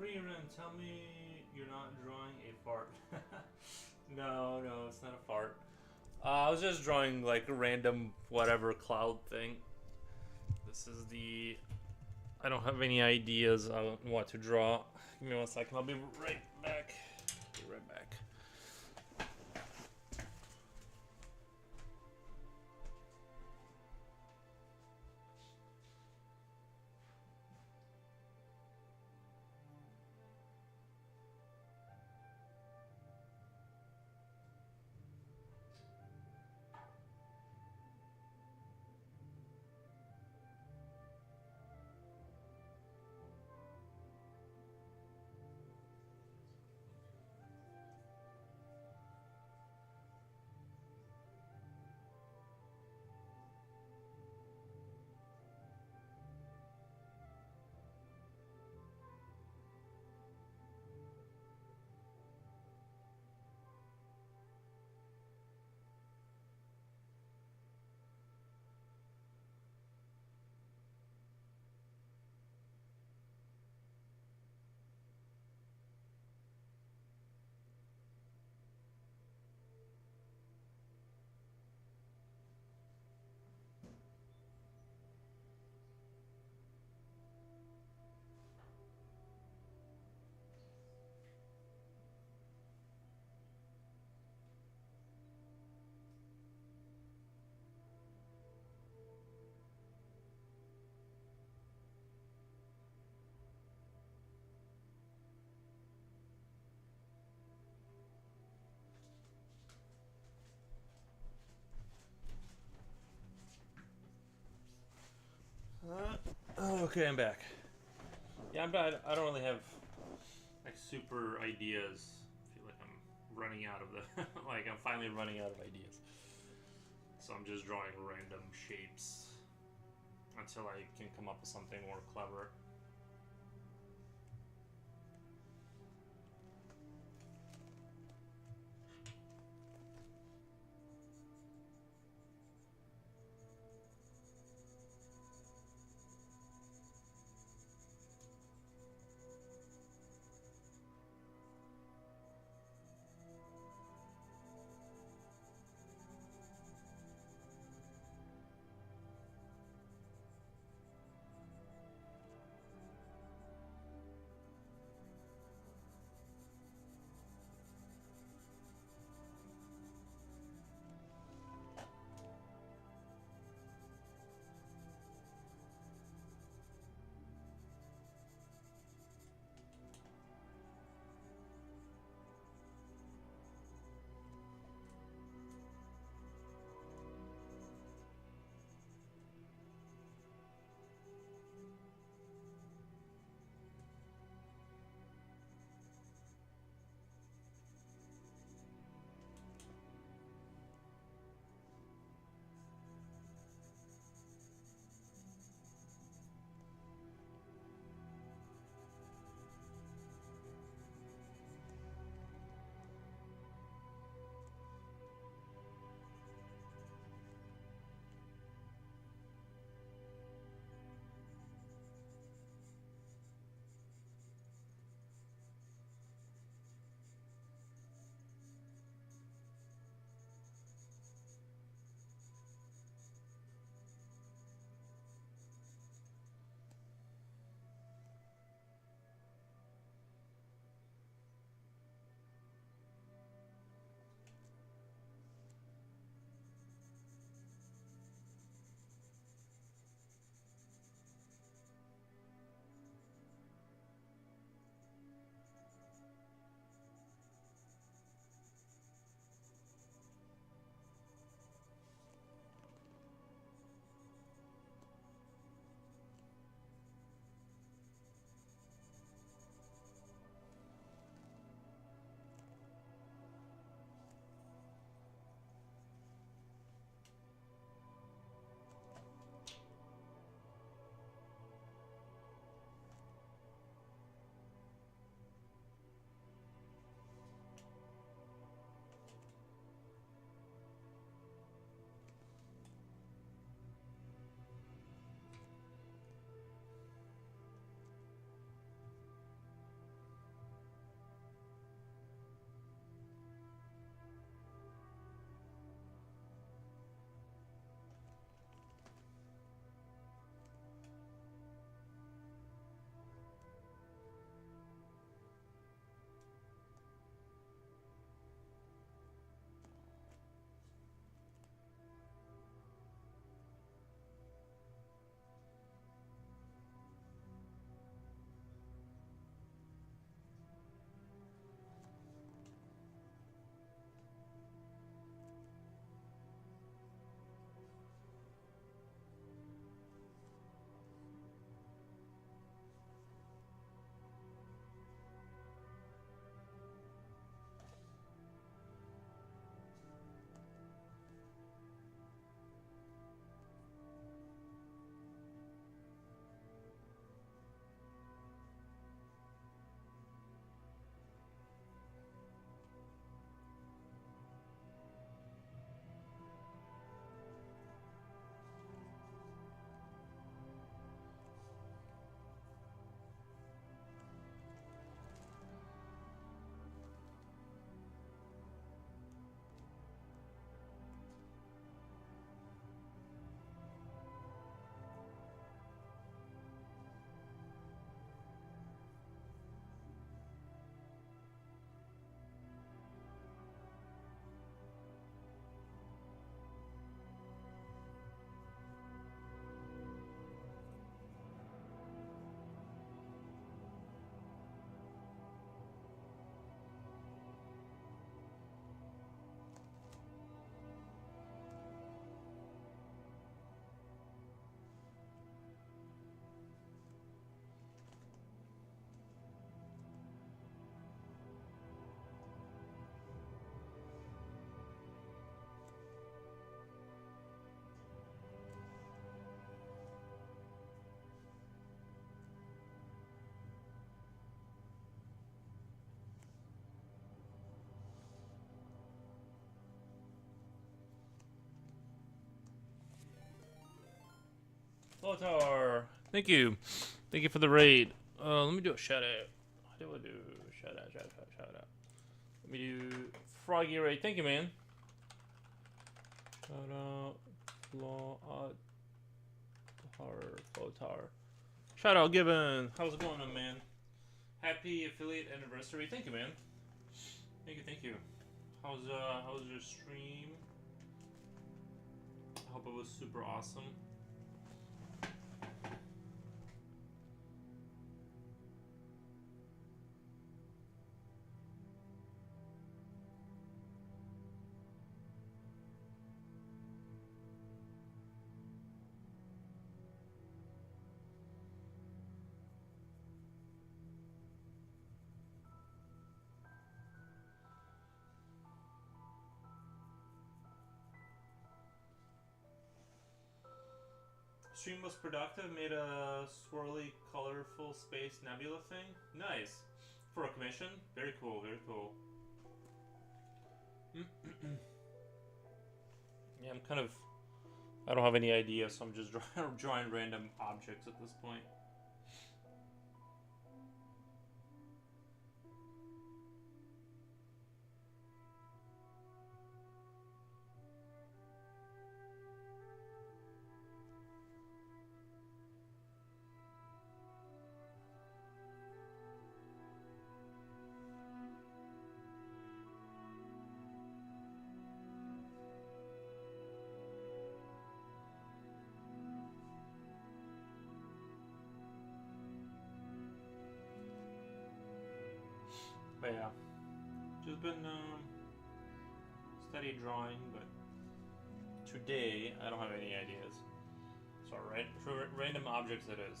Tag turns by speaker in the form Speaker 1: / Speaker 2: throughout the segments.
Speaker 1: Pre-run, tell me you're not drawing a fart. No, no, it's not a fart. I was just drawing like a random whatever cloud thing. This is the. I don't have any ideas on what to draw. Give me 1 second. I'll be right back. Be right back. Okay, I'm back. Yeah, I'm bad. I don't really have like super ideas. I feel like I'm running out of the like I'm finally running out of ideas. So I'm just drawing random shapes until I can come up with something more clever. Photar. Thank you. Thank you for the raid. Let me do a shout out. How do I do shout out, shout out, shout out? Let me do Froggy raid. Thank you, man. Shout out Photar. Shout out Gibbon. How's it going on, man? Happy affiliate anniversary. Thank you, man. Thank you, thank you. How's your stream? I hope it was super awesome. Stream was productive, made a swirly, colorful space nebula thing. Nice. For a commission? Very cool, very cool. Yeah, I'm kind of... I don't have any idea, so I'm just drawing random objects at this point. But yeah, just been steady drawing, but today I don't have any ideas. So random objects it is.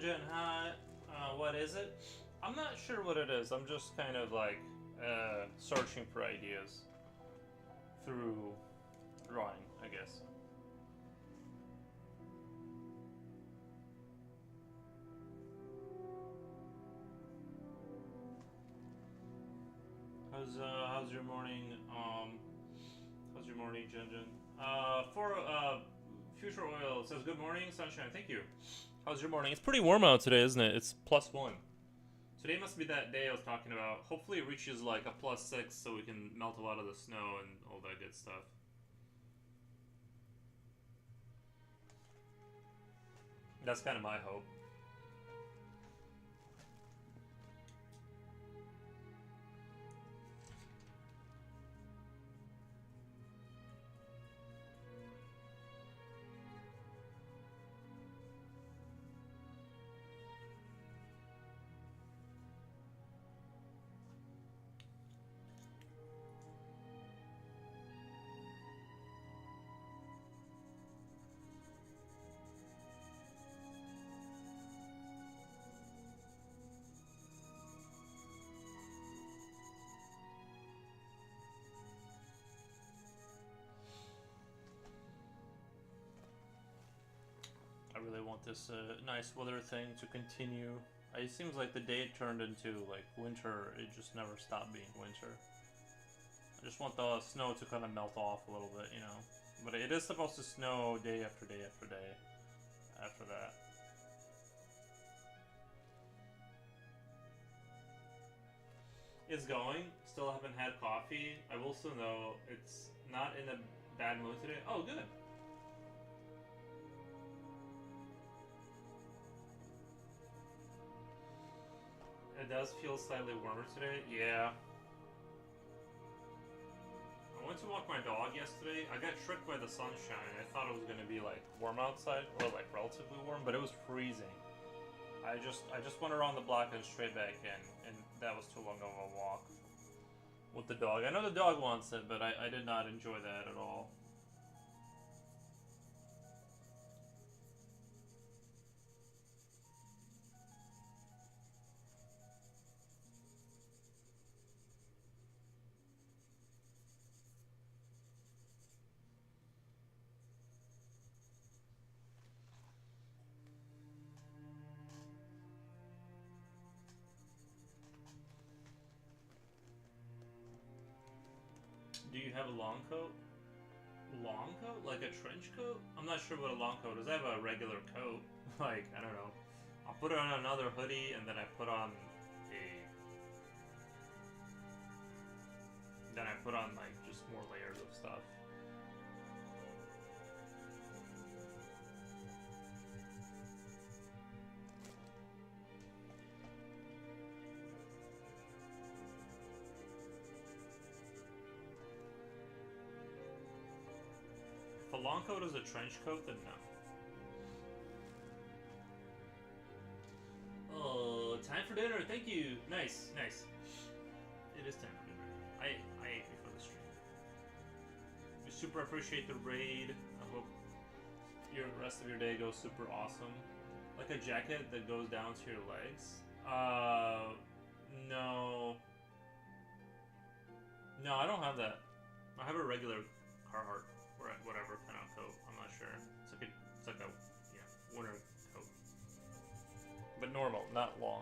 Speaker 1: Jen, hi. What is it? I'm not sure what it is. I'm just kind of like searching for ideas through drawing, I guess. How's your morning? How's your morning, Jen? For Future Oil says good morning, sunshine. Thank you. How's your morning? It's pretty warm out today, isn't it? It's +1. Today must be that day I was talking about. Hopefully it reaches like a +6 so we can melt a lot of the snow and all that good stuff. That's kind of my hope. I really want this nice weather thing to continue. It seems like the day it turned into like winter, it just never stopped being winter. I just want the snow to kind of melt off a little bit, you know. But it is supposed to snow day after day after day after that. It's going. Still haven't had coffee. I will still know it's not in a bad mood today. Oh, good. It does feel slightly warmer today. Yeah. I went to walk my dog yesterday. I got tricked by the sunshine. I thought it was going to be like warm outside, or like relatively warm, but it was freezing. I just went around the block and straight back in, and that was too long of a walk. with the dog. I know the dog wants it, but I did not enjoy that at all. Do you have a long coat? Long coat? Like a trench coat? I'm not sure what a long coat is. I have a regular coat. Like, I don't know. I'll put on another hoodie and then I put on a... Then I put on, like, just more layers of stuff. If a long coat is a trench coat, then no. Oh, time for dinner. Thank you. Nice, nice. It is time for dinner. I ate before the stream. We super appreciate the raid. I hope your rest of your day goes super awesome. Like a jacket that goes down to your legs. No. No, I don't have that. I have a regular Carhartt or whatever kind of coat. I'm not sure. It's like a winter coat. But normal, not long.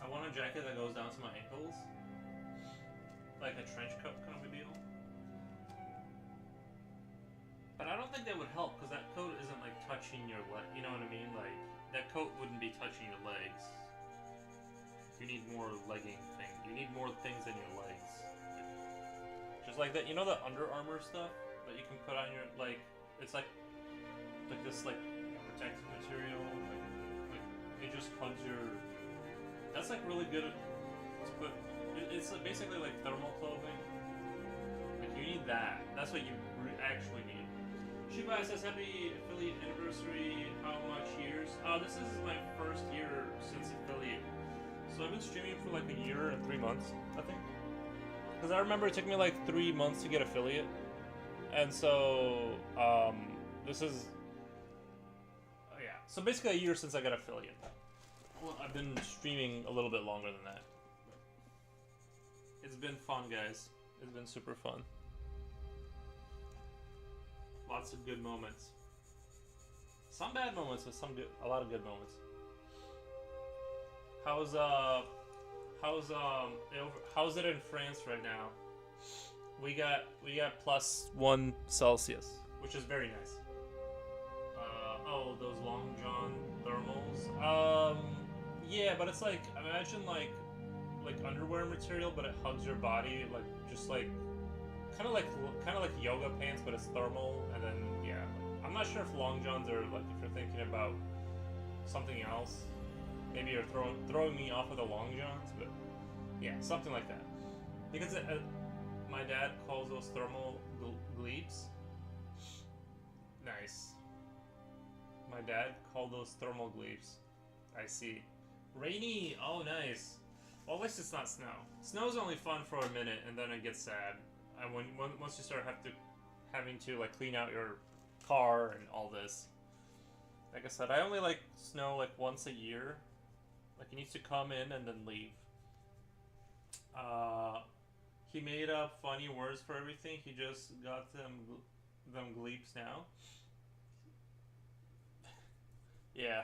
Speaker 1: I want a jacket that goes down to my ankles. Like a trench coat kind of a deal. But I don't think that would help, because that coat isn't like touching your leg. You know what I mean? Like, that coat wouldn't be touching your legs. You need more legging thing. You need more things in your legs. Just like that, you know the Under Armour stuff that you can put on your, like, it's like this like protective material. Like it just hugs your. That's like really good to put. It's like basically like thermal clothing. Like you need that. That's what you actually need. Shibai says, happy affiliate anniversary. How much years? This is my first year since affiliate. So I've been streaming for like a year and 3 months, I think. Because I remember it took me like 3 months to get affiliate. And so, this is... yeah. So basically a year since I got affiliate. Well, I've been streaming a little bit longer than that. It's been fun, guys. It's been super fun. Lots of good moments. Some bad moments, but some good, a lot of good moments. How's it in France right now? We got +1 Celsius, which is very nice. Oh, those Long John thermals. Yeah, but it's like, imagine like underwear material, but it hugs your body, like just like kind of like yoga pants, but it's thermal. And then yeah, I'm not sure if Long Johns are like, if you're thinking about something else, maybe you're throwing me off of the Long Johns, but yeah, something like that. Because my dad calls those thermal gleeps. Nice. My dad called those thermal gleeps. I see. Rainy. Oh, nice. Well, at least it's not snow. Snow's only fun for a minute, and then it gets sad. And once you start having to like clean out your car and all this. Like I said, I only like snow like once a year. Like it needs to come in and then leave. Uh, he made up funny words for everything. He just got them gleeps now. Yeah.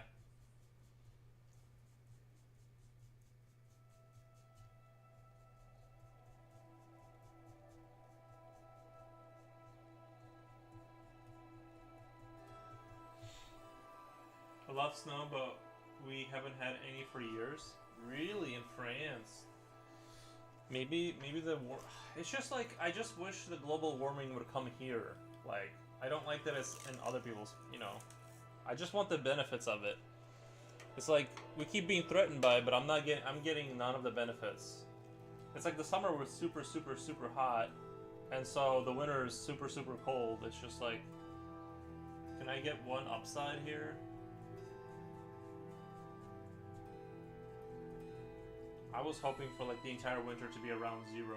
Speaker 1: I love snow, but we haven't had any for years. Really, in France? Maybe it's just like I just wish the global warming would come here. Like I don't like that it's in other people's. I just want the benefits of it. It's like we keep being threatened by it, but I'm getting none of the benefits. It's like the summer was super super super hot, and so the winter is super super cold. It's just like, can I get one upside here? I was hoping for like the entire winter to be around 0.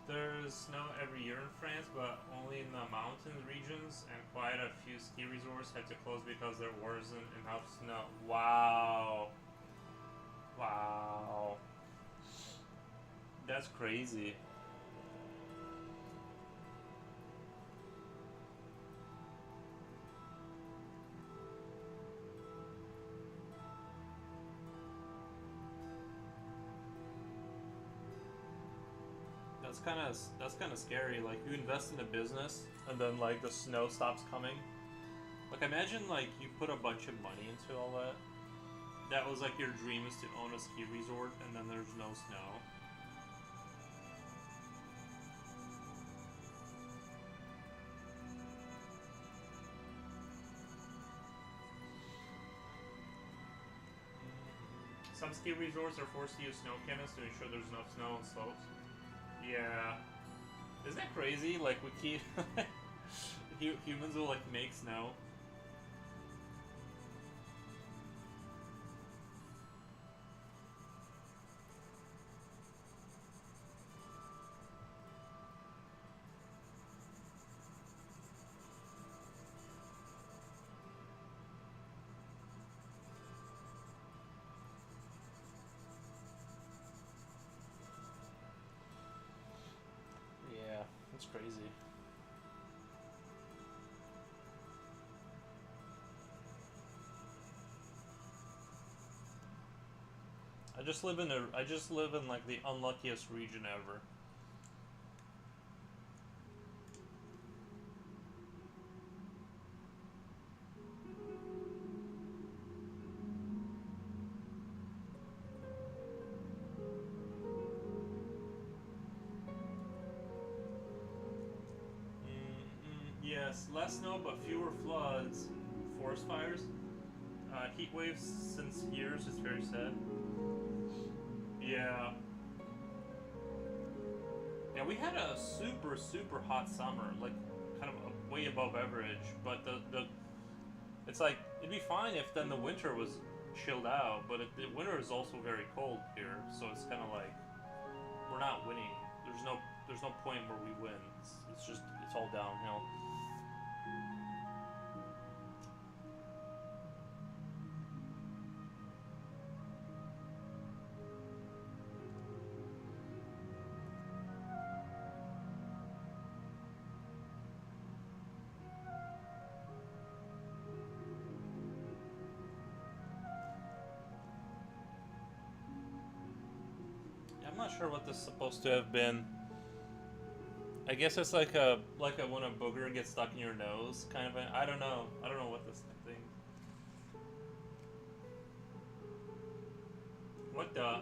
Speaker 1: There's snow every year in France, but only in the mountain regions, and quite a few ski resorts had to close because there wasn't enough snow. Wow. Wow. That's crazy. That's kind of scary. Like you invest in a business and then like the snow stops coming. Like imagine like you put a bunch of money into all that. That was like your dream is to own a ski resort and then there's no snow. Some ski resorts are forced to use snow cannons to ensure there's enough snow on slopes. Yeah. Isn't that crazy? Like we keep humans will like make snow. Yeah, that's crazy. I just live in like the unluckiest region ever. Yes, less snow but fewer floods, forest fires, heat waves since years. It's very sad. Yeah, yeah. We had a super super hot summer, like kind of way above average. But the it's like it'd be fine if then the winter was chilled out, but the winter is also very cold here, so it's kind of like we're not winning. There's no point where we win. It's just it's all downhill. I'm not sure what this is supposed to have been. I guess it's like a when a booger gets stuck in your nose, kind of. I don't know. I don't know what this thing. What the?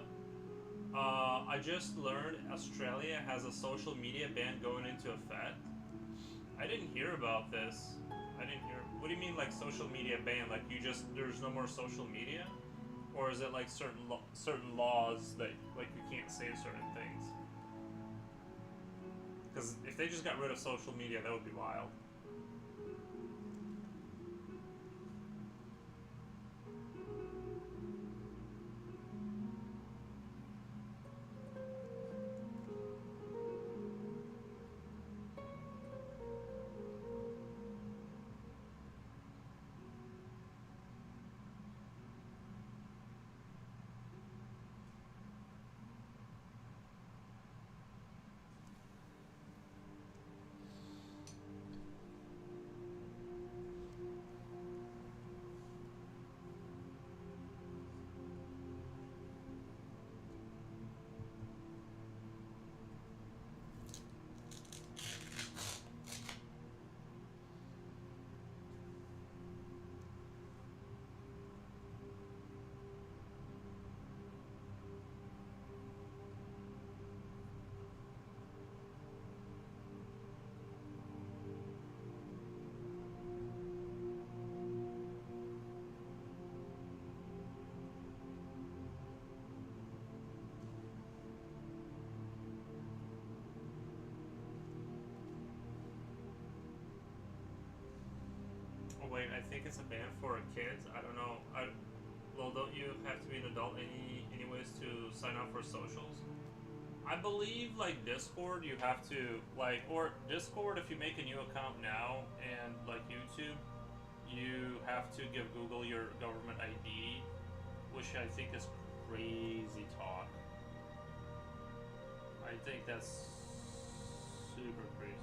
Speaker 1: I just learned Australia has a social media ban going into effect. I didn't hear about this. I didn't hear. What do you mean, like social media ban? Like you just there's no more social media, or is it like certain laws that like you can't say certain things? Because if they just got rid of social media, that would be wild. Oh wait, I think it's a ban for kids. I don't know. Well, don't you have to be an adult anyways to sign up for socials? I believe like Discord, you have to like or Discord if you make a new account now, and like YouTube, you have to give Google your government ID, which I think is crazy talk. I think that's super crazy.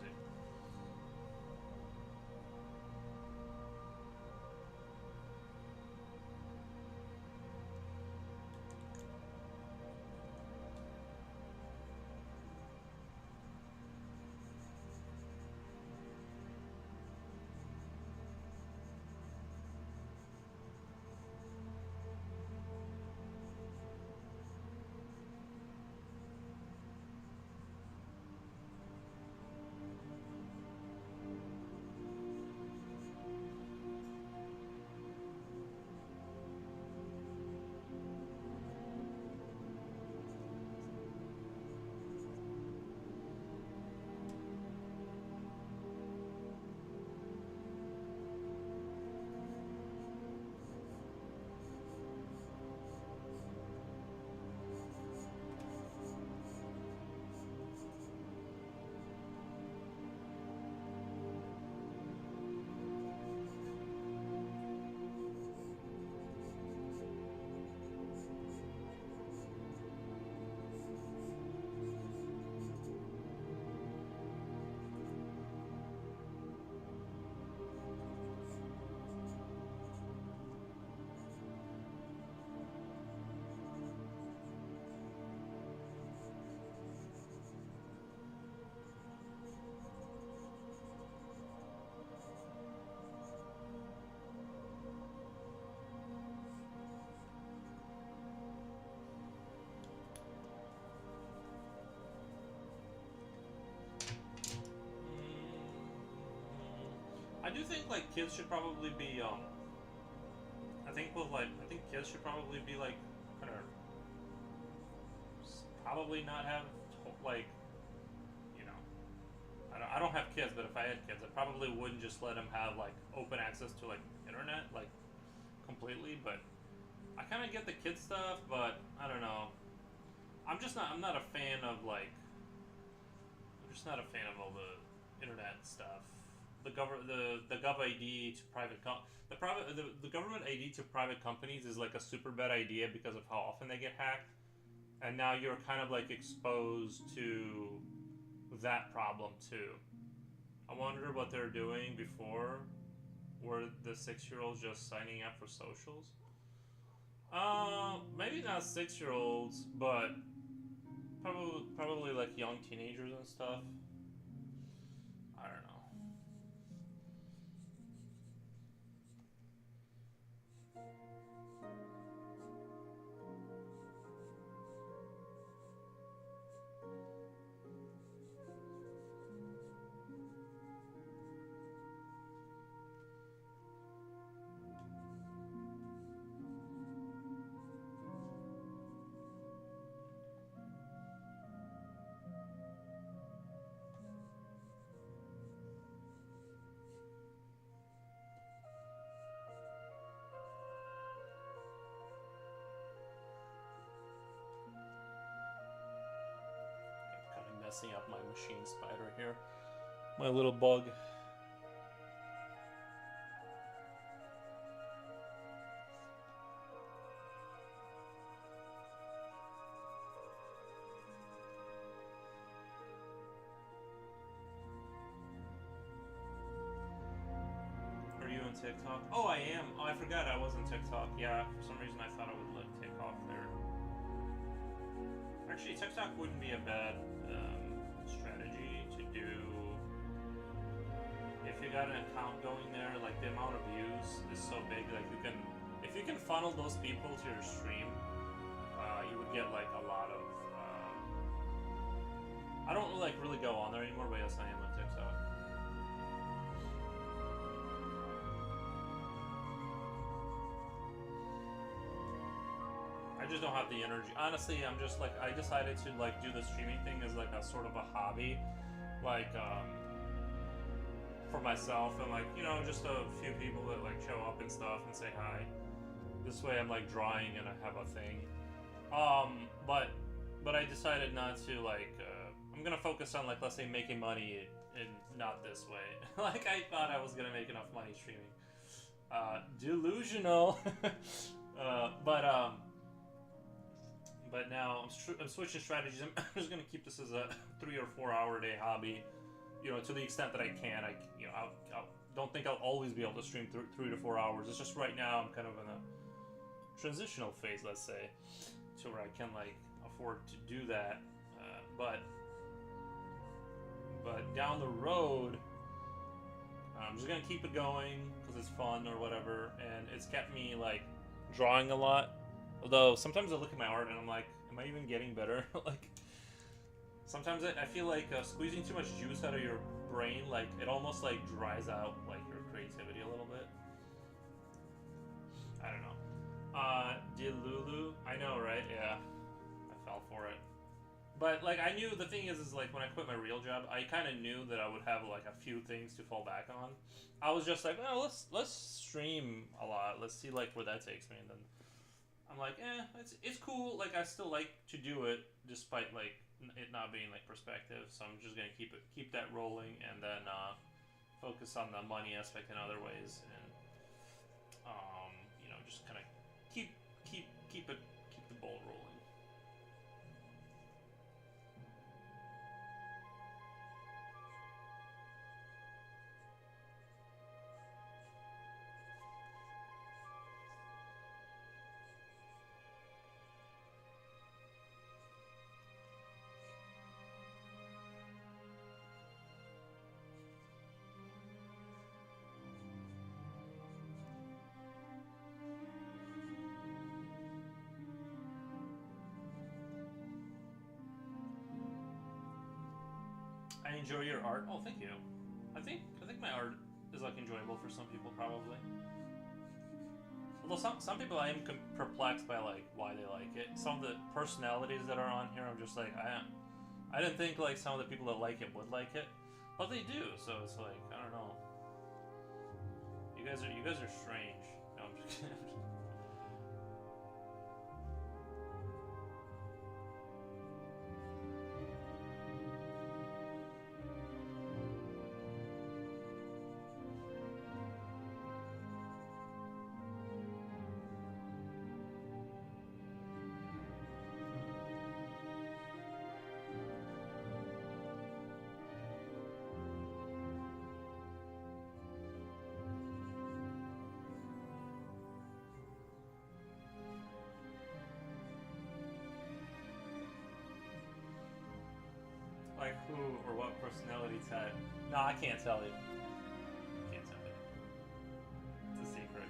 Speaker 1: I do think like kids should probably be I think kids should probably be like kind of probably not have like you know I don't have kids, but if I had kids, I probably wouldn't just let them have like open access to like internet like completely. But I kind of get the kid stuff, but I don't know. I'm not a fan of like I'm just not a fan of all the internet stuff. The gov ID to the government ID to private companies is like a super bad idea because of how often they get hacked, and now you're kind of like exposed to that problem too. I wonder what they're doing before. Were the 6-year-olds just signing up for socials? Maybe not 6-year-olds, but Probably like young teenagers and stuff. I don't know. Kind of messing up my machine spider here. My little bug. Are you on TikTok? Oh, I am. Oh, I forgot I was on TikTok. Yeah, for some reason I thought I would like take off there. Actually, TikTok wouldn't be a bad strategy to do if you got an account going there. Like the amount of views is so big. Like you can, if you can funnel those people to your stream, you would get like a lot of. I don't like really go on there anymore, but yes, I am on TikTok. I just don't have the energy. Honestly, I'm just like I decided to like do the streaming thing as like a sort of a hobby, like for myself and like just a few people that like show up and stuff and say hi. This way, I'm like drawing and I have a thing. But I decided not to like. I'm gonna focus on like let's say making money and not this way. Like I thought I was gonna make enough money streaming. Delusional. But But now I'm switching strategies. I'm just gonna keep this as a 3 or 4 hour a day hobby. To the extent that I can. I don't think I'll always be able to stream 3 to 4 hours. It's just right now I'm kind of in a transitional phase, let's say, to where I can like afford to do that. But down the road, I'm just gonna keep it going because it's fun or whatever, and it's kept me like drawing a lot. Although sometimes I look at my art and I'm like, am I even getting better? Like sometimes I feel like squeezing too much juice out of your brain, like it almost like dries out like your creativity a little bit. I don't know. Delulu, I know, right? Yeah, I fell for it. But like I knew the thing is like when I quit my real job, I kind of knew that I would have like a few things to fall back on. I was just like, well, let's stream a lot. Let's see like where that takes me, and then I'm like, it's cool. Like I still like to do it despite like it not being like perspective. So I'm just gonna keep that rolling, and then focus on the money aspect in other ways, and just kind of keep keep the ball rolling. I enjoy your art. Oh, thank you. I think my art is like enjoyable for some people probably. Although some people I am perplexed by like why they like it. Some of the personalities that are on here, I'm just like I didn't think like some of the people that like it would like it, but they do. So it's like I don't know. You guys are strange. No, I'm just kidding. Like who or what personality type? No, I can't tell you. Can't tell you. It's a secret.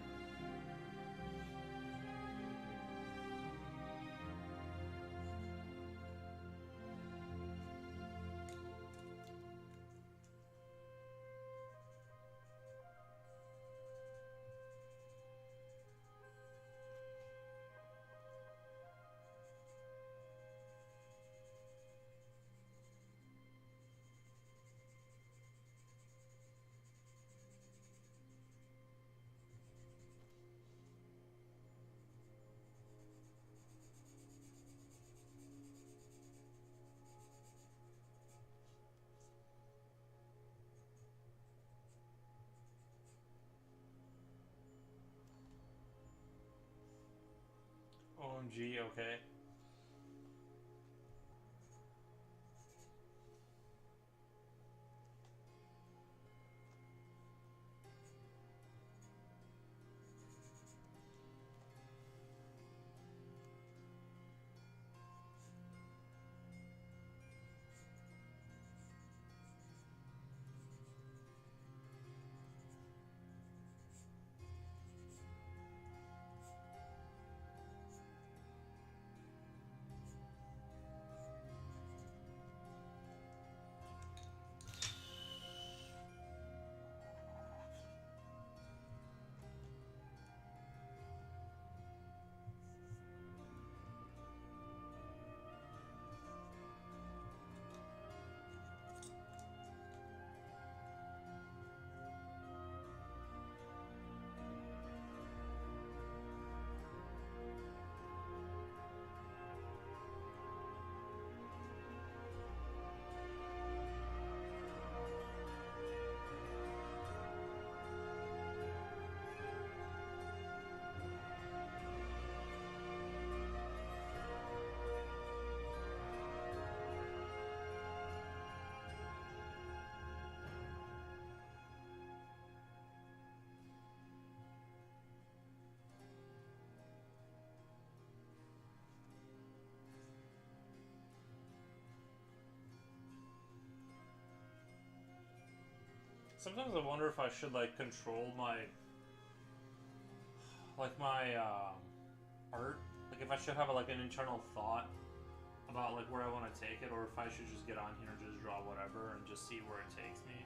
Speaker 1: OMG, okay. Sometimes I wonder if I should like control my art. Like if I should have like an internal thought about like where I want to take it, or if I should just get on here and just draw whatever and just see where it takes me.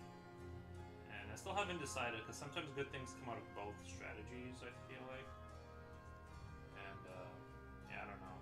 Speaker 1: And I still haven't decided because sometimes good things come out of both strategies. I feel like, and yeah, I don't know.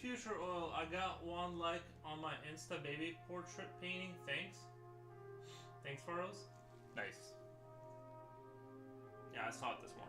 Speaker 1: Future Oil, I got one like on my Insta baby portrait painting. Thanks. Thanks, Faros. Nice. Yeah, I saw it this morning.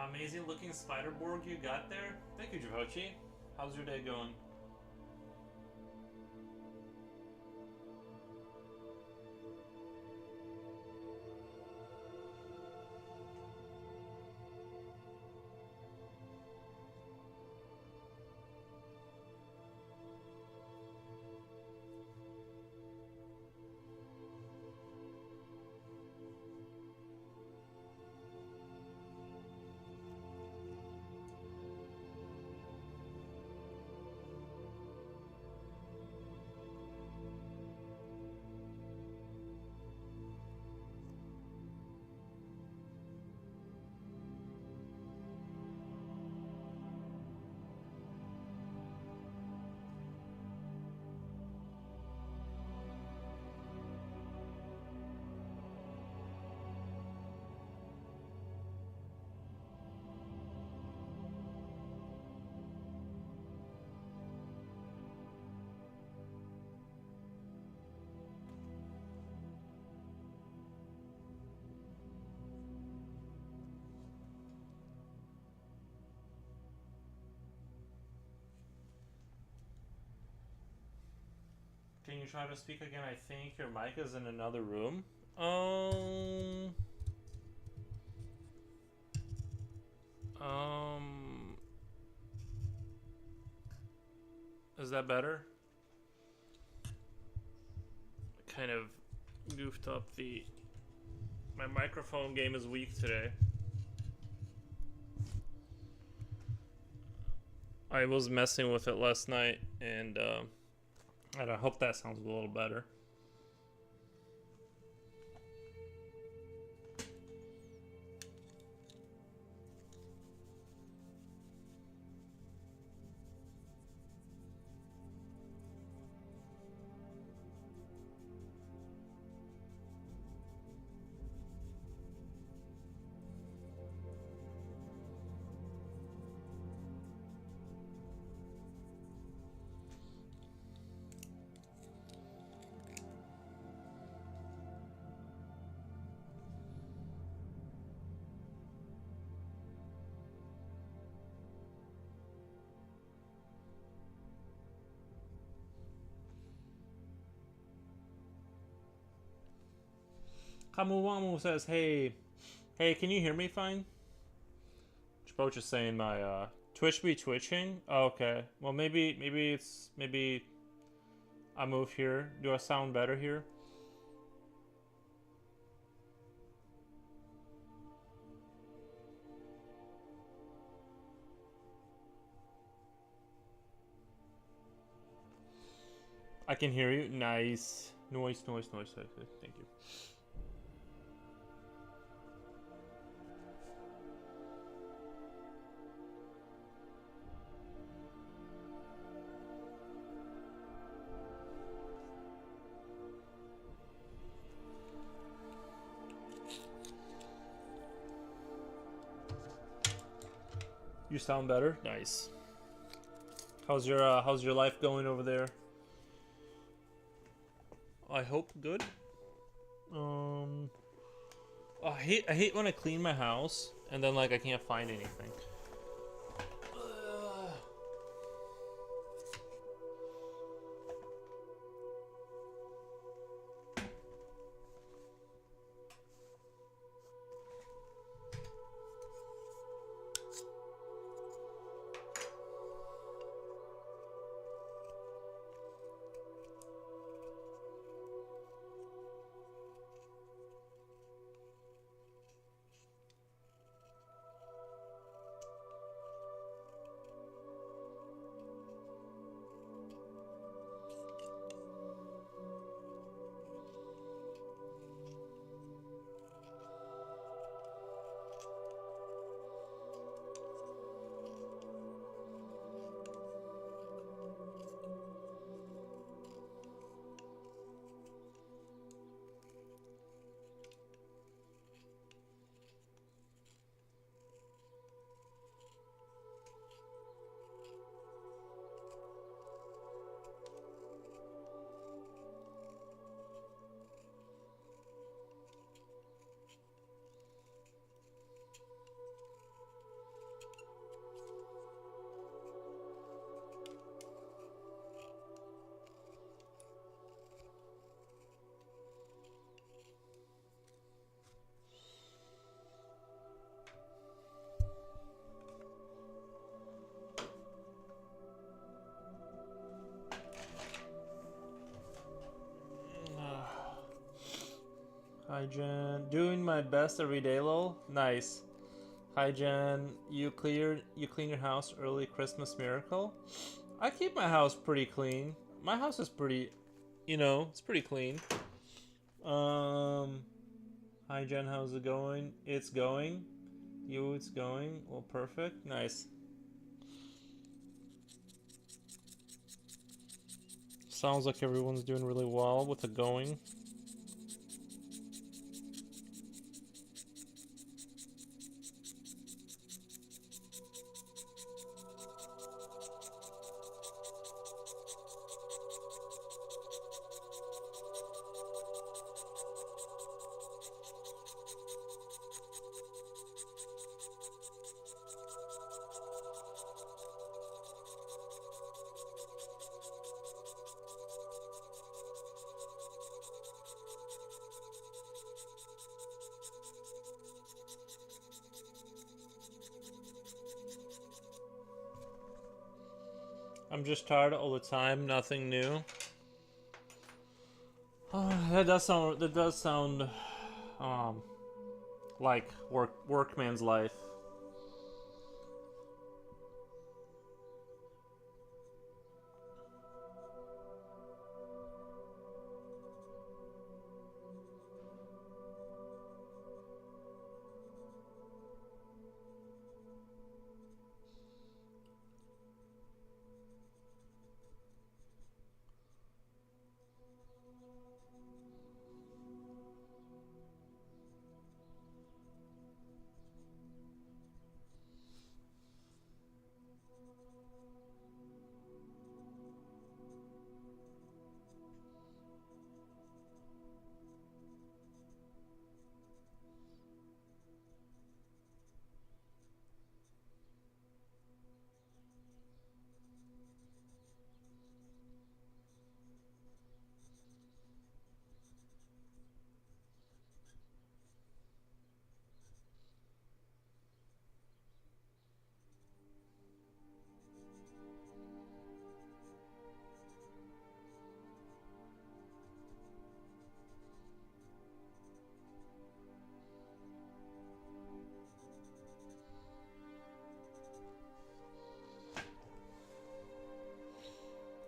Speaker 1: Amazing looking Spiderborg you got there. Thank you, Javochi. How's your day going? Can you try to speak again? I think your mic is in another room. Um. Is that better? Kind of goofed up the. My microphone game is weak today. I was messing with it last night, and I hope that sounds a little better. Kamuwamu says, hey, can you hear me fine? Chipoch is saying my Twitch be twitching. Oh, okay. Well, maybe I move here. Do I sound better here? I can hear you. Nice. Noise. Thank you. You sound better. Nice. How's your life going over there? I hope good. I hate when I clean my house and then like I can't find anything. Hi Jen, doing my best every day, lol. Nice. Hi Jen, you clean your house early Christmas miracle. I keep my house pretty clean. My house is pretty, it's pretty clean. Hi Jen, how's it going? It's going. It's going. Well, perfect. Nice. Sounds like everyone's doing really well with the going. I'm just tired all the time. Nothing new. That does sound like workman's life.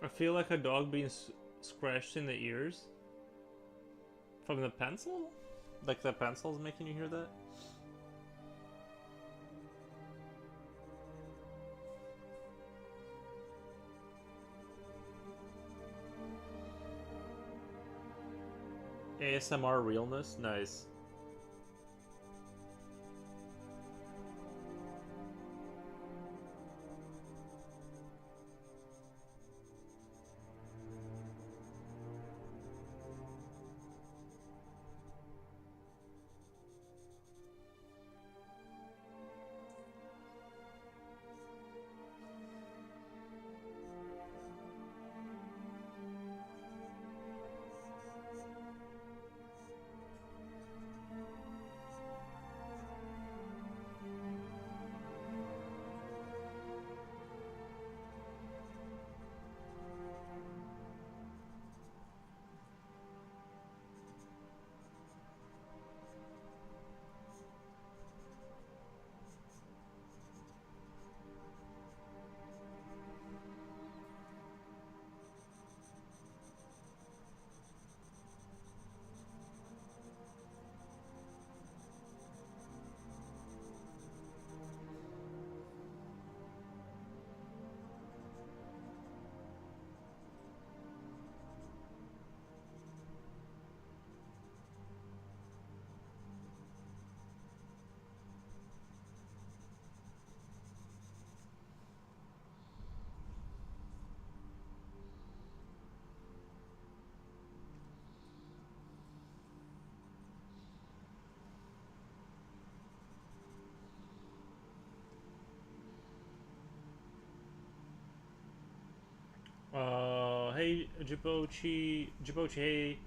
Speaker 1: I feel like a dog being scratched in the ears from the pencil. Like the pencil's making you hear that. ASMR realness, nice. Hey, Jibochi, hey,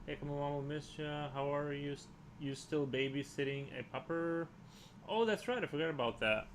Speaker 1: Kamamamo, miss ya. How are you? You still babysitting a pupper? Oh, that's right. I forgot about that.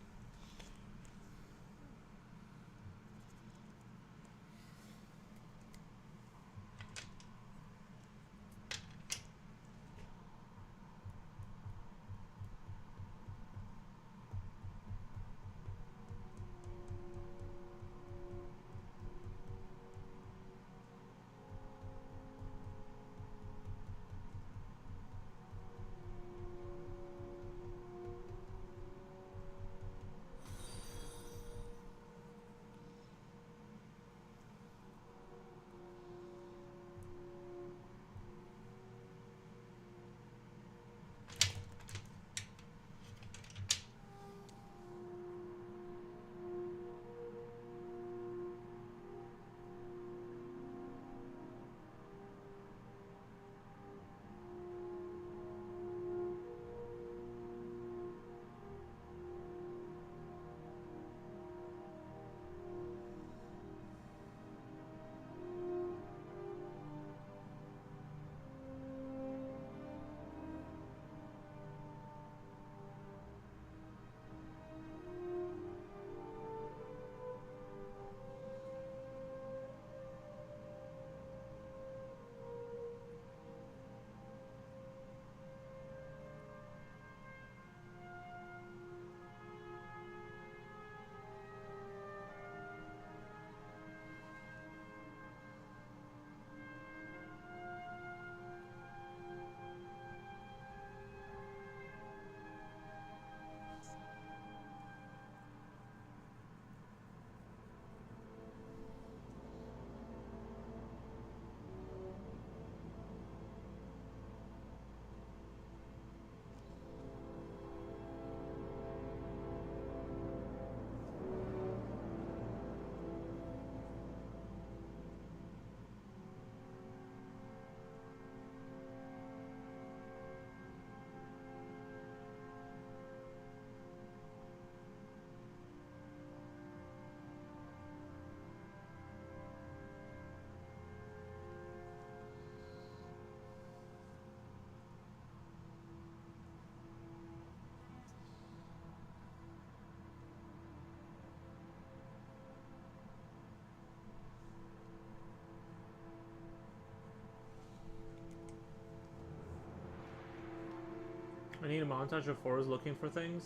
Speaker 1: I need a montage of Forrest looking for things.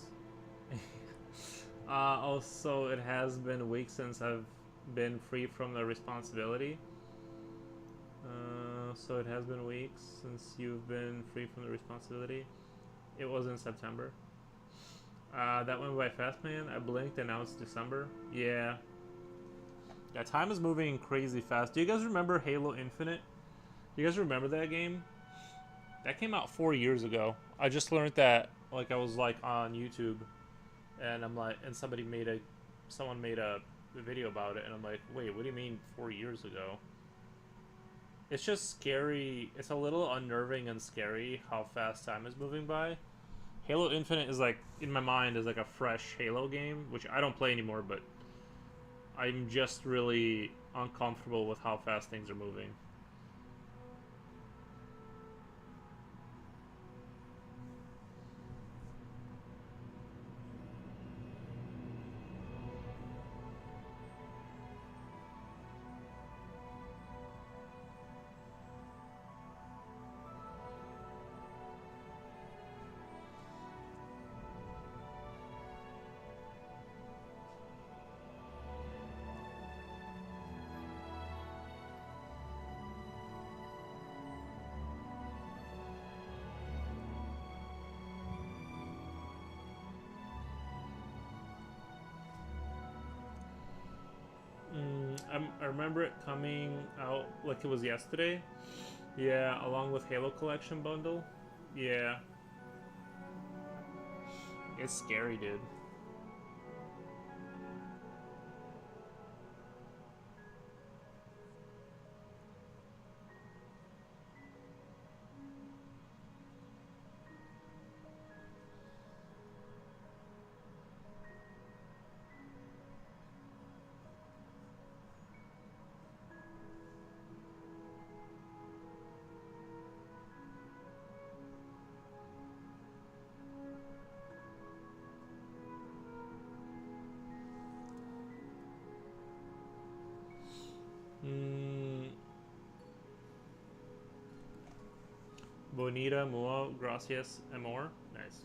Speaker 1: Also, it has been weeks since I've been free from the responsibility. So it has been weeks since you've been free from the responsibility. It was in September. That went by fast, man. I blinked and now it's December. Yeah. Yeah, time is moving crazy fast. Do you guys remember Halo Infinite? Do you guys remember that game? That came out 4 years ago. I just learned that, like, I was like on YouTube, and I'm like, and someone made a video about it, and I'm like, wait, what do you mean 4 years ago? It's just scary. It's a little unnerving and scary how fast time is moving by. Halo Infinite is like, in my mind, is like a fresh Halo game, which I don't play anymore, but I'm just really uncomfortable with how fast things are moving. I remember it coming out like it was yesterday. Yeah, along with Halo Collection bundle. Yeah. It's scary, dude. Bonita, Mua, Gracias, Amor. Nice.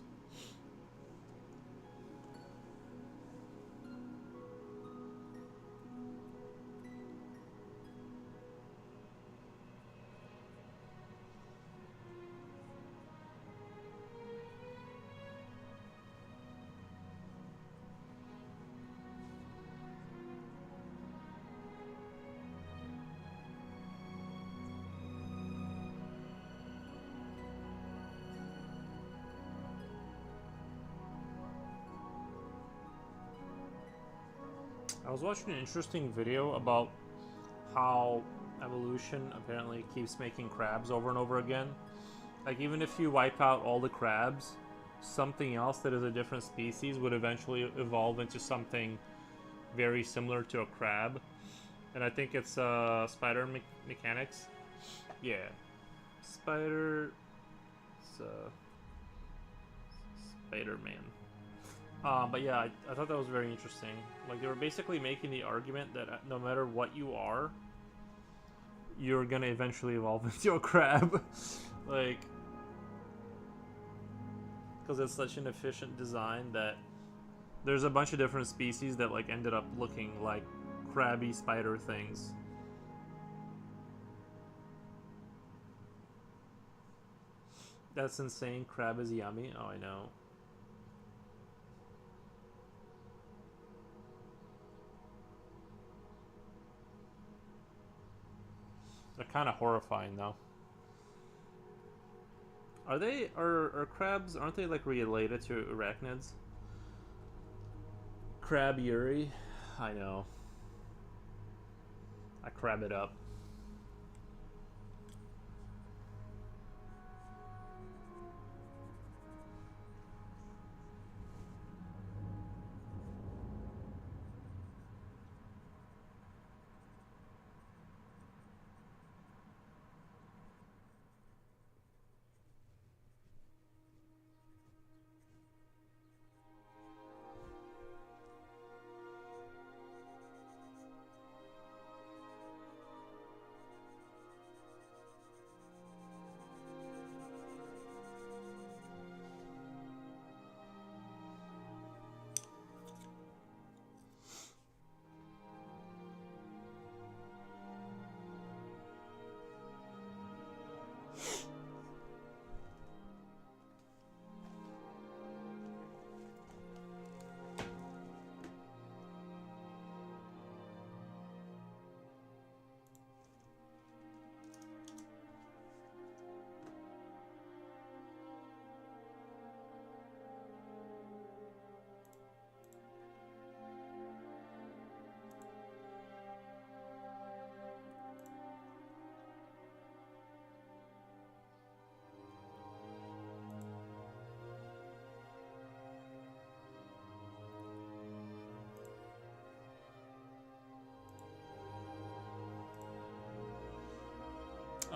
Speaker 1: I was watching an interesting video about how evolution apparently keeps making crabs over and over again. Like, even if you wipe out all the crabs, something else that is a different species would eventually evolve into something very similar to a crab. And I think it's spider mechanics. Yeah. Spider... It's Spider-Man. But yeah, I thought that was very interesting. Like, they were basically making the argument that no matter what you are, you're gonna eventually evolve into a crab. Like, because it's such an efficient design that there's a bunch of different species that like ended up looking like crabby spider things. That's insane. Crab is yummy. Oh, I know. They're kind of horrifying, though. Are crabs? Aren't they like related to arachnids? Crab Yuri. I know. I crab it up.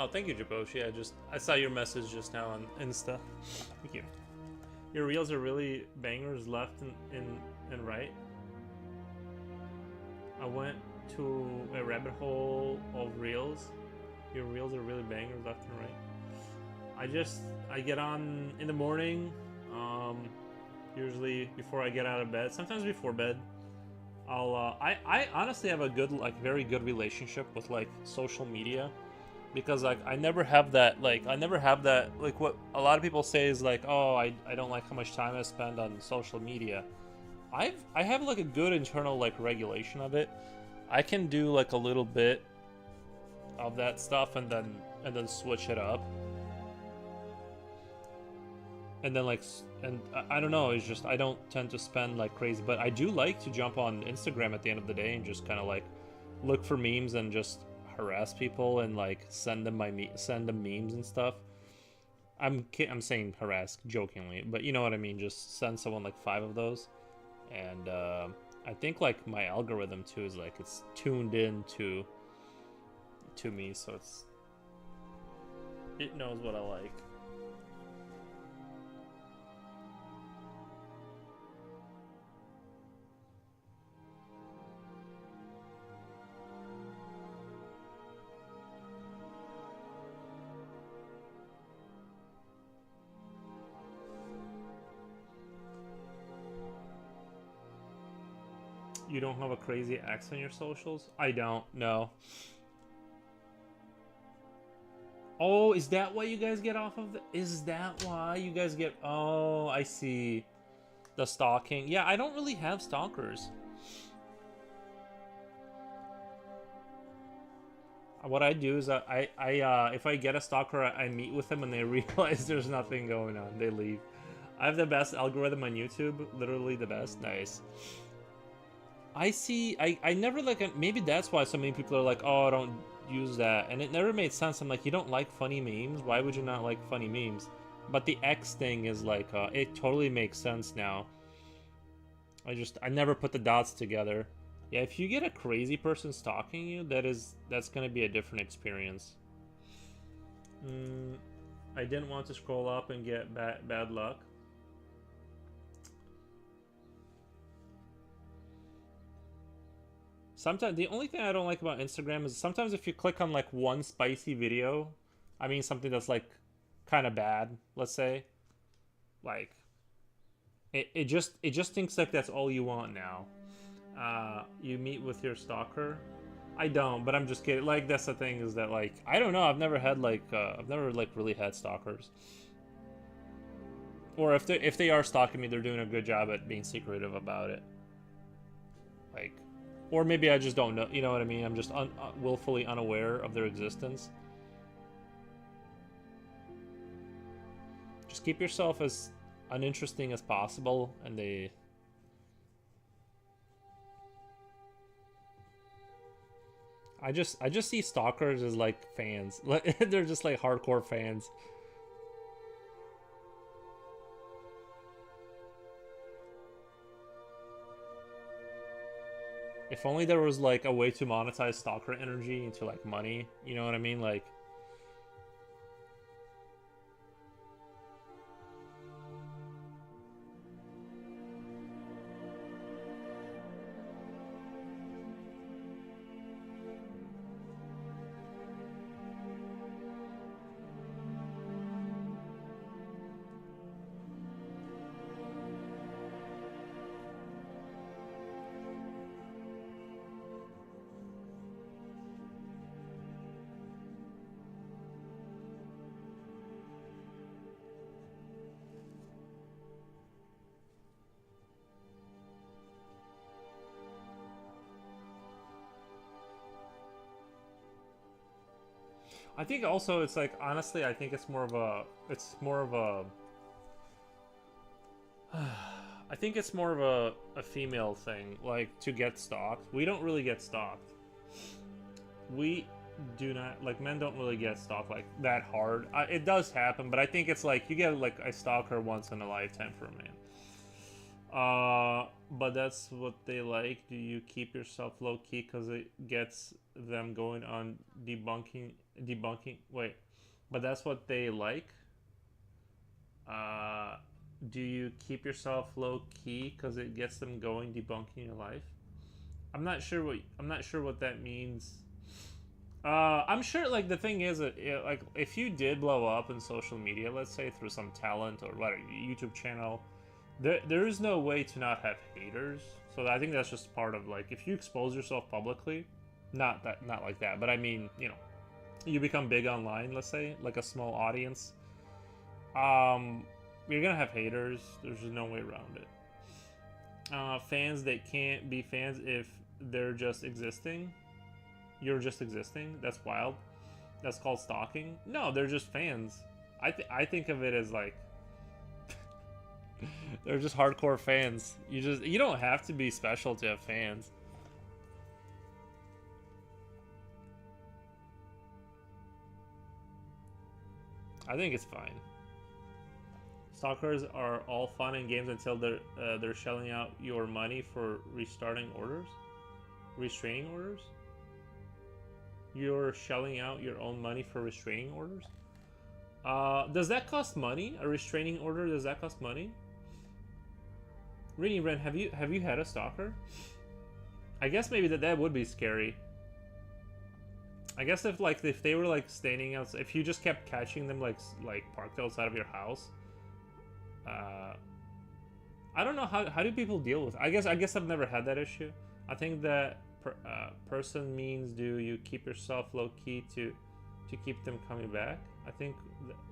Speaker 1: Oh, thank you, Jaboshi. I saw your message just now on Insta. Thank you. Your reels are really bangers left and right. I went to a rabbit hole of reels. Your reels are really bangers left and right. I get on in the morning, usually before I get out of bed. Sometimes before bed. I honestly have a good, like, very good relationship with, like, social media, because, like, I never have that, like, what a lot of people say is, like, oh, I don't like how much time I spend on social media. I have, like, a good internal, like, regulation of it. I can do, like, a little bit of that stuff and then switch it up. And then, like, and I don't know, it's just I don't tend to spend like crazy, but I do like to jump on Instagram at the end of the day and just kind of like look for memes and just harass people and like send them memes and stuff. I'm saying harass jokingly, but you know what I mean. Just send someone like 5 of those, and I think like my algorithm too is like it's tuned in to me, so it knows what I like. You don't have a crazy X on your socials? I don't, no. Oh, is that why you guys get off of Is that why you guys get... Oh, I see. The stalking. Yeah, I don't really have stalkers. What I do is if I get a stalker, I meet with them and they realize there's nothing going on. They leave. I have the best algorithm on YouTube. Literally the best. Nice. I never like, maybe that's why so many people are like, oh, I don't use that. And it never made sense. I'm like, you don't like funny memes? Why would you not like funny memes? But the X thing is like, it totally makes sense now. I never put the dots together. Yeah, if you get a crazy person stalking you, that's gonna be a different experience. I didn't want to scroll up and get bad luck. Sometimes the only thing I don't like about Instagram is sometimes if you click on like one spicy video, I mean something that's like kind of bad, let's say, like it just thinks like that's all you want now. You meet with your stalker. I don't, but I'm just kidding. Like that's the thing is that like I don't know. I've never like really had stalkers. Or if they are stalking me, they're doing a good job at being secretive about it. Like. Or maybe I just don't know, you know what I mean? I'm just willfully unaware of their existence. Just keep yourself as uninteresting as possible, and I just see stalkers as like fans. They're just like hardcore fans. If only there was like a way to monetize stalker energy into like money, you know what I mean? Like I think also it's like honestly I think it's more of a I think it's more of a female thing, like to get stalked. We don't really get stalked. We do not, like men don't really get stalked like that hard. It does happen, but I think it's like you get like a stalker once in a lifetime for a man. but that's what they like. Do you keep yourself low key because it gets them going on debunking? Wait, but that's what they like. Uh, do you keep yourself low key because it gets them going debunking your life? I'm not sure what that means. I'm sure. Like the thing is, like if you did blow up in social media, let's say through some talent or whatever YouTube channel, there is no way to not have haters. So I think that's just part of like if you expose yourself publicly, not like that, but I mean you become big online. Let's say like a small audience. Um, you're gonna have haters. There's just no way around it. Fans that can't be fans if they're just existing. You're just existing. That's wild. That's called stalking. No, they're just fans. I think of it as like they're just hardcore fans. You don't have to be special to have fans. I think it's fine. Stalkers are all fun and games until they're shelling out your money for restarting orders, restraining orders. You're shelling out your own money for restraining orders. Does that cost money? A restraining order, does that cost money? Rini Ren, have you had a stalker? I guess maybe that would be scary. I guess if they were like standing out, if you just kept catching them like parked outside of your house. I don't know how do people deal with it? I guess I've never had that issue. I think that person means do you keep yourself low key to keep them coming back? I think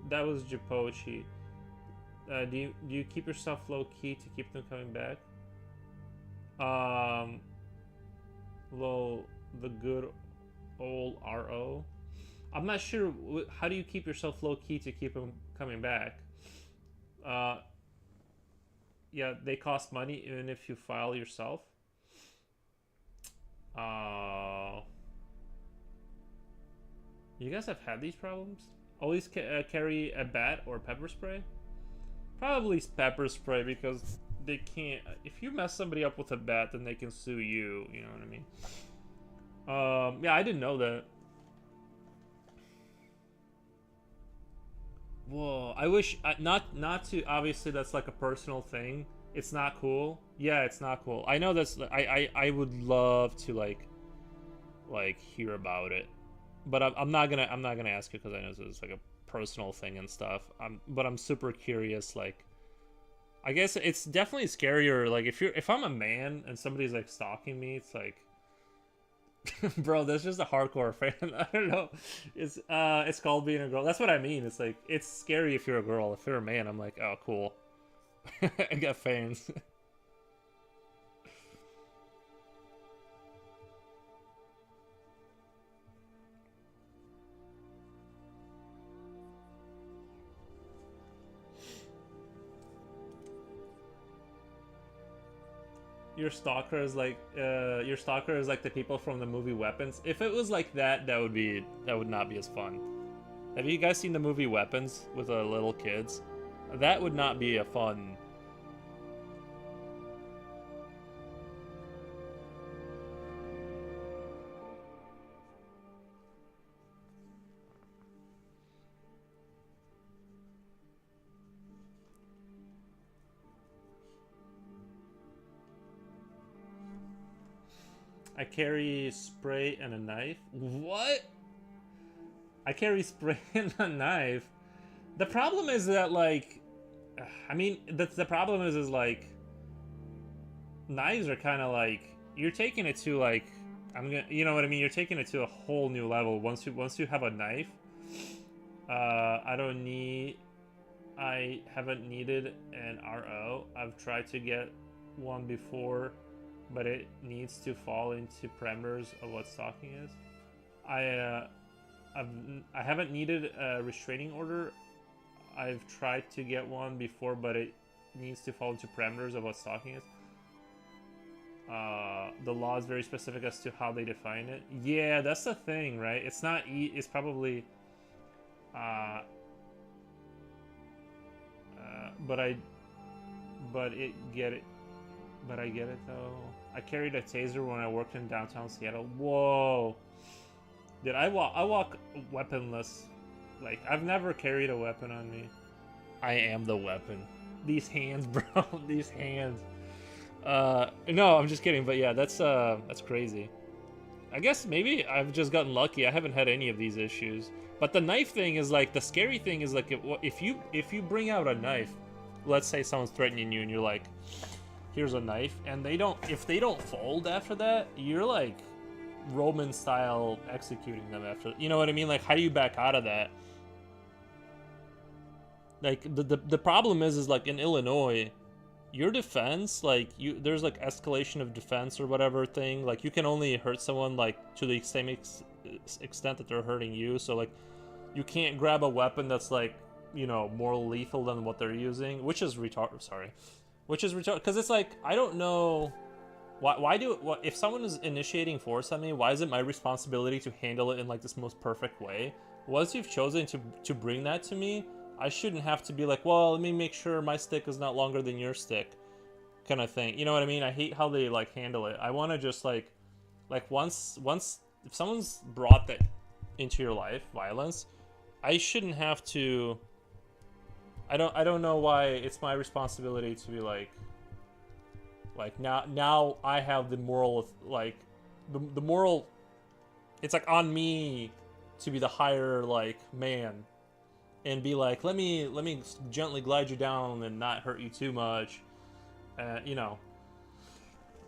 Speaker 1: that was Japochi. Do you keep yourself low key to keep them coming back? The good old RO. I'm not sure. How do you keep yourself low key to keep them coming back? Yeah, they cost money even if you file yourself. You guys have had these problems? Always carry a bat or pepper spray? Probably pepper spray because they can't. If you mess somebody up with a bat, then they can sue you. You know what I mean? Yeah, I didn't know that. Whoa, I wish not to. Obviously, that's like a personal thing. It's not cool. Yeah, it's not cool. I know that's. I would love to like hear about it, but I'm not gonna ask you because I know it's like a personal thing and stuff. But I'm super curious. Like, I guess it's definitely scarier. Like if I'm a man and somebody's like stalking me, it's like. Bro, that's just a hardcore fan. I don't know. It's called being a girl. That's what I mean. It's like it's scary if you're a girl. If you're a man, I'm like, oh, cool. I got fans. Your stalker is like the people from the movie Weapons. If it was like that, that would not be as fun. Have you guys seen the movie Weapons with the little kids? That would not be a fun. I carry spray and a knife. What? I carry spray and a knife. The problem is that like, I mean, the problem is like, knives are kind of like you're taking it to like, you know what I mean? You're taking it to a whole new level once you have a knife. I haven't needed an RO. I've tried to get one before, but it needs to fall into parameters of what stalking is. I haven't needed a restraining order. I've tried to get one before, but it needs to fall into parameters of what stalking is. The law is very specific as to how they define it. Yeah, that's the thing, right? It's not. It's probably. But But I get it though. I carried a taser when I worked in downtown Seattle. Whoa. Dude, I walk weaponless. Like, I've never carried a weapon on me. I am the weapon. These hands, bro. These hands. No, I'm just kidding. But yeah, that's crazy. I guess maybe I've just gotten lucky. I haven't had any of these issues. But the knife thing is like, the scary thing is like, if you bring out a knife, let's say someone's threatening you and you're like, here's a knife, and if they don't fold after that, you're like Roman style executing them after. You know what I mean? Like, how do you back out of that? Like, the problem is like in Illinois, your defense, like, there's like escalation of defense or whatever thing. Like, you can only hurt someone like to the same extent that they're hurting you. So like, you can't grab a weapon that's like, you know, more lethal than what they're using, which is retarded. Sorry, which is retarded, because it's like, I don't know why if someone is initiating force on me, why is it my responsibility to handle it in like this most perfect way? Once you've chosen to bring that to me, I shouldn't have to be like, well, let me make sure my stick is not longer than your stick, kind of thing. You know what I mean? I hate how they like handle it. I want to just like once if someone's brought that into your life, violence, I shouldn't have to. I don't know why it's my responsibility to be like now I have the moral, like the moral. It's like on me to be the higher like man, and be like, let me gently glide you down and not hurt you too much. You know.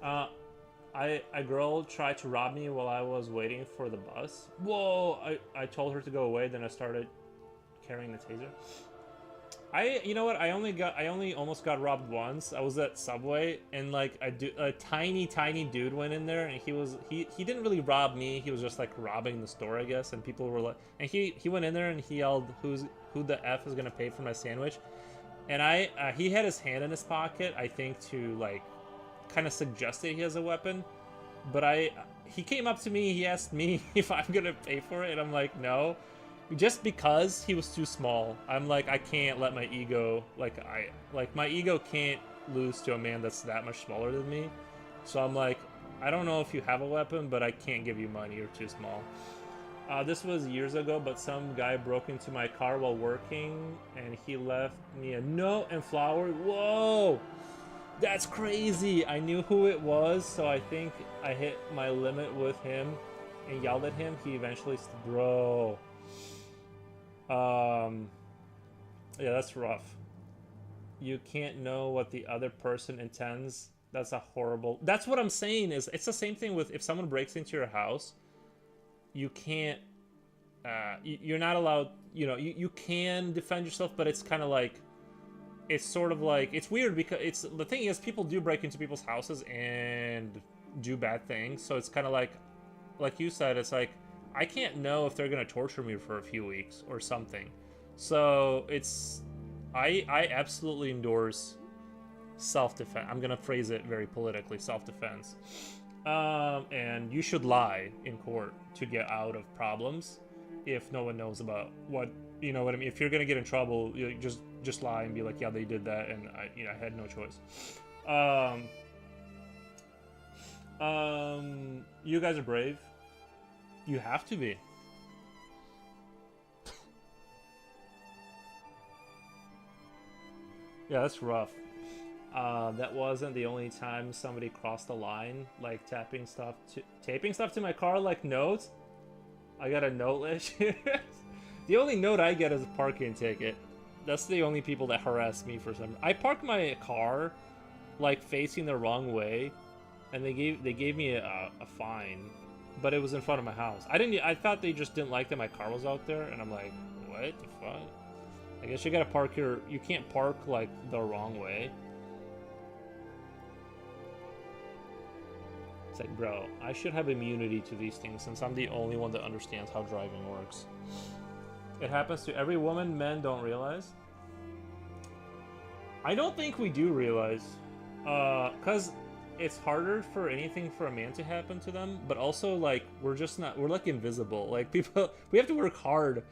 Speaker 1: A girl tried to rob me while I was waiting for the bus. Whoa! I told her to go away. Then I started carrying the taser. You know what? I only almost got robbed once. I was at Subway, and like a tiny dude went in there, and he didn't really rob me. He was just like robbing the store, I guess. And people were like, and he went in there and he yelled, "Who the F is gonna pay for my sandwich?" And he had his hand in his pocket, I think, to like kind of suggest that he has a weapon. But he came up to me. He asked me if I'm gonna pay for it, and I'm like, no. Just because he was too small. I'm like, I can't let my ego, my ego can't lose to a man that's that much smaller than me. So I'm like, I don't know if you have a weapon, but I can't give you money. You're too small. This was years ago, but some guy broke into my car while working, and he left me a note and flower. Whoa! That's crazy! I knew who it was, so I think I hit my limit with him and yelled at him. He eventually bro. Yeah, that's rough. You can't know what the other person intends. That's a horrible. That's what I'm saying. Is it's the same thing with if someone breaks into your house, you can't. You're not allowed. You know, you can defend yourself, but it's kind of like, it's sort of like, it's weird because the thing is, people do break into people's houses and do bad things. So it's kind of like you said, it's like, I can't know if they're gonna torture me for a few weeks or something. So it's, I absolutely endorse self-defense. I'm gonna phrase it very politically, self-defense. And you should lie in court to get out of problems if no one knows about what, you know what I mean? If you're gonna get in trouble, you just lie and be like, yeah, they did that, and I had no choice. You guys are brave. You have to be. Yeah, that's rough. That wasn't the only time somebody crossed the line, like taping stuff to my car, like notes. I got a note last year. The only note I get is a parking ticket. That's the only people that harass me for some. I parked my car like facing the wrong way, and they gave me a fine, but it was in front of my house. I thought they just didn't like that my car was out there, and I'm like, what the fuck? I guess you gotta park you can't park like the wrong way. It's like, bro, I should have immunity to these things since I'm the only one that understands how driving works. It happens to every woman, men don't realize. I don't think we do realize. Cause it's harder for anything for a man to happen to them, but also like we're like invisible. Like people, we have to work hard.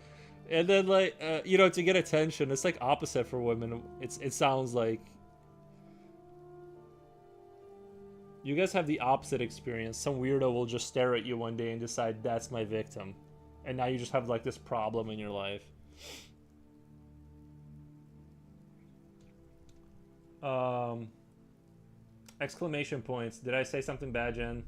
Speaker 1: And then like, you know, to get attention, it's like opposite for women. It sounds like. You guys have the opposite experience. Some weirdo will just stare at you one day and decide that's my victim. And now you just have like this problem in your life. Exclamation points. Did I say something bad, Jen?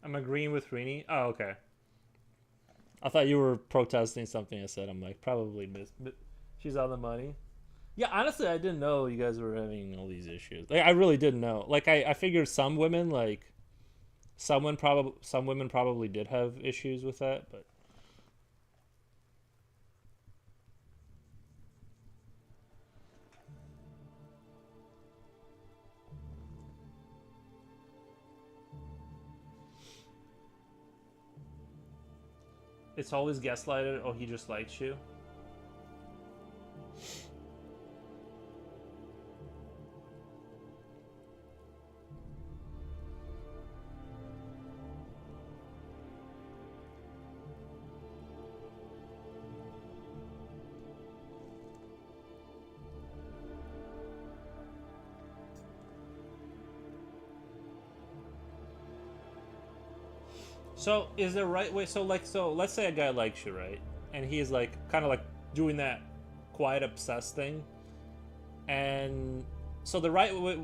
Speaker 1: I'm agreeing with Rini. Oh, okay. I thought you were protesting something I said. I'm like, probably missed. But she's on the money. Yeah, honestly, I didn't know you guys were having all these issues. Like, I really didn't know. Like, I figured some women, like, some women probably did have issues with that, but it's always gaslighted. Oh, he just likes you. So is the right way? So like, so let's say a guy likes you, right? And he's like, kind of like doing that quiet obsessed thing, and so the right way,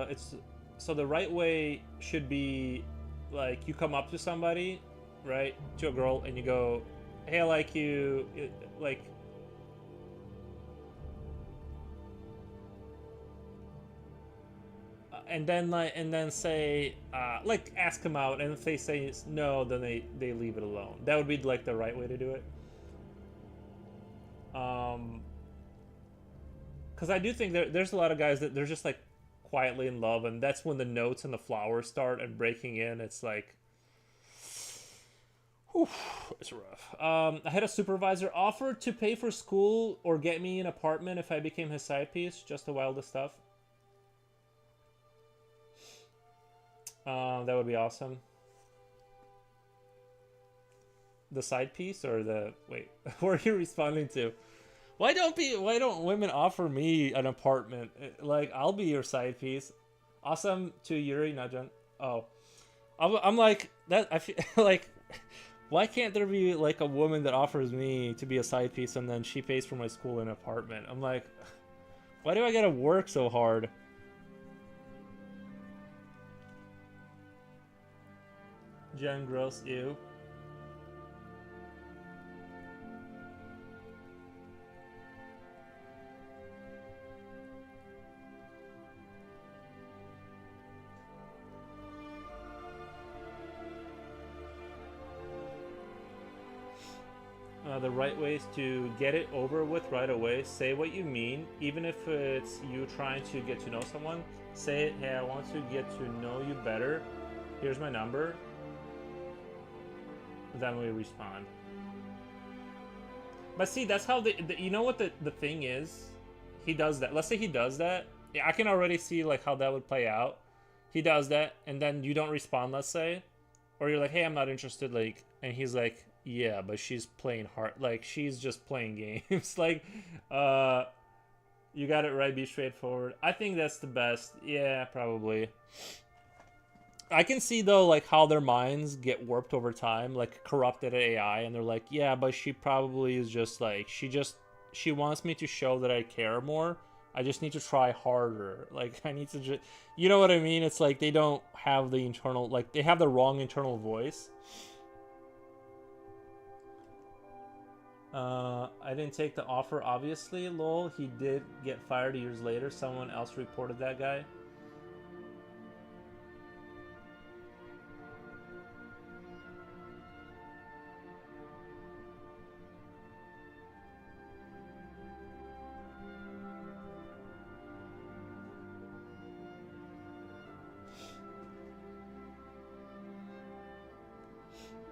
Speaker 1: it's so the right way should be like you come up to somebody, right, to a girl, and you go, "Hey, I like you," like, and then say, like, ask them out, and if they say no, then they leave it alone. That would be like the right way to do it. Um, because I do think there's a lot of guys that they're just like quietly in love, and that's when the notes and the flowers start and breaking in. It's like, whew, it's rough. I had a supervisor offer to pay for school or get me an apartment if I became his side piece. Just the wildest stuff. That would be awesome. The side piece or the wait? What are you responding to? Why don't women offer me an apartment? Like, I'll be your side piece. Awesome to Yuri, not Jen. Oh, I'm like that. I feel like, why can't there be like a woman that offers me to be a side piece and then she pays for my school and apartment? I'm like, why do I gotta work so hard? Jen, gross, ew. The right way is to get it over with right away. Say what you mean, even if it's you trying to get to know someone. Say it, hey, I want to get to know you better. Here's my number. Then we respond. But see, that's how you know what the thing is? He does that. Let's say he does that. Yeah, I can already see like how that would play out. He does that, and then you don't respond, let's say. Or you're like, hey, I'm not interested, like, and he's like, yeah, but she's playing hard, like, she's just playing games. Like, you got it right, be straightforward. I think that's the best. Yeah, probably. I can see though, like, how their minds get warped over time, like corrupted AI, and they're like, yeah, but she probably is just like, she wants me to show that I care more. I just need to try harder. Like, I need to just, you know what I mean? It's like they don't have the internal, like, they have the wrong internal voice. I didn't take the offer, obviously. Lol, he did get fired years later. Someone else reported that guy.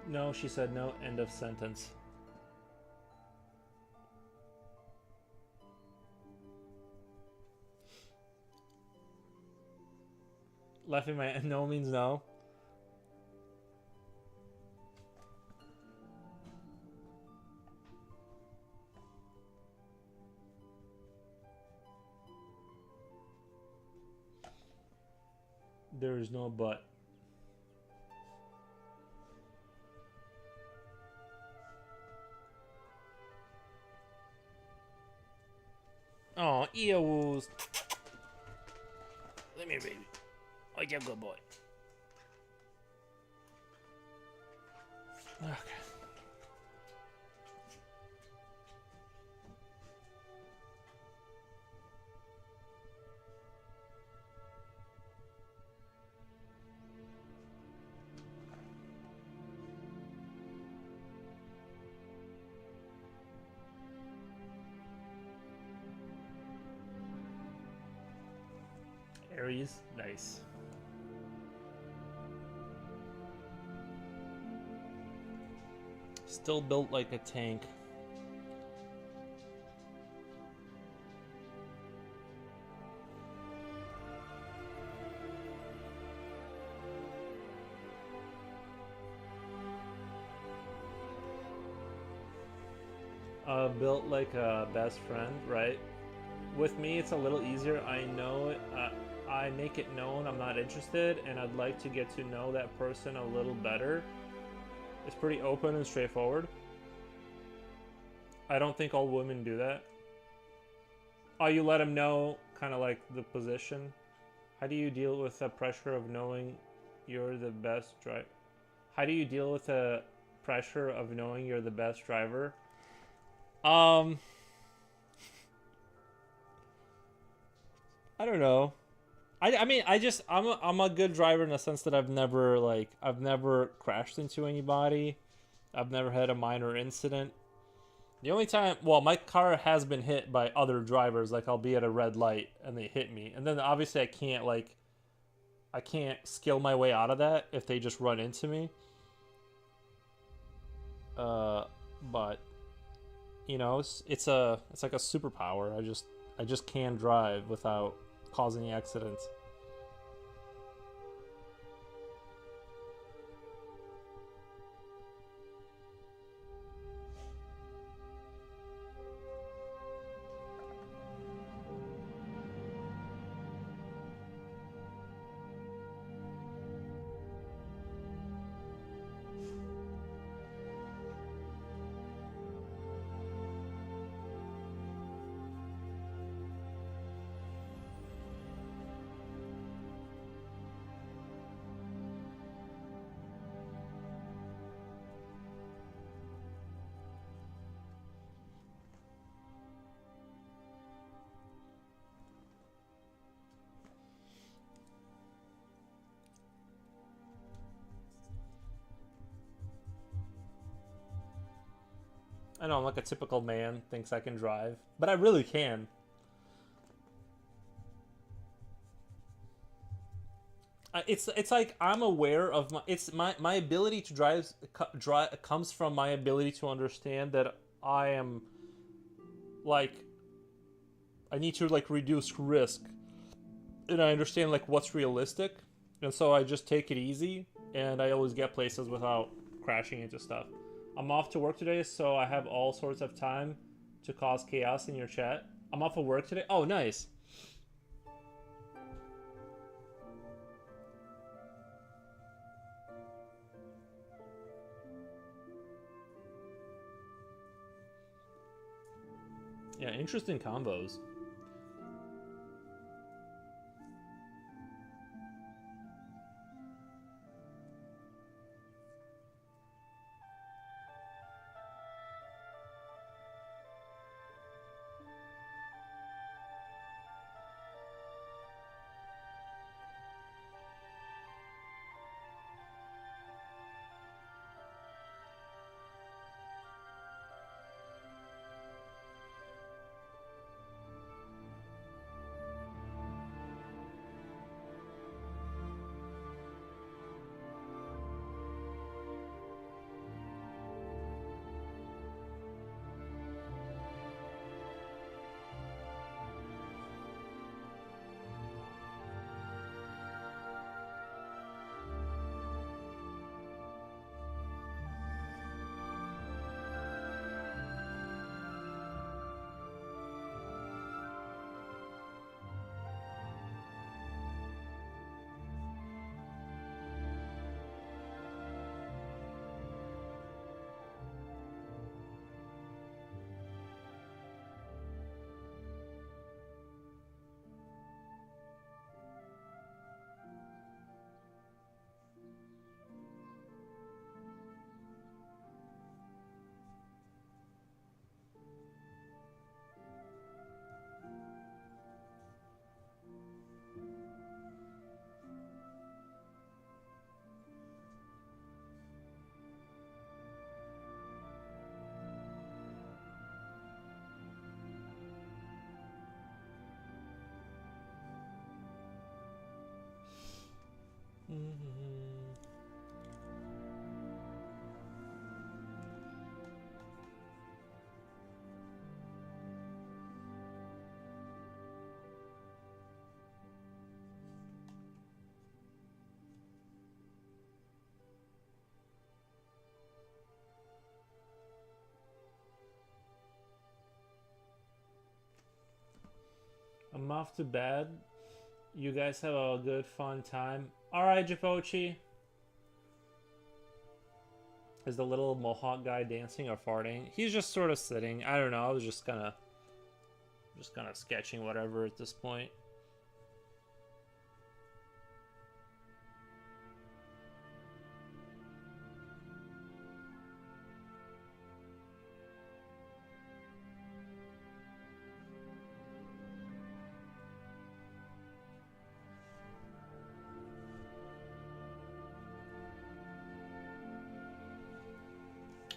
Speaker 1: No, she said no. End of sentence. Laughing my no means no. There is no but. Oh, eels. Come here, baby. Oh, you're a good boy. Okay. Aries, nice. Still built like a tank. Built like a best friend, right? With me, it's a little easier. I know it. I make it known I'm not interested, and I'd like to get to know that person a little better. It's pretty open and straightforward. I don't think all women do that. Oh, you let them know, kind of like the position. How do you deal with the pressure of knowing you're the best driver? How do you deal with the pressure of knowing you're the best driver? I don't know. I mean, I'm a good driver in the sense that I've never crashed into anybody. I've never had a minor incident. The only time, well, my car has been hit by other drivers. Like, I'll be at a red light and they hit me, and then obviously I can't skill my way out of that if they just run into me. But you know, it's like a superpower. I just can drive without causing accidents. I know I'm like a typical man, thinks I can drive, but I really can. It's like I'm aware of my ability to drive comes from my ability to understand that I am like I need to like reduce risk, and I understand like what's realistic, and so I just take it easy, and I always get places without crashing into stuff. I'm off to work today, so I have all sorts of time to cause chaos in your chat. I'm off of work today. Oh, nice. Yeah, interesting combos. I'm off to bed. You guys have a good fun time. Alright, Japochi. Is the little mohawk guy dancing or farting? He's just sort of sitting. I don't know. I was just kind of sketching whatever at this point.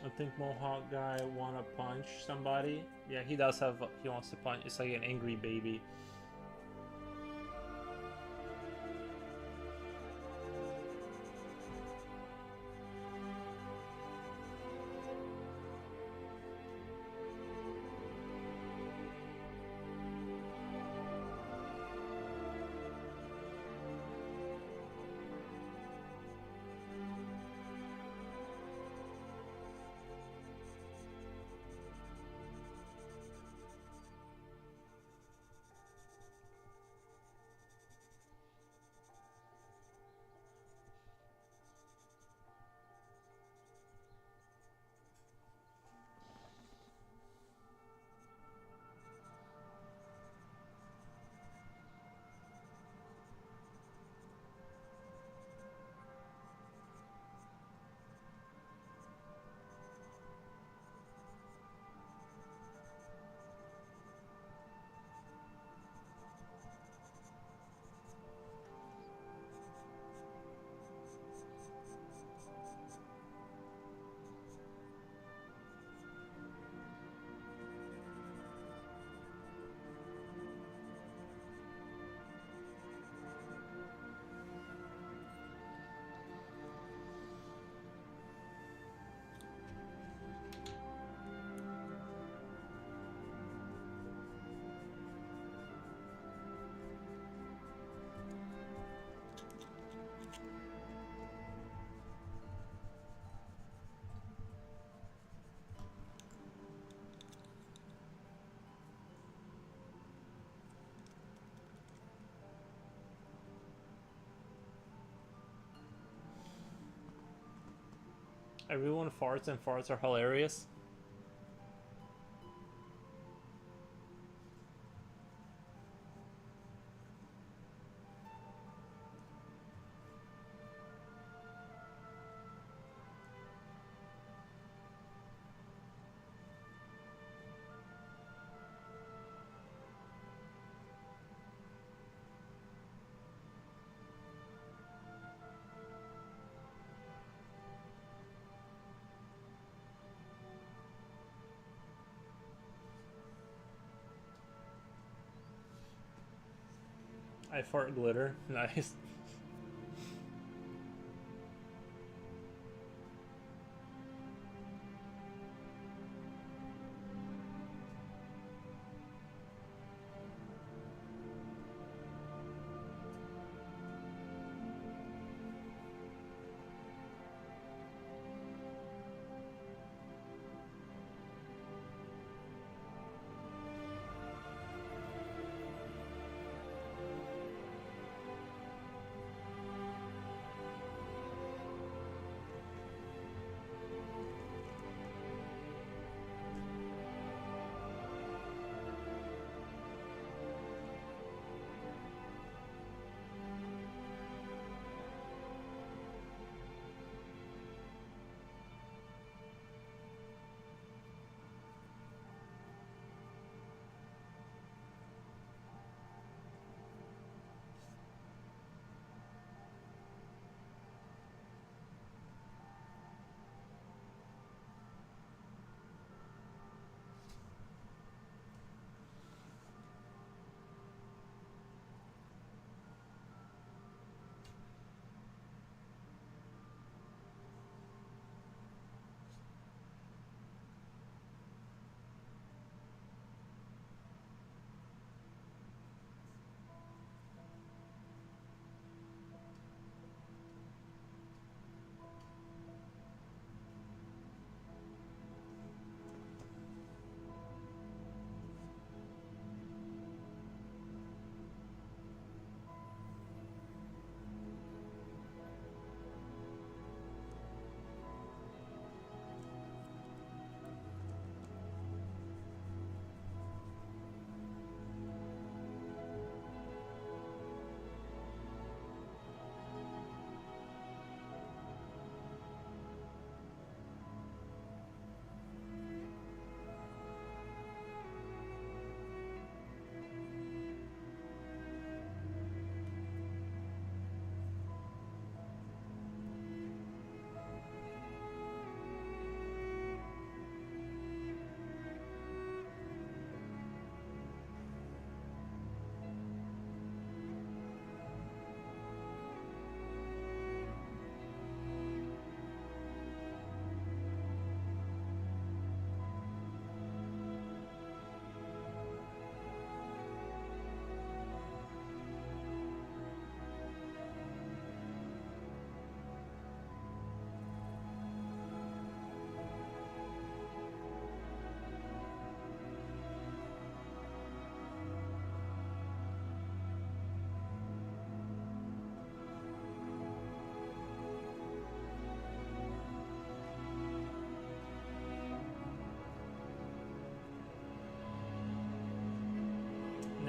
Speaker 1: I think Mohawk guy wanna punch somebody. Yeah, he does have. He wants to punch. It's like an angry baby. Everyone farts and farts are hilarious. I fart glitter. Nice.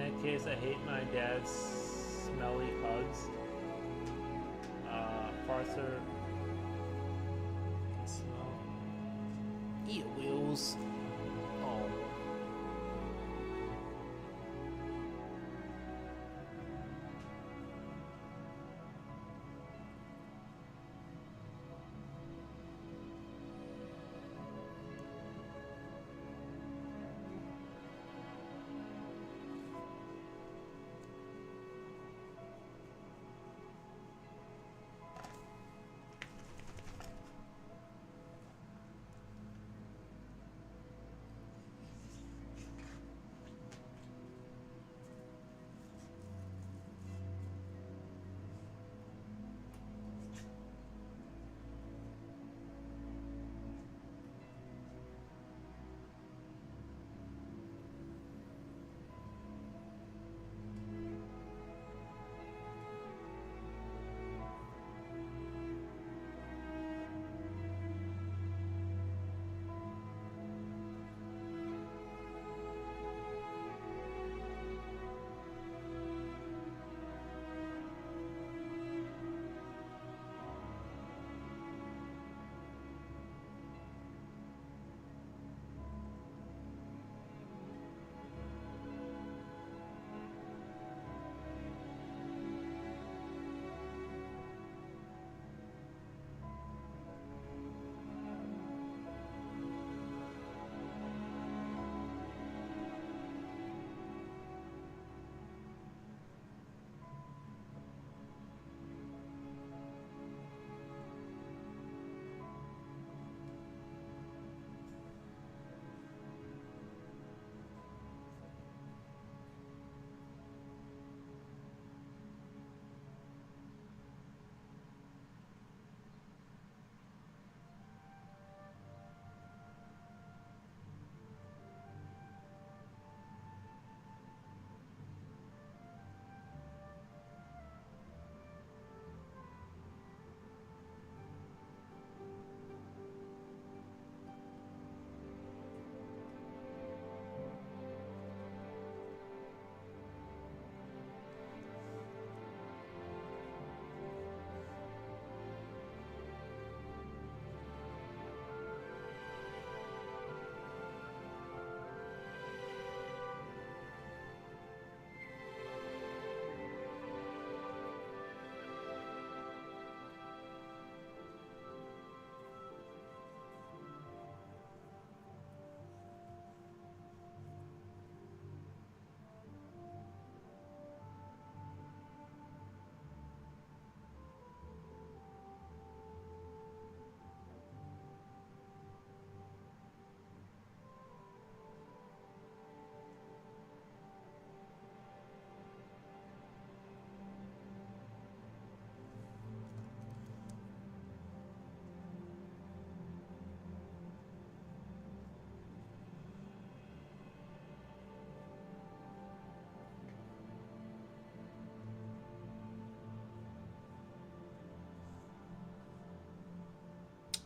Speaker 1: that case, I hate my dad's smelly hugs. Farts are... can smell. Eel wheels. Oh.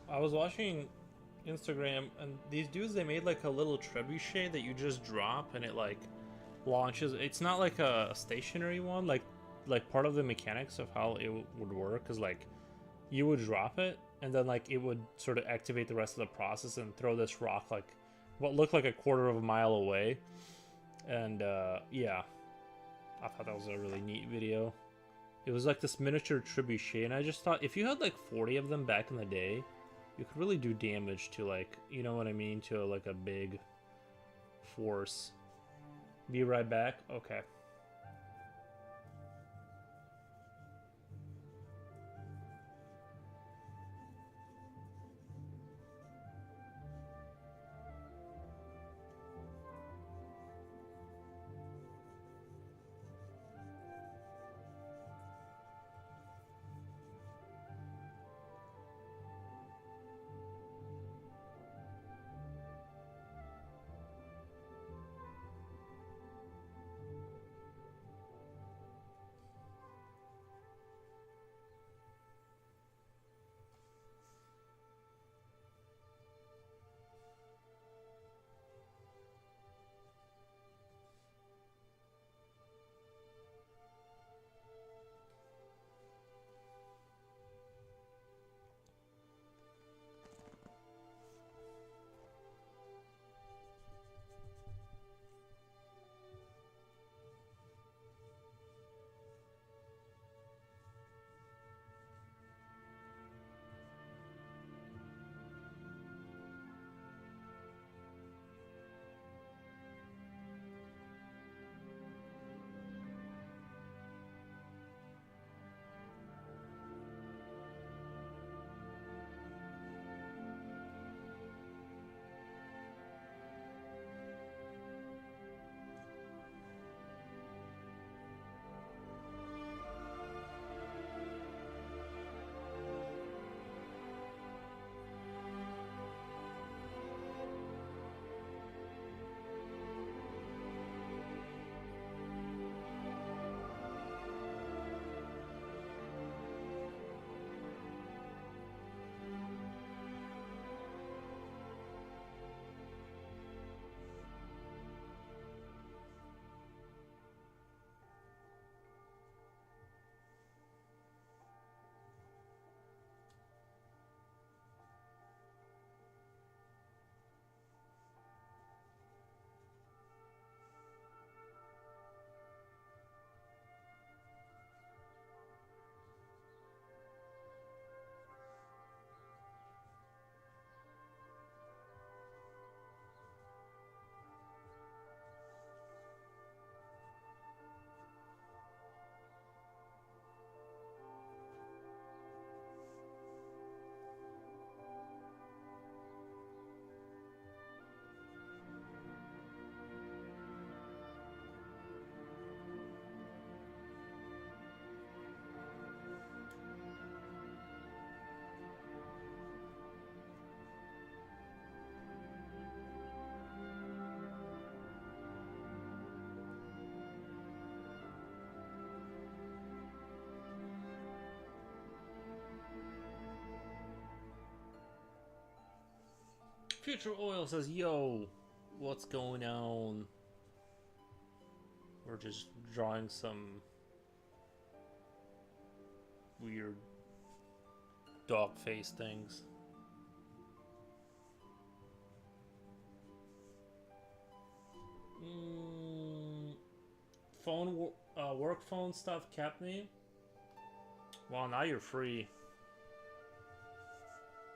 Speaker 1: I was watching Instagram, and these dudes, they made like a little trebuchet that you just drop and it like launches. It's not like a stationary one. Like part of the mechanics of how it would work is like you would drop it and then like it would sort of activate the rest of the process and throw this rock like what looked like a quarter of a mile away. And yeah, I thought that was a really neat video. It was like this miniature trebuchet, and I just thought if you had like 40 of them back in the day, you could really do damage to, like, you know what I mean, to like a big force. Be right back. Okay. Future Oil says, yo, what's going on? We're just drawing some weird dog face things. Work phone stuff kept me. Well, now you're free.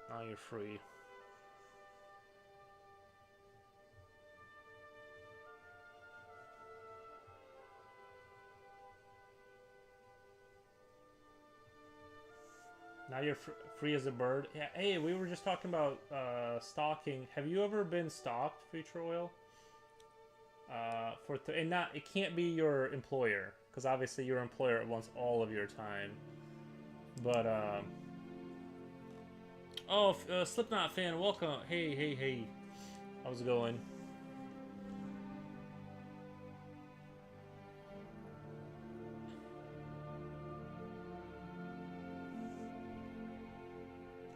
Speaker 1: Now you're free. Now you're free as a bird. Yeah, hey, we were just talking about stalking. Have you ever been stalked, Future Oil? And not, it can't be your employer, because obviously your employer wants all of your time. But oh, Slipknot fan, welcome. Hey, how's it going?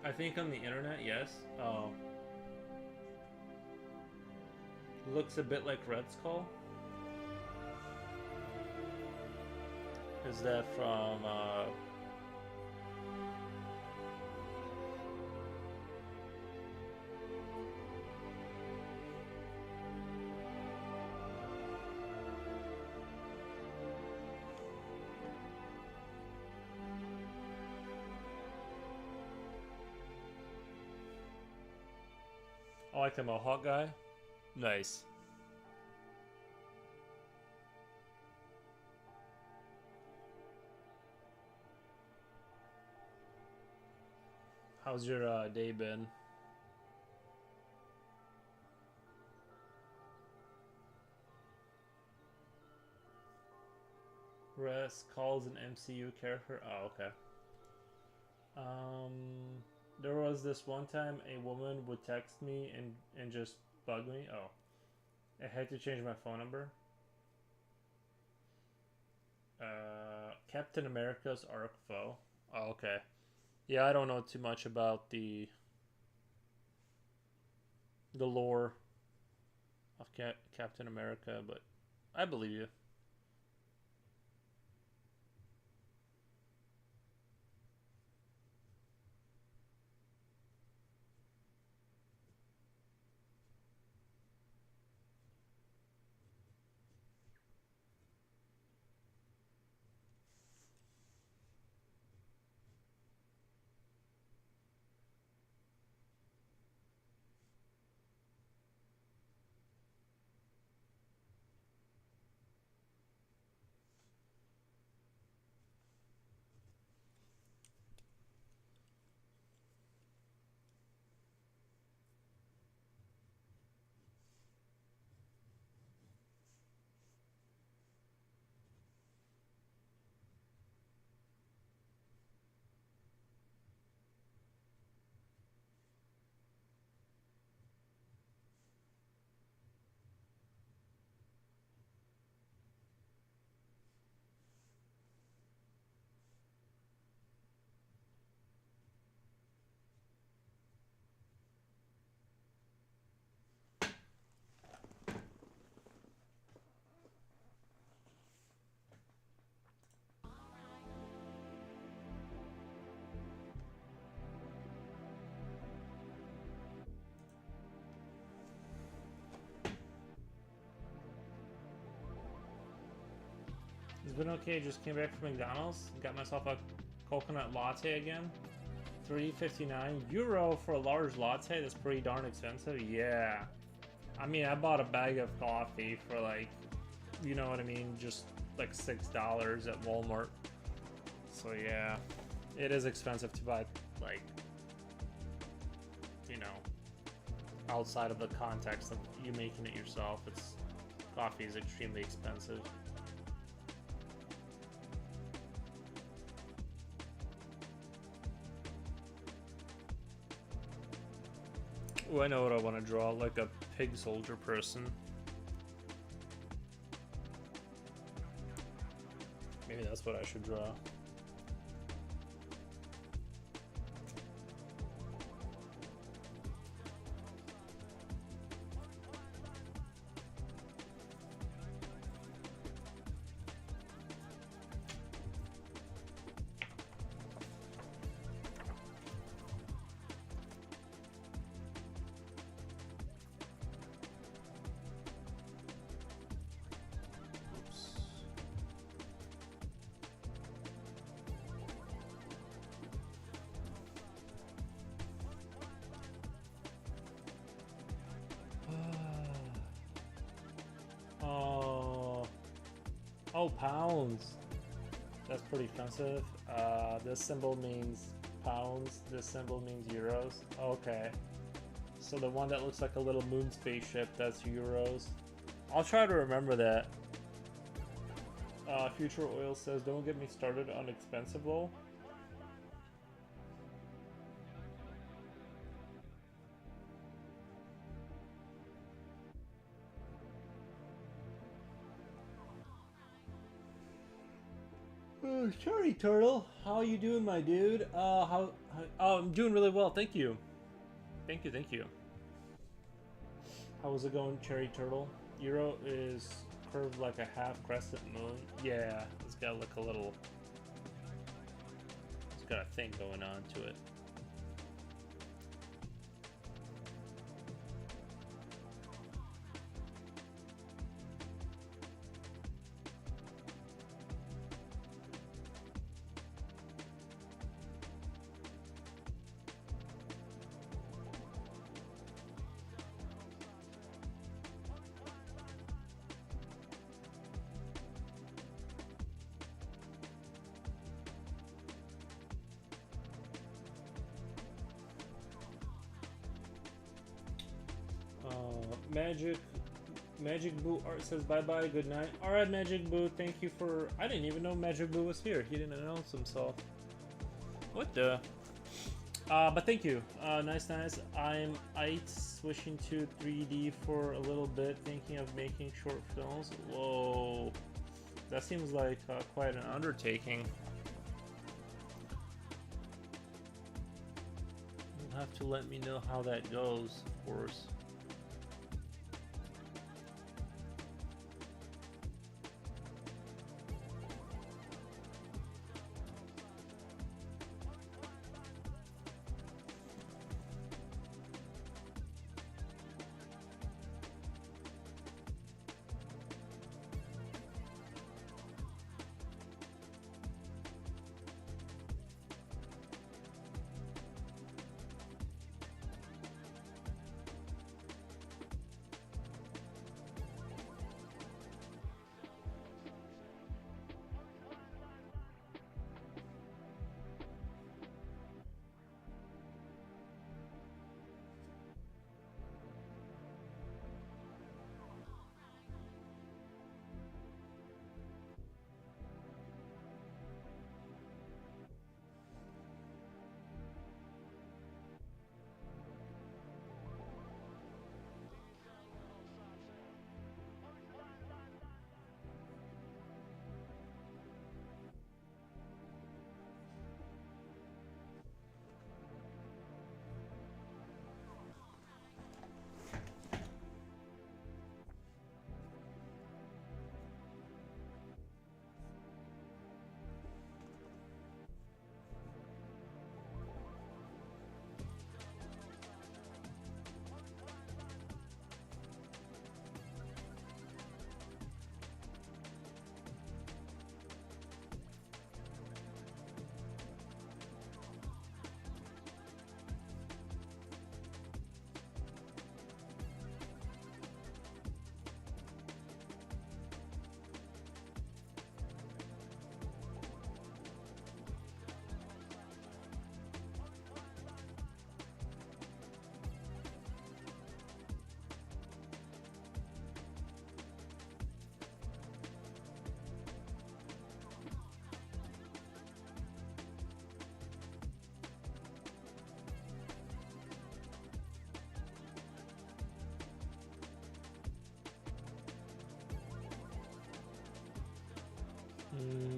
Speaker 1: I think on the internet, yes. Oh. Looks a bit like Red Skull. Is that from, I like the Mohawk guy? Nice. How's your day been? Rest calls an MCU character? Oh, okay. There was this one time a woman would text me and just bug me. Oh. I had to change my phone number. Captain America's Arc Foe. Oh, okay. Yeah, I don't know too much about the lore of Captain America, but I believe you. It's been okay. Just came back from McDonald's. Got myself a coconut latte again. €3.59 for a large latte. That's pretty darn expensive. Yeah. I mean, I bought a bag of coffee for like, you know what I mean, just like $6 at Walmart. So yeah, it is expensive to buy, like, you know, outside of the context of you making it yourself. Coffee is extremely expensive. Oh, I know what I want to draw, like a pig soldier person. Maybe that's what I should draw.
Speaker 2: Oh, pounds. That's pretty offensive. This symbol means pounds. This symbol means euros. Okay. So the one that looks like a little moon spaceship, that's euros. I'll try to remember that. Future Oil says, don't get me started on Expensable. Oh, Cherry Turtle, how you doing, my dude? Oh, I'm doing really well, thank you. Thank you. How is it going, Cherry Turtle? Euro is curved like a half crescent moon. Yeah, it's got like a little... It's got a thing going on to it. Magic Boo Art says bye bye, good night. Alright, Magic Boo, thank you for... I didn't even know Magic Boo was here. He didn't announce himself. What the... but thank you. Nice. I'm switching to 3D for a little bit, thinking of making short films. Whoa. That seems like quite an undertaking. You'll have to let me know how that goes, of course.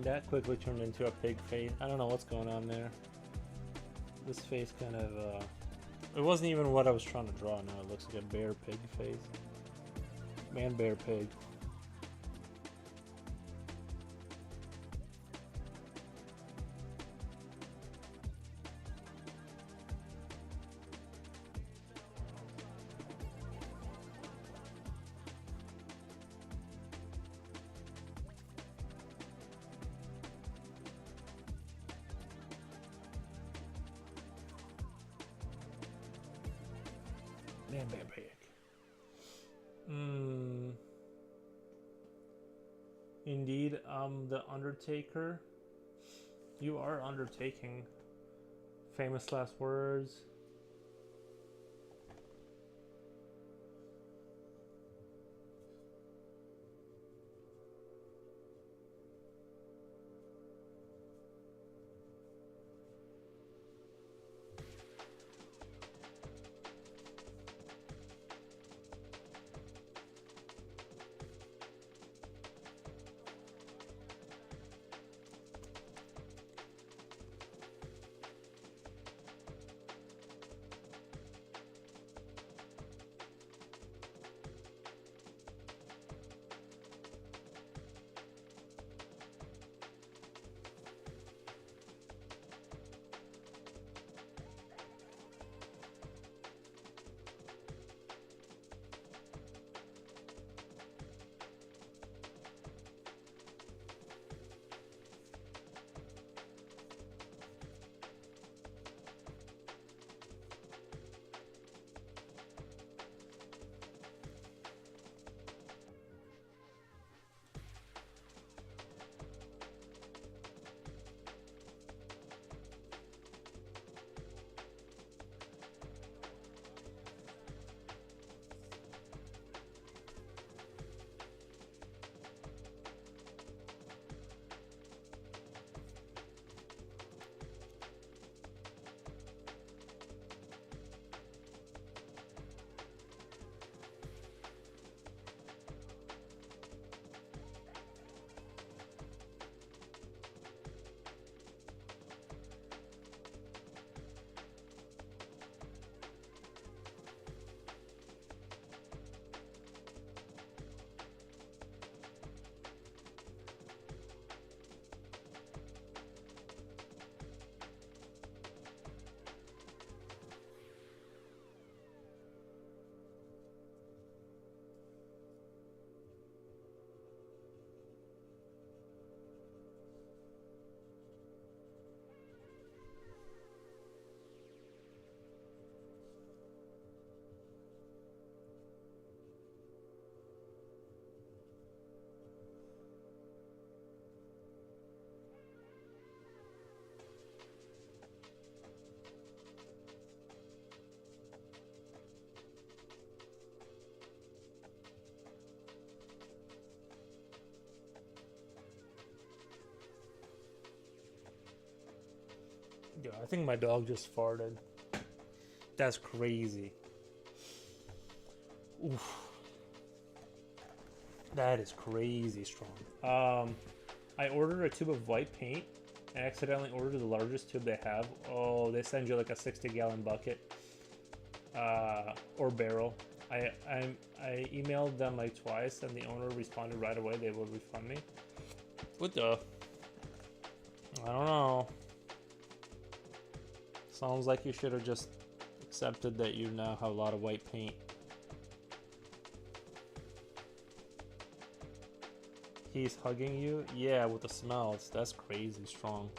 Speaker 2: That quickly turned into a pig face. I don't know what's going on there. This face kind of, it wasn't even what I was trying to draw now. It looks like a bear pig face. Man, bear, pig. Man, bear, pig. Indeed, the Undertaker. You are undertaking. Famous last words. Yeah, I think my dog just farted. That's crazy. Oof. That is crazy strong. I ordered a tube of white paint. I accidentally ordered the largest tube they have. Oh, they send you like a 60-gallon bucket or barrel. I emailed them like twice, and the owner responded right away. They will refund me. What the? I don't know. Sounds like you should have just accepted that you now have a lot of white paint. He's hugging you? Yeah, with the smells. That's crazy strong.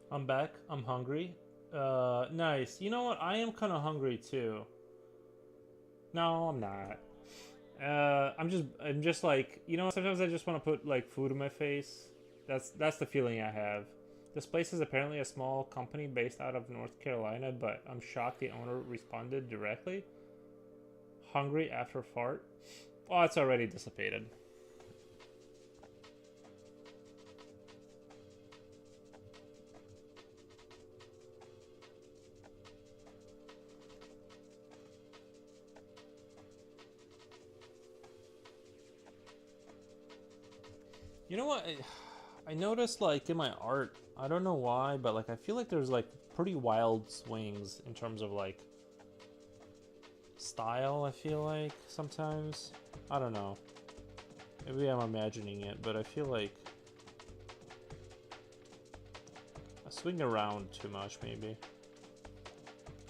Speaker 2: I'm back. I'm hungry. Nice. You know what? I am kind of hungry too. No, I'm not. I'm just like, you know, sometimes I just want to put like food in my face. That's the feeling I have. This place is apparently a small company based out of North Carolina, but I'm shocked the owner responded directly. Hungry after fart? Oh, it's already dissipated. You know what? I noticed like in my art, I don't know why, but like I feel like there's like pretty wild swings in terms of like style, I feel like sometimes. I don't know. Maybe I'm imagining it, but I feel like I swing around too much maybe.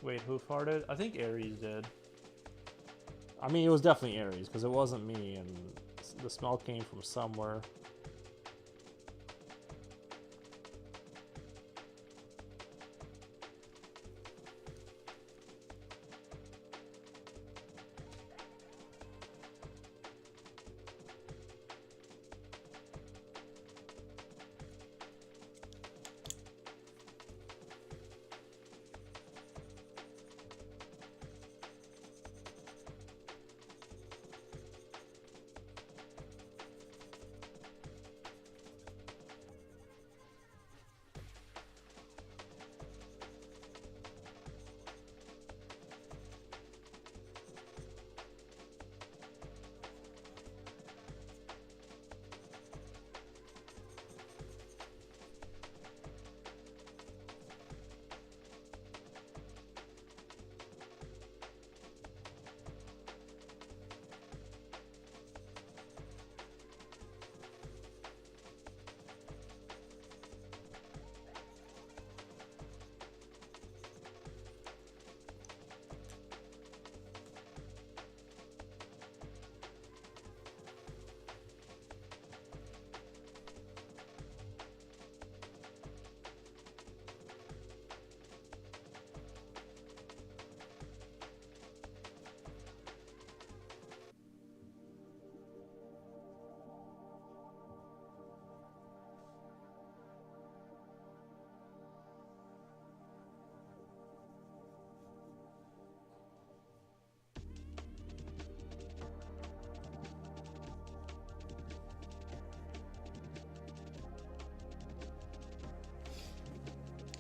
Speaker 2: Wait, who farted? I think Aries did. I mean, it was definitely Aries because it wasn't me and the smell came from somewhere.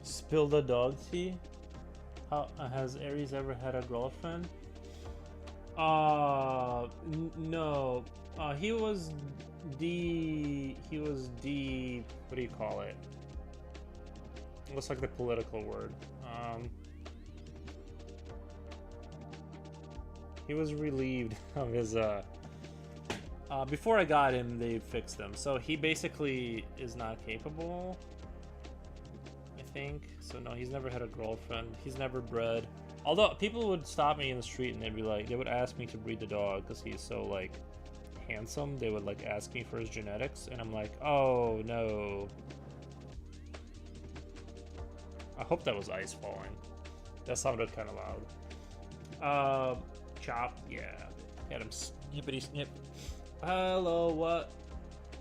Speaker 2: Spill the dog tea? How has Aries ever had a girlfriend? No. He was what do you call it? What's like the political word? He was relieved of his before I got him, they fixed him. So he basically is not capable, I think. So no, he's never had a girlfriend. He's never bred. Although people would stop me in the street and they'd be like, they would ask me to breed the dog because he's so like handsome. They would like ask me for his genetics, and I'm like, oh no. I hope that was ice falling. That sounded kind of loud. Chop, yeah. Had him snippity snip. Hello, what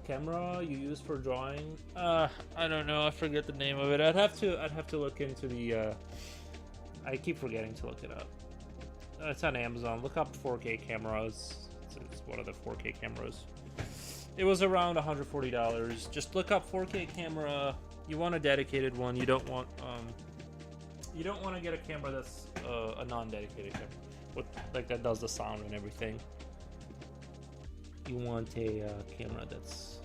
Speaker 2: camera you use for drawing? I don't know. I forget the name of it. I'd have to look into the. I keep forgetting to look it up. It's on Amazon. Look up 4K cameras. It's one of the 4K cameras. It was around $140. Just look up 4K camera. You want a dedicated one. You don't want to get a camera that's a non-dedicated camera, with like that does the sound and everything. You want a camera that's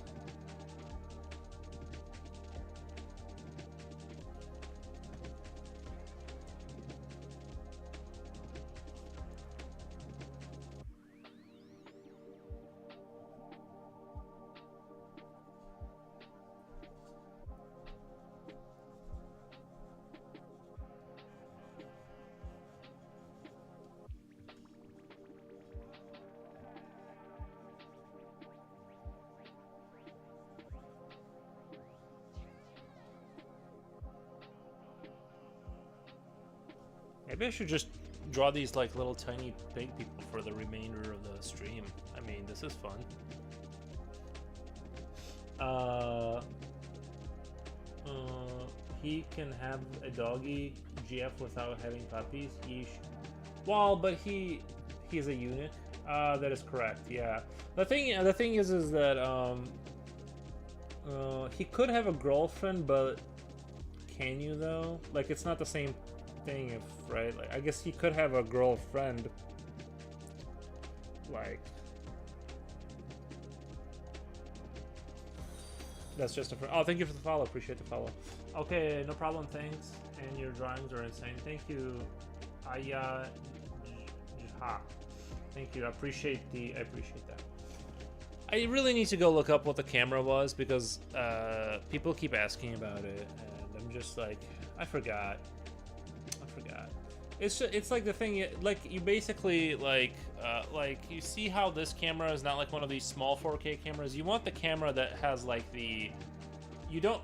Speaker 2: maybe I should just draw these like little tiny pig people for the remainder of the stream. I mean, this is fun. He can have a doggy GF without having puppies. Yeesh. Well, but he's a eunuch. That is correct. Yeah. The thing is that he could have a girlfriend, but can you though? Like, it's not the same thing, if right? Like, I guess he could have a girlfriend. Like, that's just a friend. Oh, thank you for the follow. Appreciate the follow. Okay, no problem. Thanks. And your drawings are insane. Thank you, Aya. Thank you. I appreciate that. I really need to go look up what the camera was because people keep asking about it, and I'm just like, I forgot. It's like the thing, like you basically like you see how this camera is not like one of these small 4K cameras. You want the camera that has like the,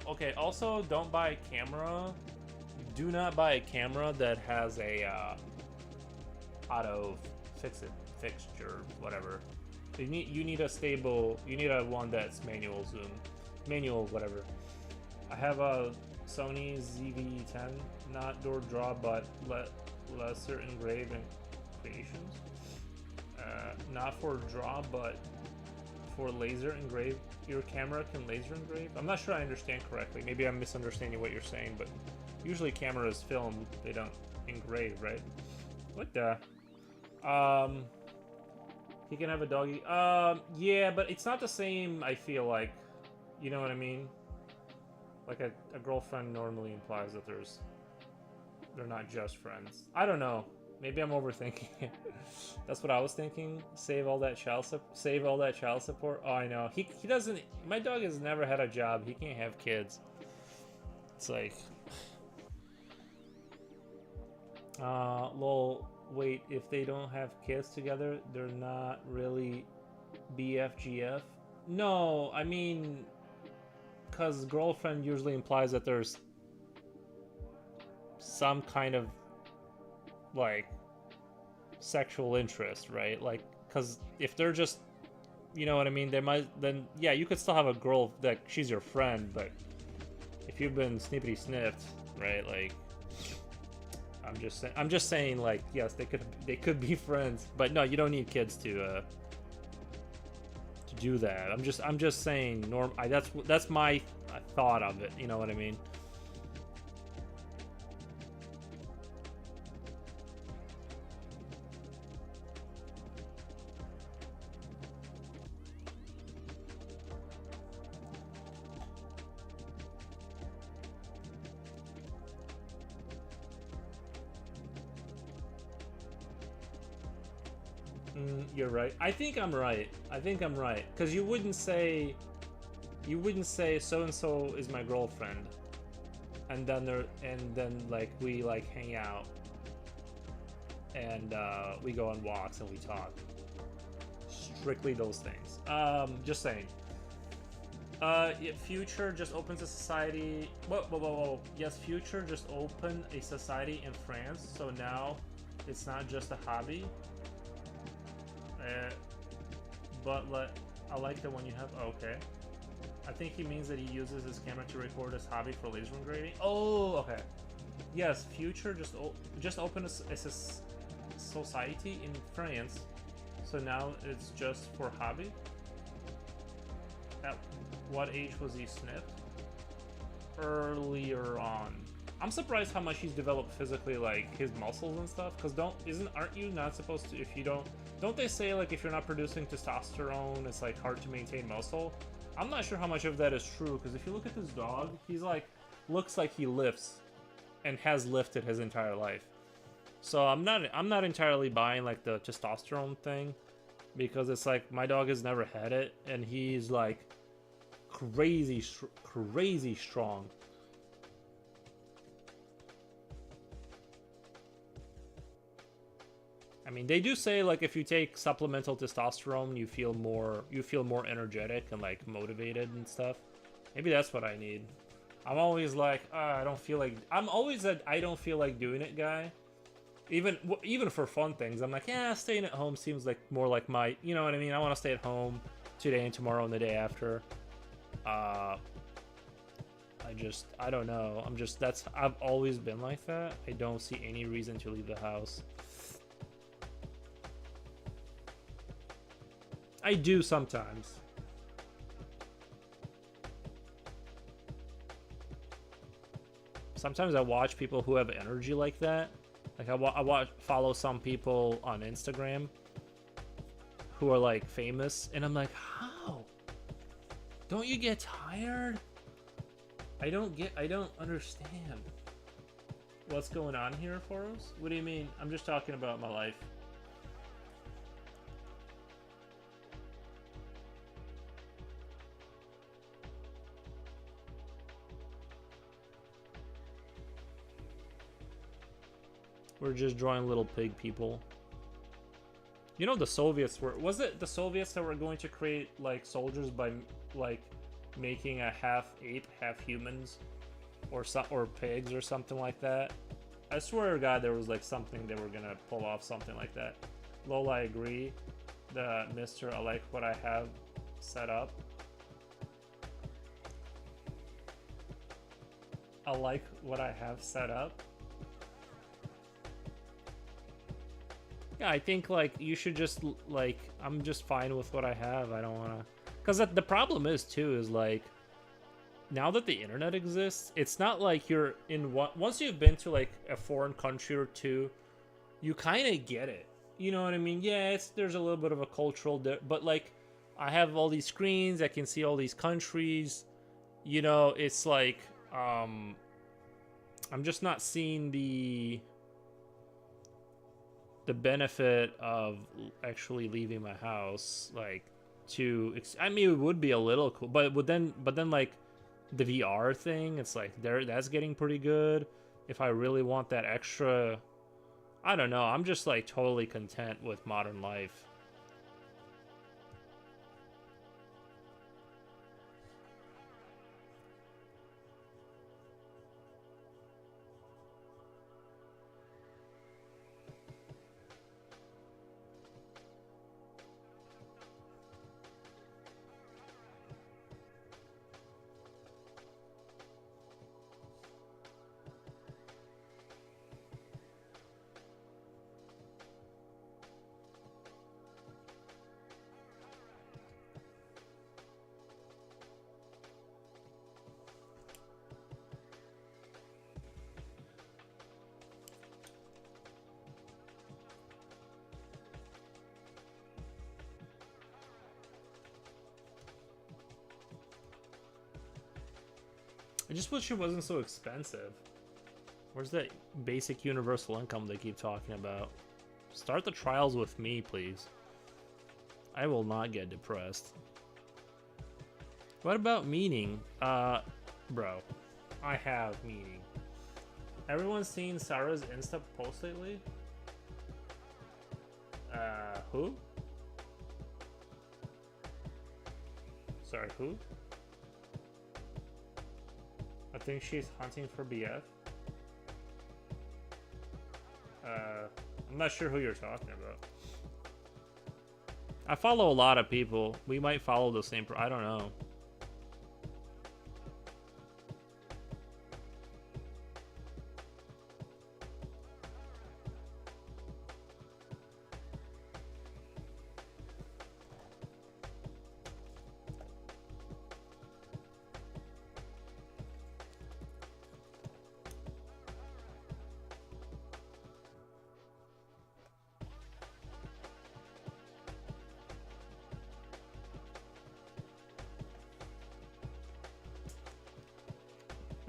Speaker 2: okay. Also, don't buy a camera. Do not buy a camera that has a auto fixture, whatever. You need a stable. You need a one that's manual zoom, manual whatever. I have a Sony ZV-10, not door draw, but lesser engrave and creations. Not for draw, but for laser engrave. Your camera can laser engrave. I'm not sure I understand correctly. Maybe I'm misunderstanding what you're saying, but usually cameras film, they don't engrave, right? What the? He can have a doggy. Yeah, but it's not the same, I feel like. You know what I mean? Like a girlfriend normally implies that they're not just friends. I don't know. Maybe I'm overthinking it. That's what I was thinking. Save all that child support. Oh, I know. He doesn't. My dog has never had a job. He can't have kids. It's like, lol. Wait, if they don't have kids together, they're not really BFGF? No, I mean, because girlfriend usually implies that there's some kind of, like, sexual interest, right? Like, because if they're just, you know what I mean, then, yeah, you could still have a girl that she's your friend, but if you've been snippety snipped, right, like, I'm just saying, like, yes, they could be friends, but no, you don't need kids to do that. I'm just saying, that's my thought of it. You know what I mean? You're right. I think I'm right. Because you wouldn't say so and so is my girlfriend, and then like we like hang out, and we go on walks and we talk. Strictly those things. Just saying. Future just opens a society. Whoa. Yes, Future just opened a society in France, so now it's not just a hobby. But I like the one you have. Okay. I think he means that he uses his camera to record his hobby for laser engraving. Oh, okay. Yes, Future just opened a society in France, so now it's just for hobby. At what age was he snipped? Earlier on. I'm surprised how much he's developed physically, like his muscles and stuff. Because aren't you not supposed to, if you don't they say like if you're not producing testosterone, it's like hard to maintain muscle? I'm not sure how much of that is true, because if you look at this dog, he's like, looks like he lifts and has lifted his entire life. So I'm not entirely buying like the testosterone thing, because it's like my dog has never had it, and he's like crazy strong. I mean, they do say like if you take supplemental testosterone, you feel more energetic and like motivated and stuff. Maybe that's what I need. I'm always like, I'm always that I don't feel like doing it guy. Even for fun things, I'm like, yeah, staying at home seems like more like my, you know what I mean? I want to stay at home today and tomorrow and the day after. I don't know. I've always been like that. I don't see any reason to leave the house. I do sometimes. Sometimes I watch people who have energy like that. Like I follow some people on Instagram who are like famous, and I'm like, how? Don't you get tired? I don't understand. What's going on here for us? What do you mean? I'm just talking about my life. We're just drawing little pig people. You know, the Soviets was it the Soviets that were going to create like soldiers by like making a half ape, half humans, or pigs or something like that? I swear to God, there was like something they were gonna pull off something like that. Lola, I agree. The Mr. I like what I have set up. I like what I have set up. Yeah, I think like you should just like I'm just fine with what I have. I don't want to, because the problem is too is like now that the internet exists, it's not like you're in once you've been to like a foreign country or two, you kind of get it. You know what I mean? Yeah, there's a little bit of a cultural but like I have all these screens, I can see all these countries. You know, it's like I'm just not seeing the benefit of actually leaving my house, like I mean, it would be a little cool, but then like the VR thing, it's like that's getting pretty good. If I really want that extra, I don't know, I'm just like totally content with modern life. I just wish it wasn't so expensive. Where's that basic universal income they keep talking about? Start the trials with me, please. I will not get depressed. What about meaning? Bro, I have meaning. Everyone's seen Sarah's Insta post lately? Who? Sorry, who? I think she's hunting for BF. I'm not sure who you're talking about. I follow a lot of people. We might follow the same. I don't know.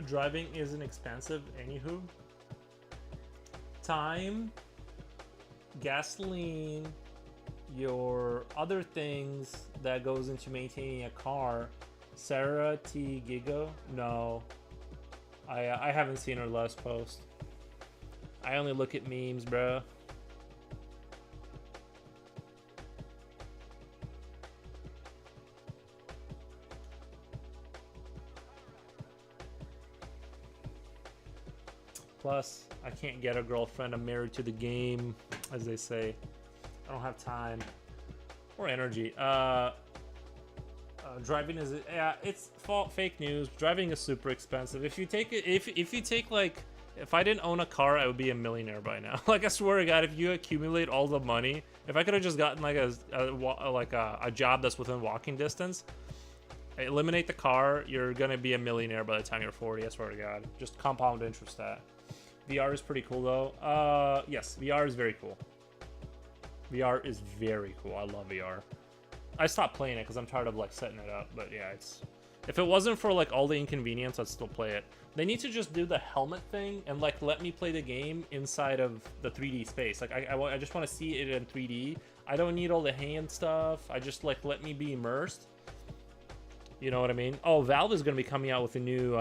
Speaker 2: Driving isn't expensive, anywho. Time, gasoline, your other things that goes into maintaining a car. Sarah T. Gigo? No. I haven't seen her last post. I only look at memes, bro. Plus, I can't get a girlfriend. I'm married to the game, as they say. I don't have time or energy. Driving is it's fake news. Driving is super expensive. If you take it, if you take like, if I didn't own a car, I would be a millionaire by now. Like, I swear to God, if you accumulate all the money, if I could have just gotten like a job that's within walking distance, eliminate the car, you're gonna be a millionaire by the time you're 40. I swear to God. Just compound interest that. VR is pretty cool though. Yes, VR is very cool. VR is very cool. I love VR. I stopped playing it because I'm tired of like setting it up. But yeah, it's, if it wasn't for like all the inconvenience, I'd still play it. They need to just do the helmet thing and like let me play the game inside of the 3D space. Like I just want to see it in 3D. I don't need all the hand stuff. I just like let me be immersed. You know what I mean? Oh, Valve is going to be coming out with a new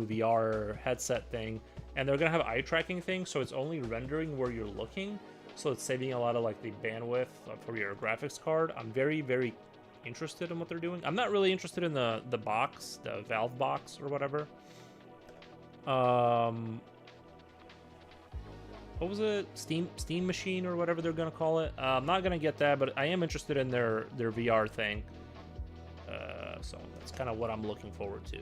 Speaker 2: VR headset thing, and they're going to have eye tracking thing, so it's only rendering where you're looking. So it's saving a lot of like the bandwidth for your graphics card. I'm very, very interested in what they're doing. I'm not really interested in the box, the Valve box or whatever. What was it? Steam Machine or whatever they're gonna call it. I'm not gonna get that, but I am interested in their VR thing. So that's kind of what I'm looking forward to.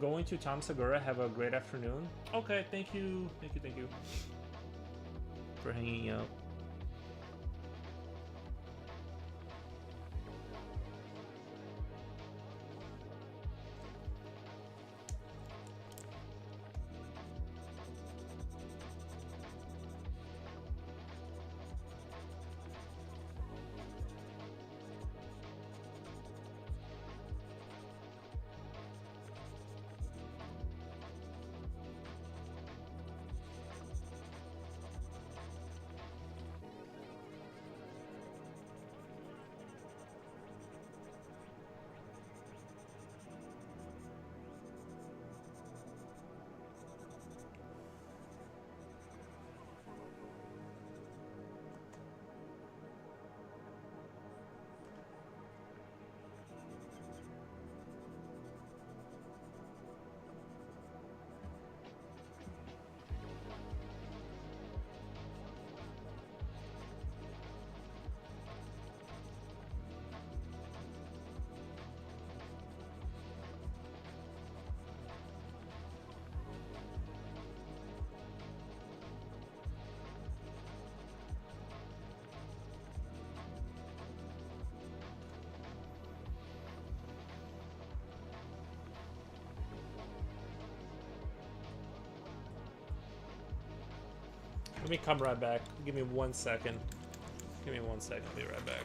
Speaker 2: Going to Tom Segura. Have a great afternoon. Okay, thank you for hanging out. Let me come right back. Give me 1 second. Give me 1 second. I'll be right back.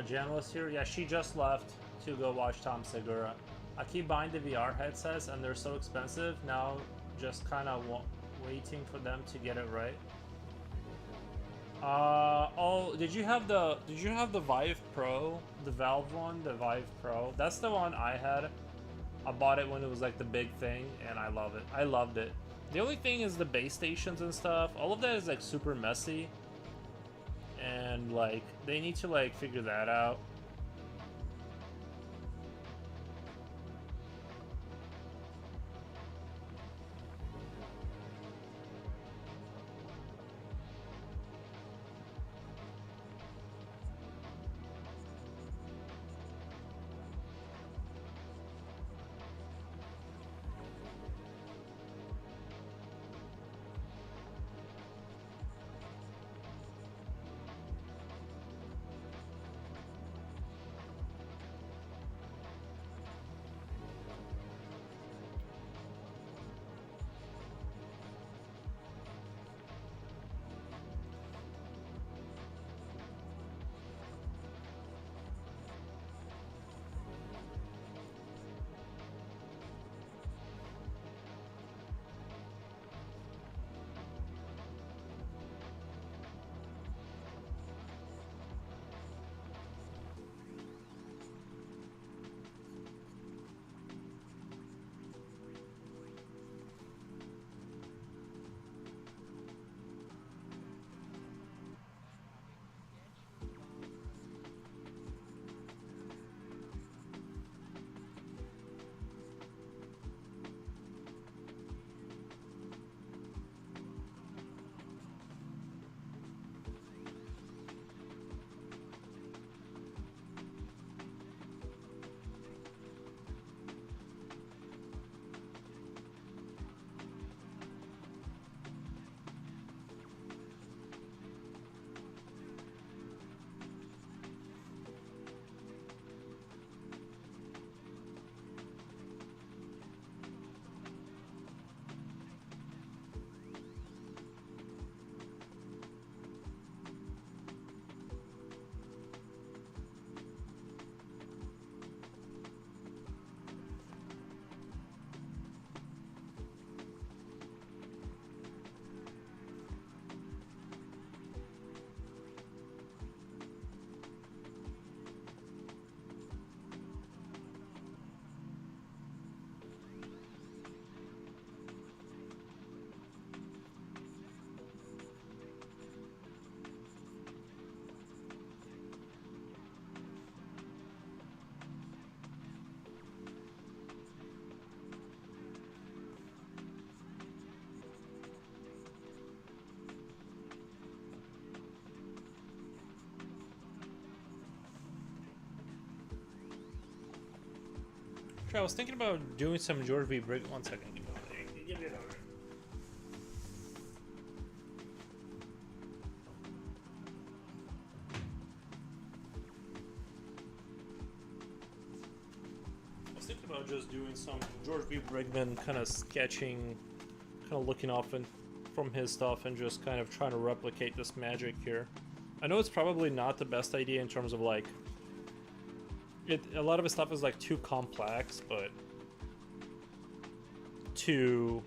Speaker 2: Jan was here. Yeah, she just left to go watch Tom Segura. I keep buying the VR headsets and they're so expensive. Now just kind of waiting for them to get it right. Oh, did you have the Vive Pro, the Valve one, the Vive Pro? That's the one I had. I bought it when it was like the big thing, and I love it. I loved it. The only thing is the base stations and stuff. All of that is like super messy, and like they need to like figure that out. I was thinking about doing some George V. Briggs. 1 second. Give it over. I was thinking about just doing some George V. Brigman kind of sketching, kind of looking off and from his stuff and just kind of trying to replicate this magic here. I know it's probably not the best idea in terms of like a lot of his stuff is like too complex, but too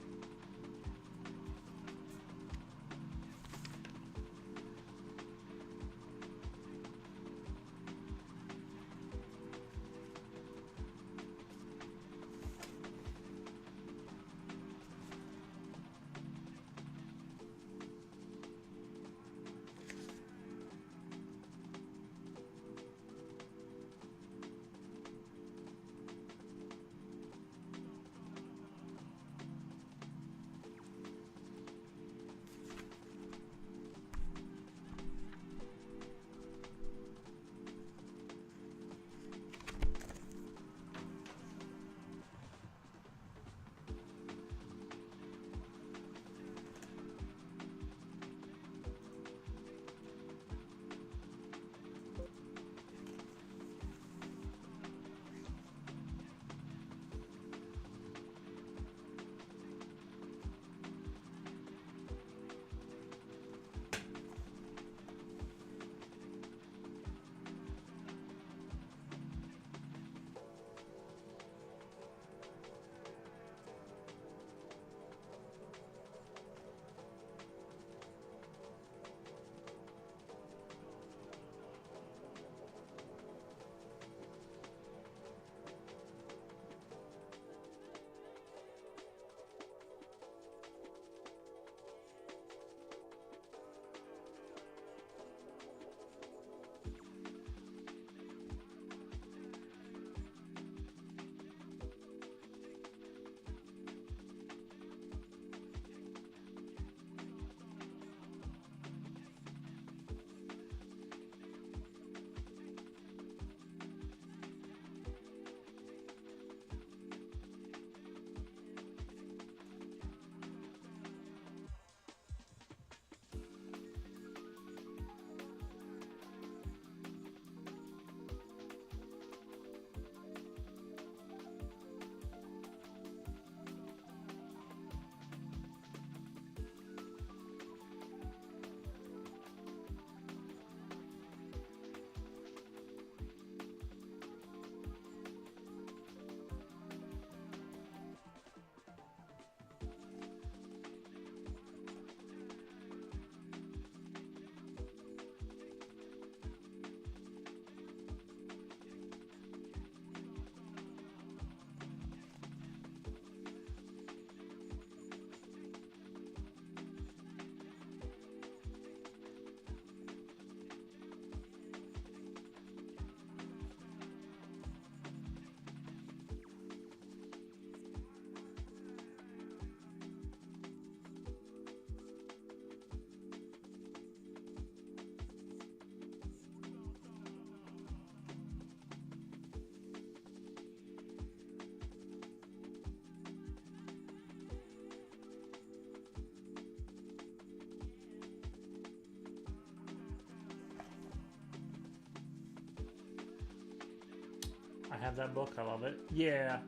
Speaker 2: have that book. I love it. Yeah.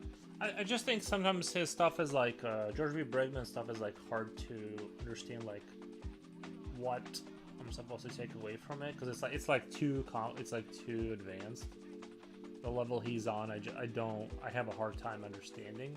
Speaker 2: I just think sometimes his stuff is like George V. Bregman stuff is like hard to understand like what I'm supposed to take away from it because it's like too advanced. The level he's on, I have a hard time understanding.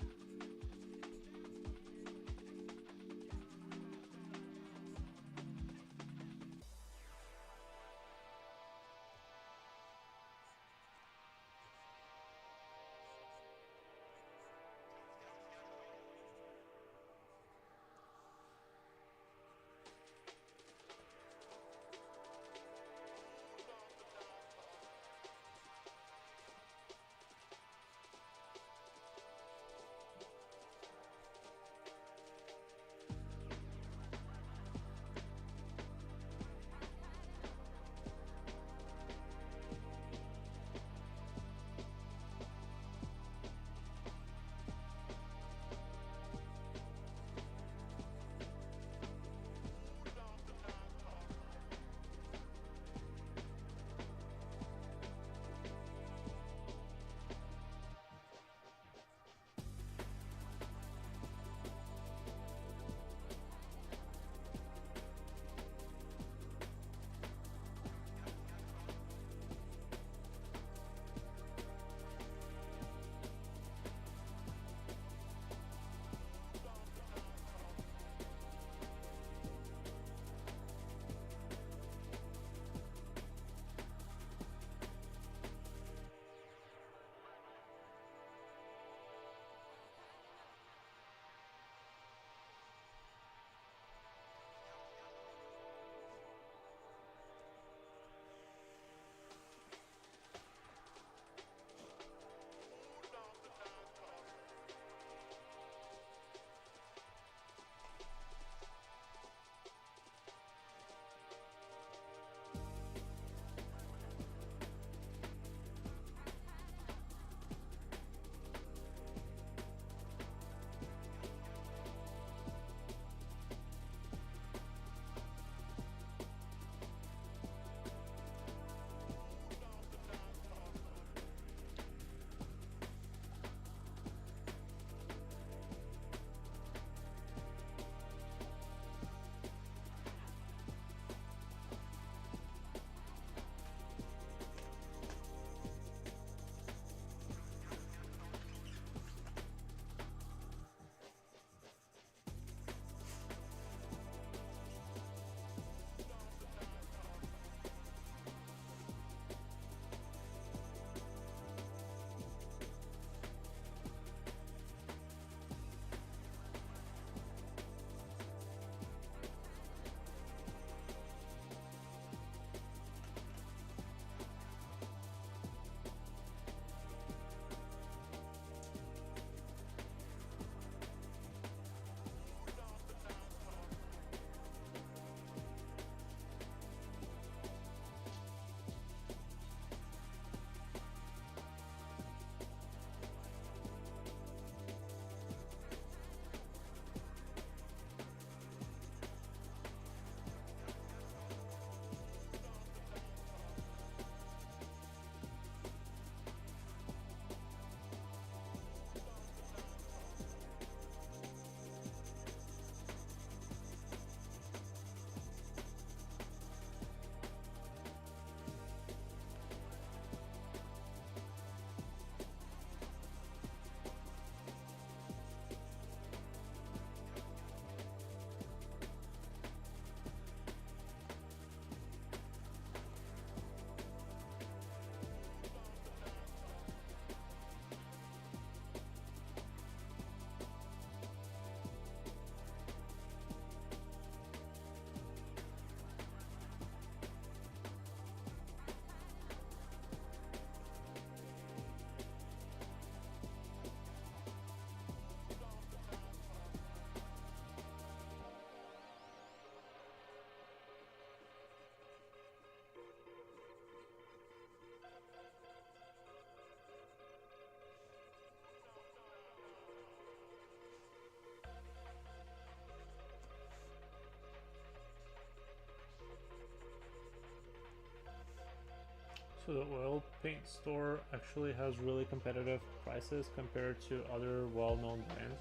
Speaker 2: So the oil paint store actually has really competitive prices compared to other well-known brands.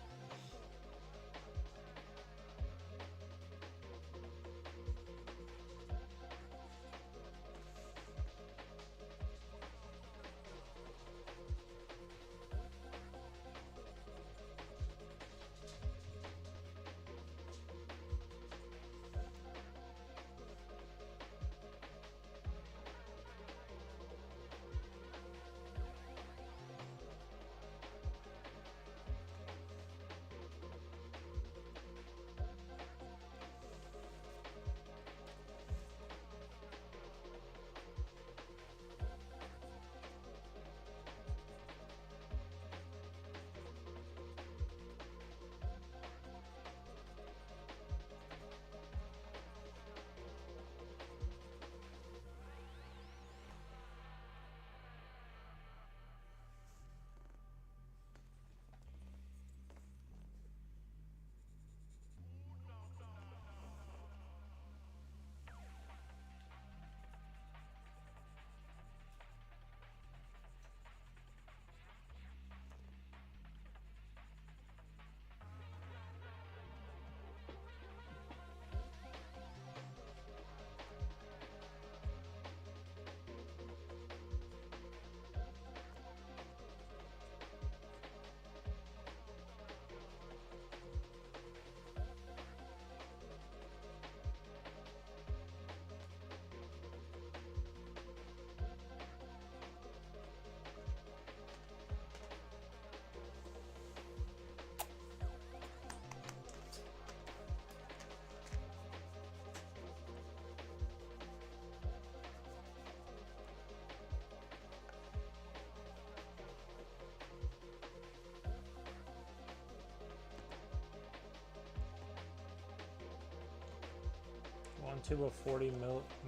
Speaker 2: One tube of 40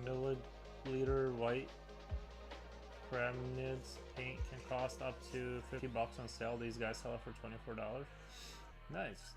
Speaker 2: milliliter white Kremnitz paint can cost up to $50 on sale. These guys sell it for $24. Nice.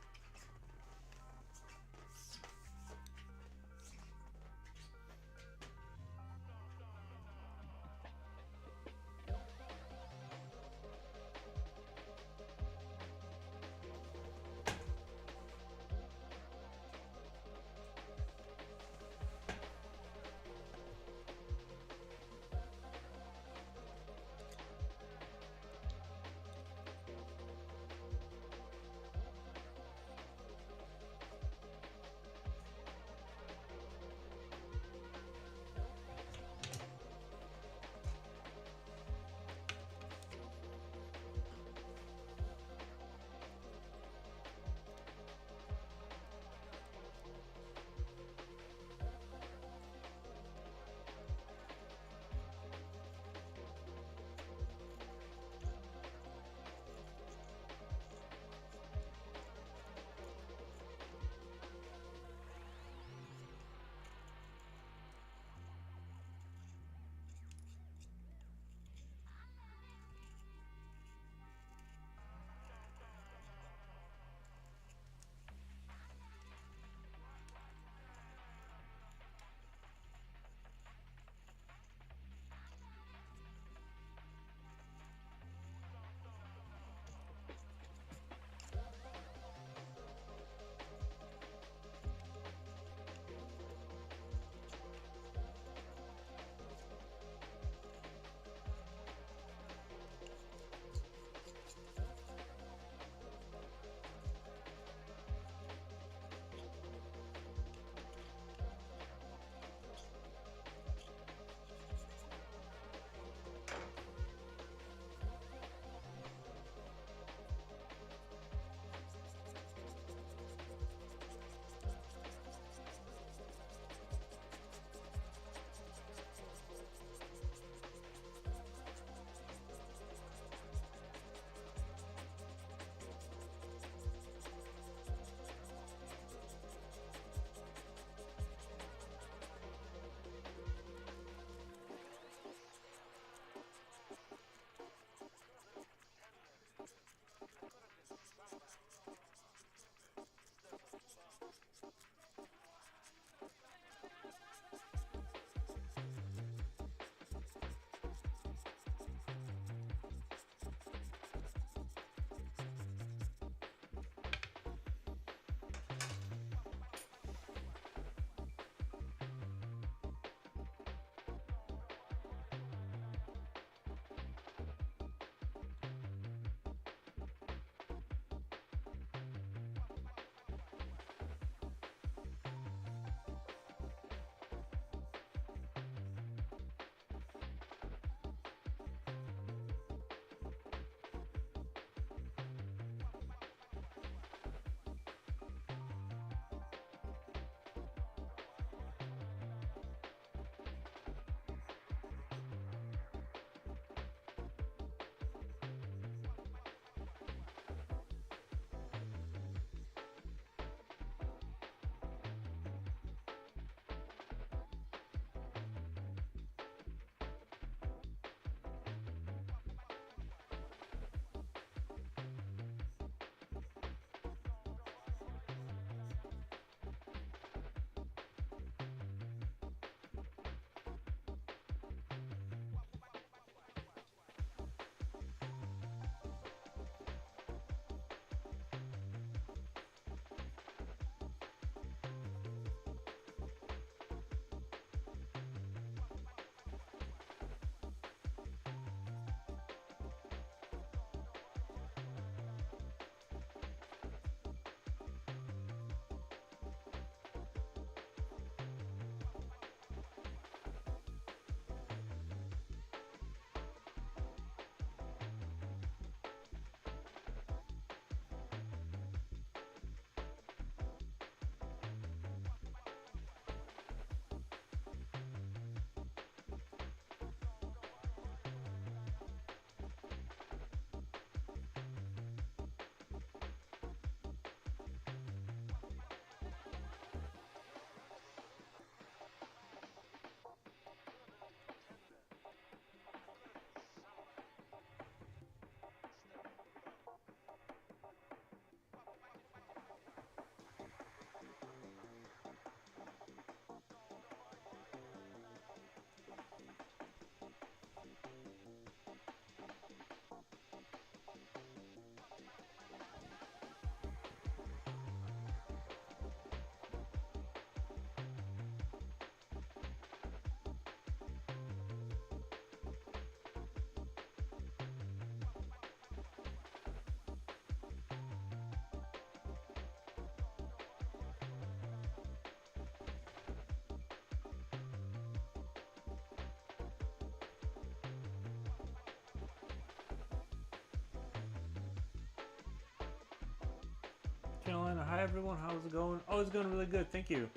Speaker 2: Hi everyone, how's it going? Oh, it's going really good. Thank you.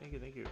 Speaker 2: Thank you, thank you.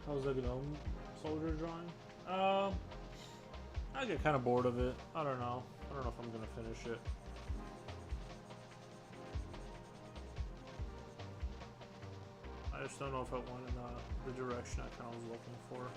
Speaker 2: How's the gnome soldier drawing? I get kind of bored of it. I don't know. I don't know if I'm gonna finish it. I just don't know if it went in the direction I kind of was looking for.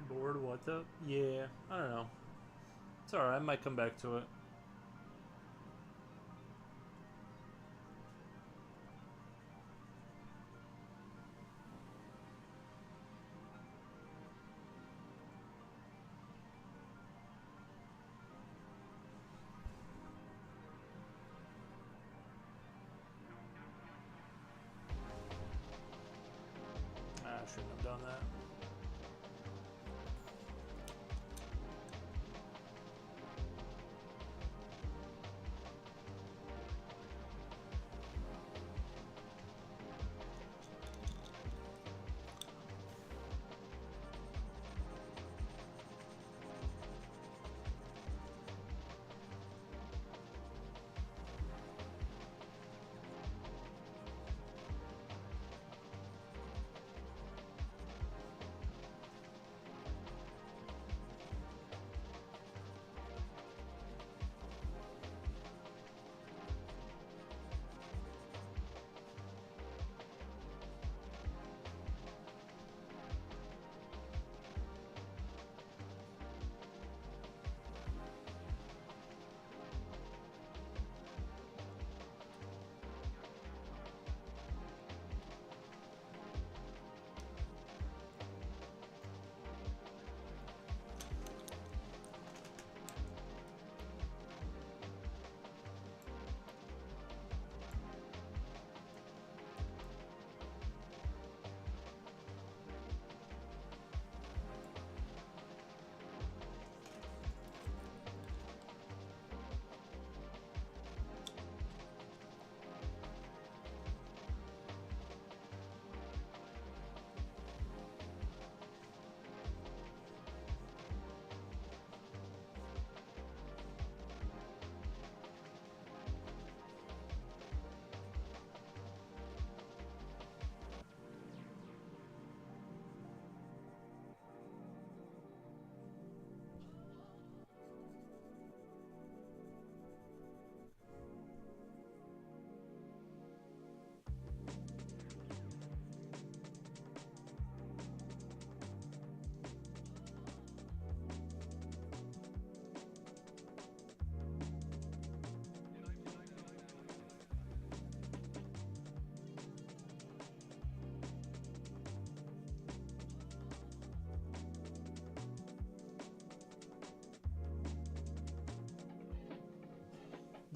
Speaker 2: Bored? What the? Yeah, I don't know. It's alright, I might come back to it. I shouldn't have done that.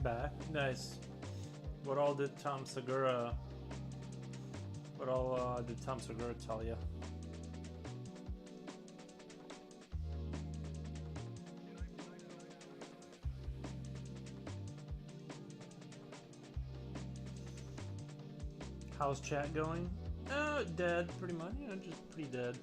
Speaker 2: Back. Nice. What all did Tom Segura? What all did Tom Segura tell you? How's chat going? Dead, pretty much. You know, just pretty dead.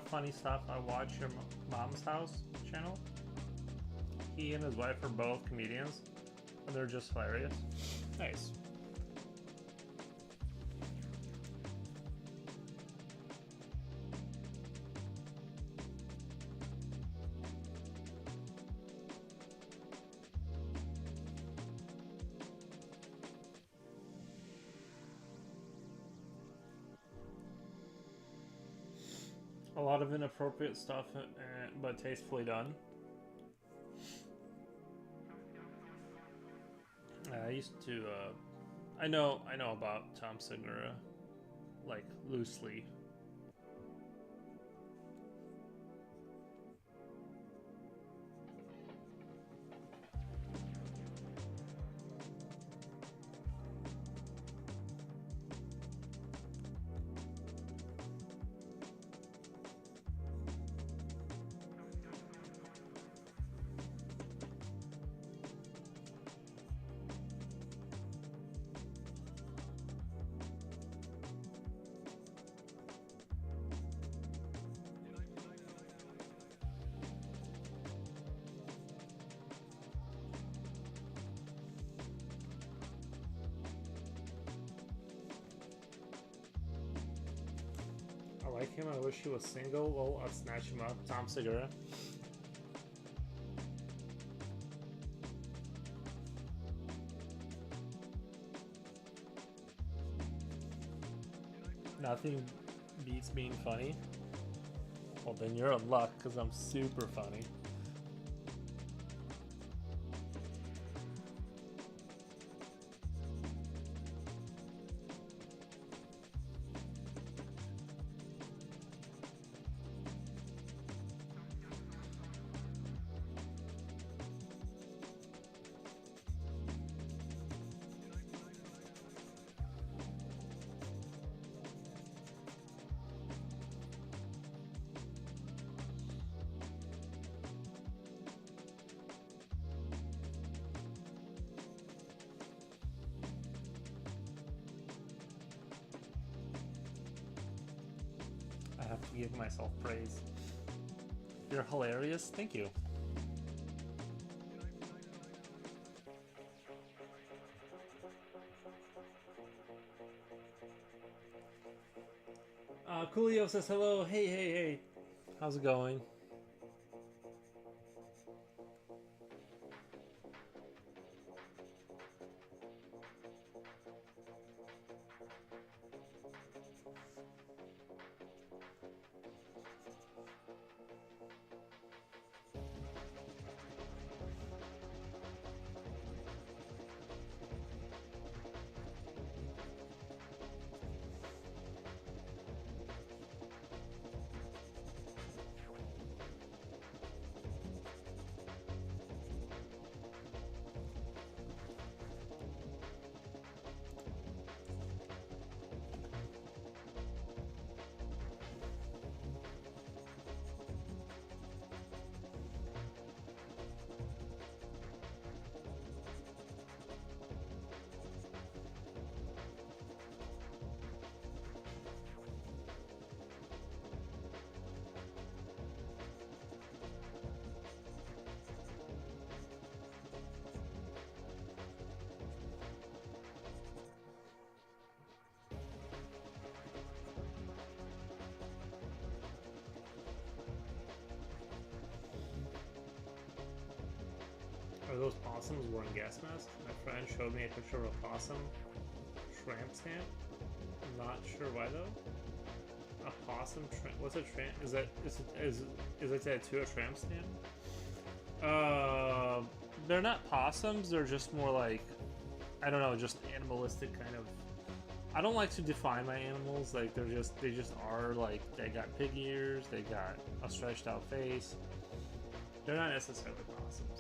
Speaker 2: Funny stuff. I watch your mom's house channel. He and his wife are both comedians, and they're just hilarious. Nice. A lot of inappropriate stuff, but tastefully done. I used to, I know about Tom Segura, like, loosely. I like him. I wish he was single. Well, I'd snatch him up. Tom Segura. Nothing beats being funny. Well, then you're in luck, because I'm super funny. I have to give myself praise. You're hilarious. Thank you. Coolio says hello. Hey, hey, hey. How's it going? those possums wearing gas masks. My friend showed me a picture of a possum tramp stamp. I'm not sure why though. A possum tramp. What's a tramp? Is it tattoo a tramp stamp? They're not possums. They're just more like, I don't know, just animalistic kind of. I don't like to define my animals. Like they just are like they got pig ears. They got a stretched out face. They're not necessarily possums.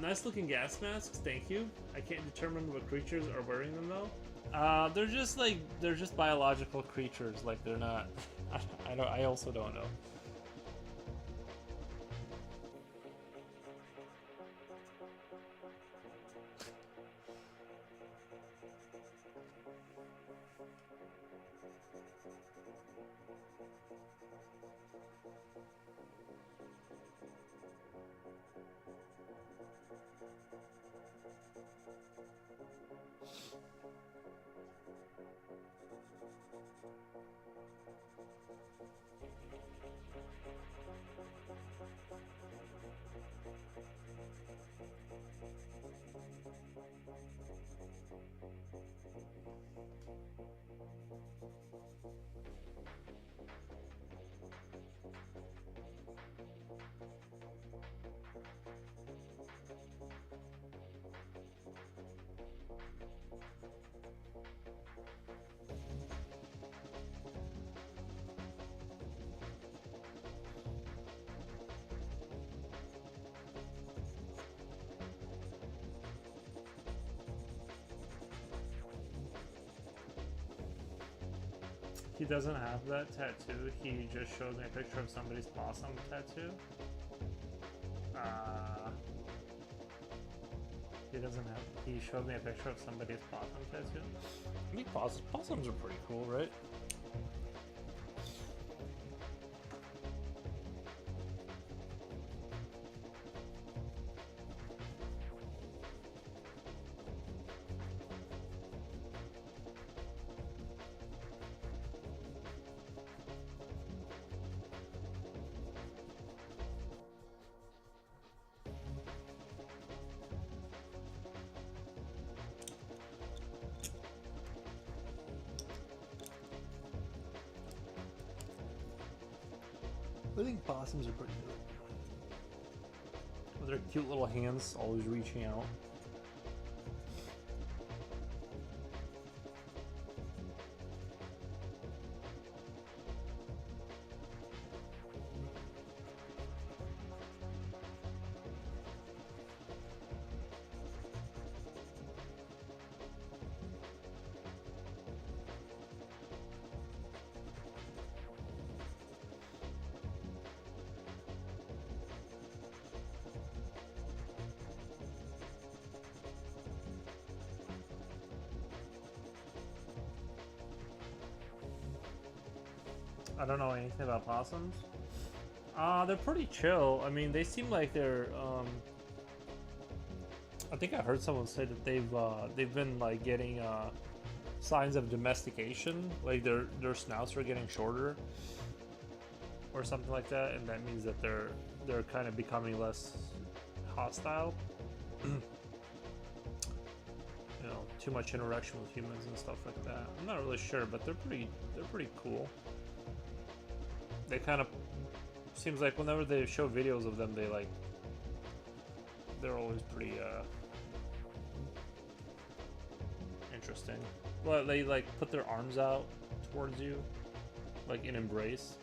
Speaker 2: Nice looking gas masks. Thank you. I can't determine what creatures are wearing them though. They're just biological creatures. Like they're not. I also don't know. He doesn't have that tattoo. He just showed me a picture of somebody's possum tattoo. He showed me a picture of somebody's possum tattoo. I mean, possums are pretty cool, right? I think possums are pretty good. With their cute little hands always reaching out. I don't know anything about possums. They're pretty chill. I mean, they seem like they're. I think I heard someone say that they've been like getting signs of domestication, like their snouts are getting shorter, or something like that, and that means that they're kind of becoming less hostile. You know, too much interaction with humans and stuff like that. I'm not really sure, but they're pretty cool. They kind of seems like whenever they show videos of them, they're always pretty interesting. Well, they like put their arms out towards you, like in embrace.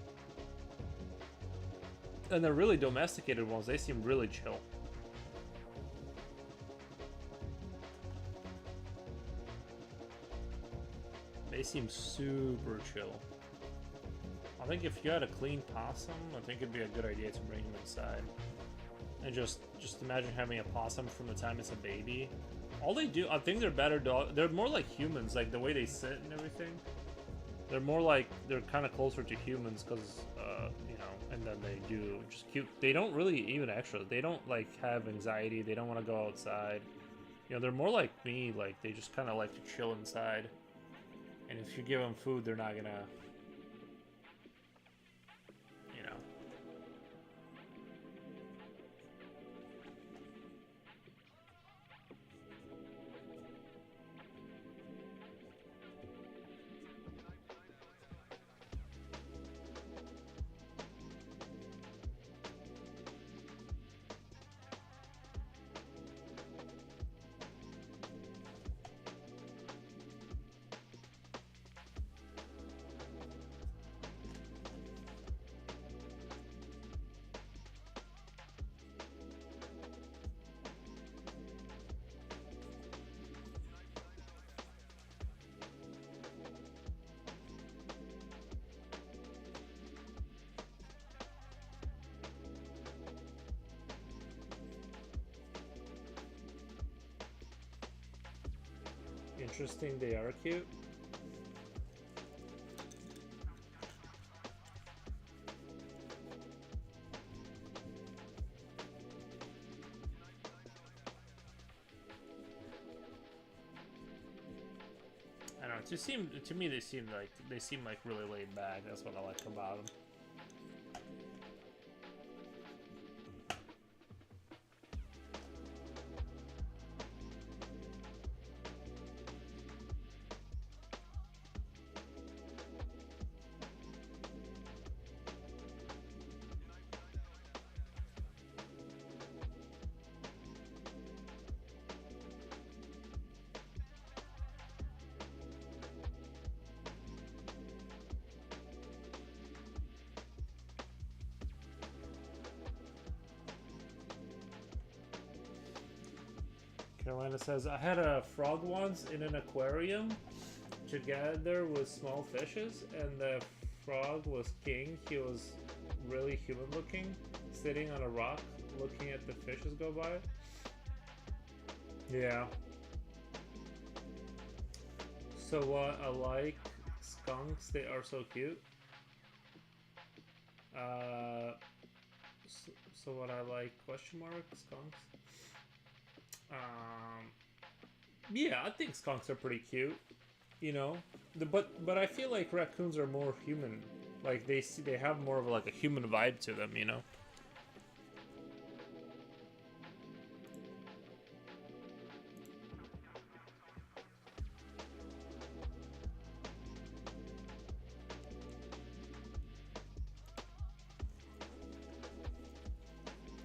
Speaker 2: And they're really domesticated ones. They seem really chill. They seem super chill. I think if you had a clean possum, I think it'd be a good idea to bring him inside. And just imagine having a possum from the time it's a baby. All they do, I think they're better dog. They're more like humans, like the way they sit and everything. They're more like, they're kind of closer to humans because, you know, and then they do just cute. They don't really even they don't like have anxiety. They don't want to go outside. You know, they're more like me, like they just kind of like to chill inside. And if you give them food, they're not gonna, you know. interesting. They are cute. I don't know. To me, they seem like really laid back. That's what I like about them. Carolina says, I had a frog once in an aquarium together with small fishes, and the frog was king. He was really human looking, sitting on a rock looking at the fishes go by. Yeah. So what I like skunks, they are so cute. So what I like, question mark, skunks? Yeah, I think skunks are pretty cute, you know. But I feel like raccoons are more human. Like they have more of like a human vibe to them, you know.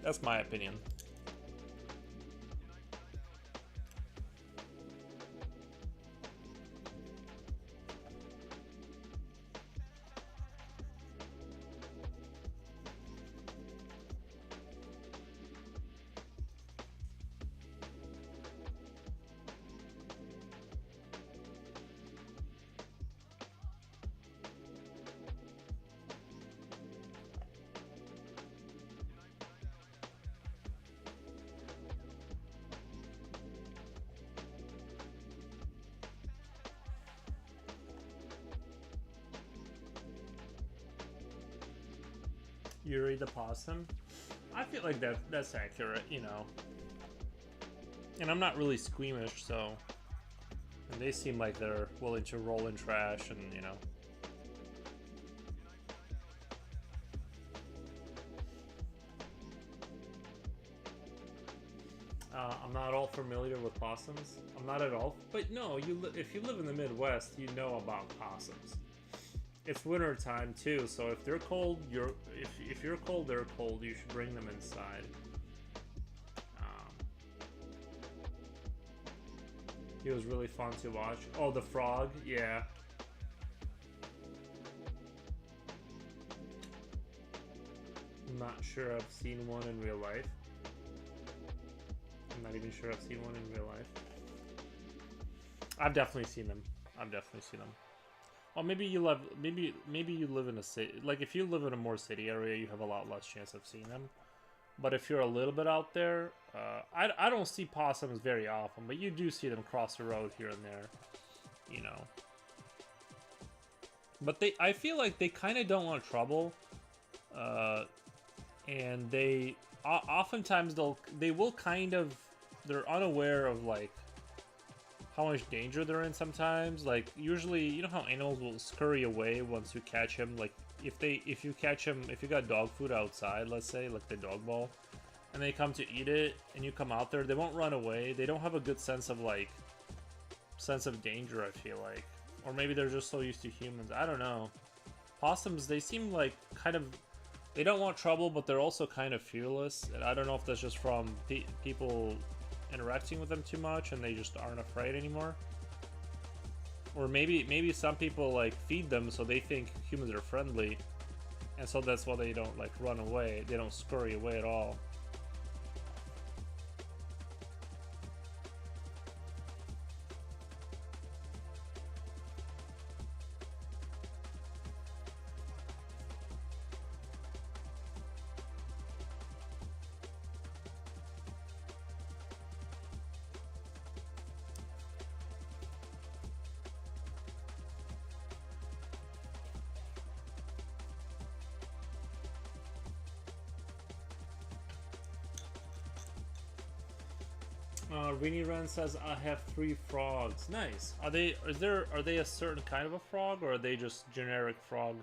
Speaker 2: That's my opinion. Yuri the possum. I feel like that's accurate, you know. And I'm not really squeamish, so. And they seem like they're willing to roll in trash and, you know. I'm not all familiar with possums. I'm not at all. But no, if you live in the Midwest, you know about possums. It's winter time too, so if they're cold, if you're cold, they're cold. You should bring them inside. He was really fun to watch. Oh, the frog, yeah. I'm not sure I've seen one in real life. I'm not even sure I've seen one in real life. I've definitely seen them. I've definitely seen them. Well, maybe you live in a city. Like if you live in a more city area, you have a lot less chance of seeing them. But if you're a little bit out there, I don't see possums very often, but you do see them cross the road here and there, you know. But I feel like they kind of don't want trouble, and they oftentimes they will kind of, they're unaware of like how much danger they're in sometimes. Like usually, you know how animals will scurry away once you catch them. Like if you catch them, if you got dog food outside, let's say like the dog bowl, and they come to eat it, and you come out there, they won't run away. They don't have a good sense of danger, I feel like, or maybe they're just so used to humans. I don't know. Possums, they seem like kind of, they don't want trouble, but they're also kind of fearless. And I don't know if that's just from people interacting with them too much and they just aren't afraid anymore, or maybe some people like feed them so they think humans are friendly, and so that's why they don't like run away. They don't scurry away at all. Rini Ren says I have 3 frogs. Nice. Are they? Are they a certain kind of a frog, or are they just generic frog?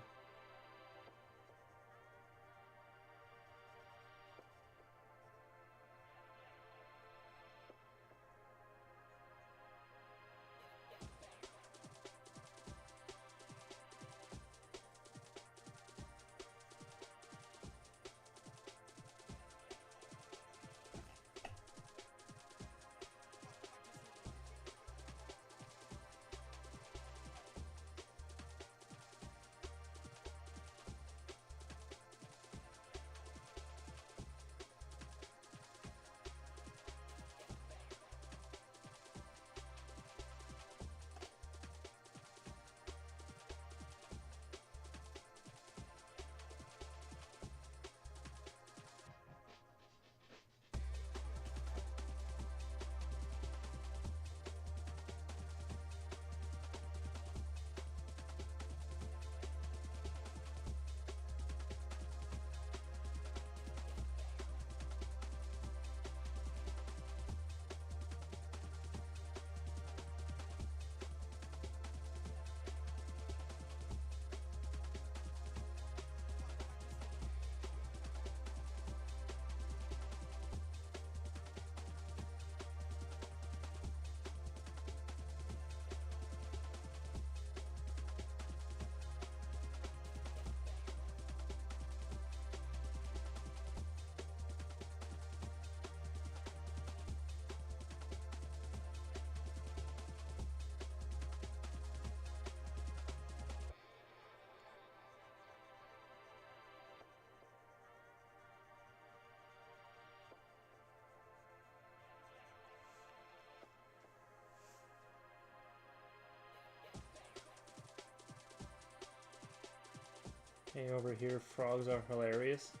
Speaker 2: Hey, over here, frogs are hilarious.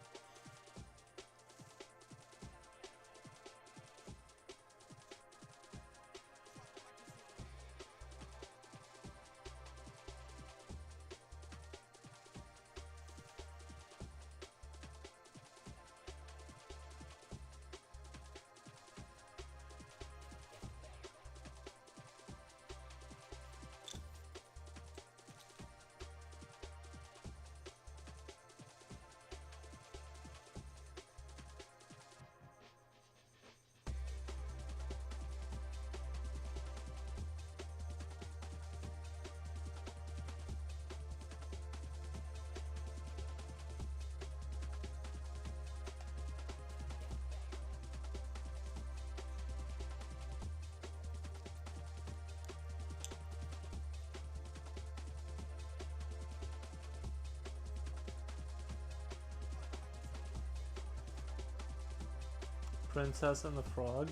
Speaker 2: Princess and the Frog.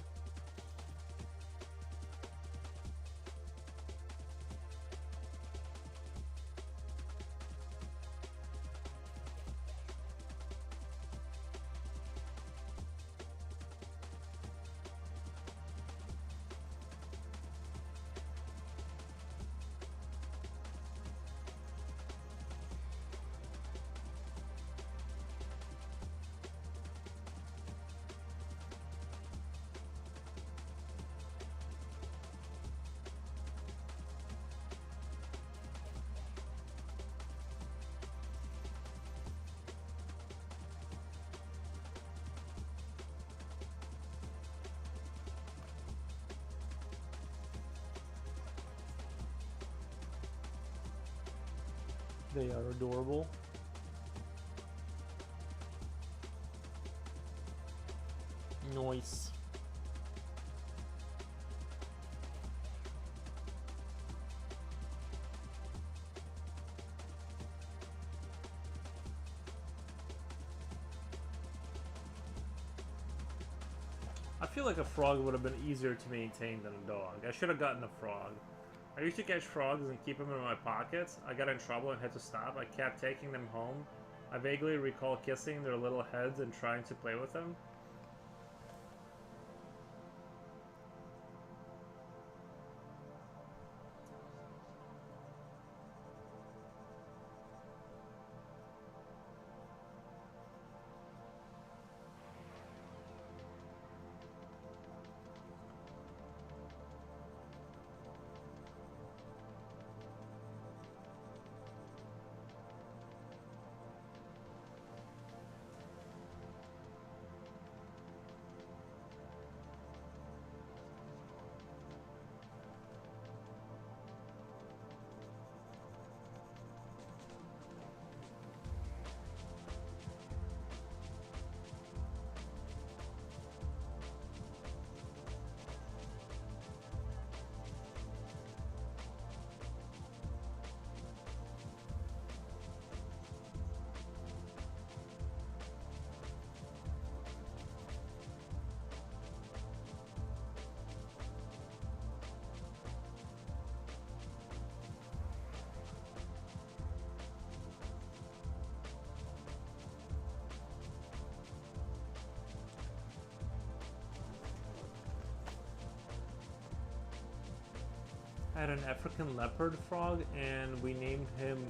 Speaker 2: They are adorable. Nice. I feel like a frog would have been easier to maintain than a dog. I should have gotten a frog. I used to catch frogs and keep them in my pockets. I got in trouble and had to stop. I kept taking them home. I vaguely recall kissing their little heads and trying to play with them. had an African leopard frog, and we named him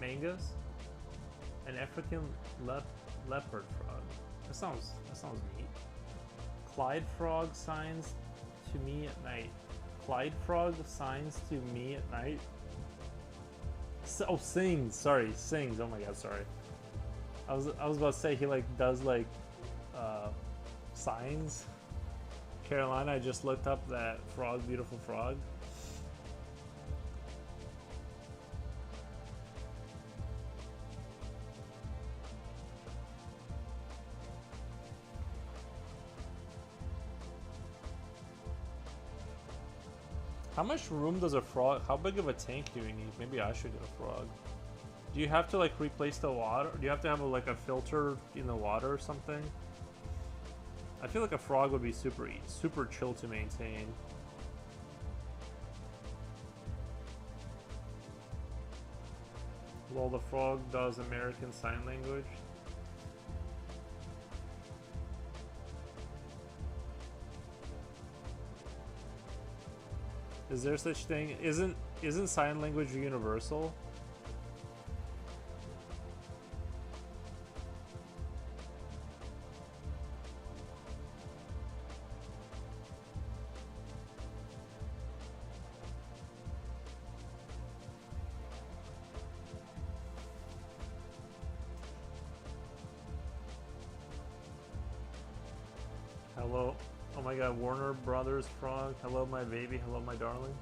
Speaker 2: Mangus. An African leopard frog. That sounds neat. Clyde frog signs to me at night. Clyde frog signs to me at night. Oh, sings. Sorry, sings. Oh my god, sorry. I was about to say he like does like signs. Carolina, I just looked up that frog, beautiful frog. How much room does a frog? How big of a tank do you need? Maybe I should get a frog. Do you have to like replace the water? Do you have to have like a filter in the water or something? I feel like a frog would be super chill to maintain. Well, the frog does American Sign Language. Is there such thing? Isn't sign language universal? Hello. Oh my god, Warner Brothers frog. Hello, my baby. Hello, my darling.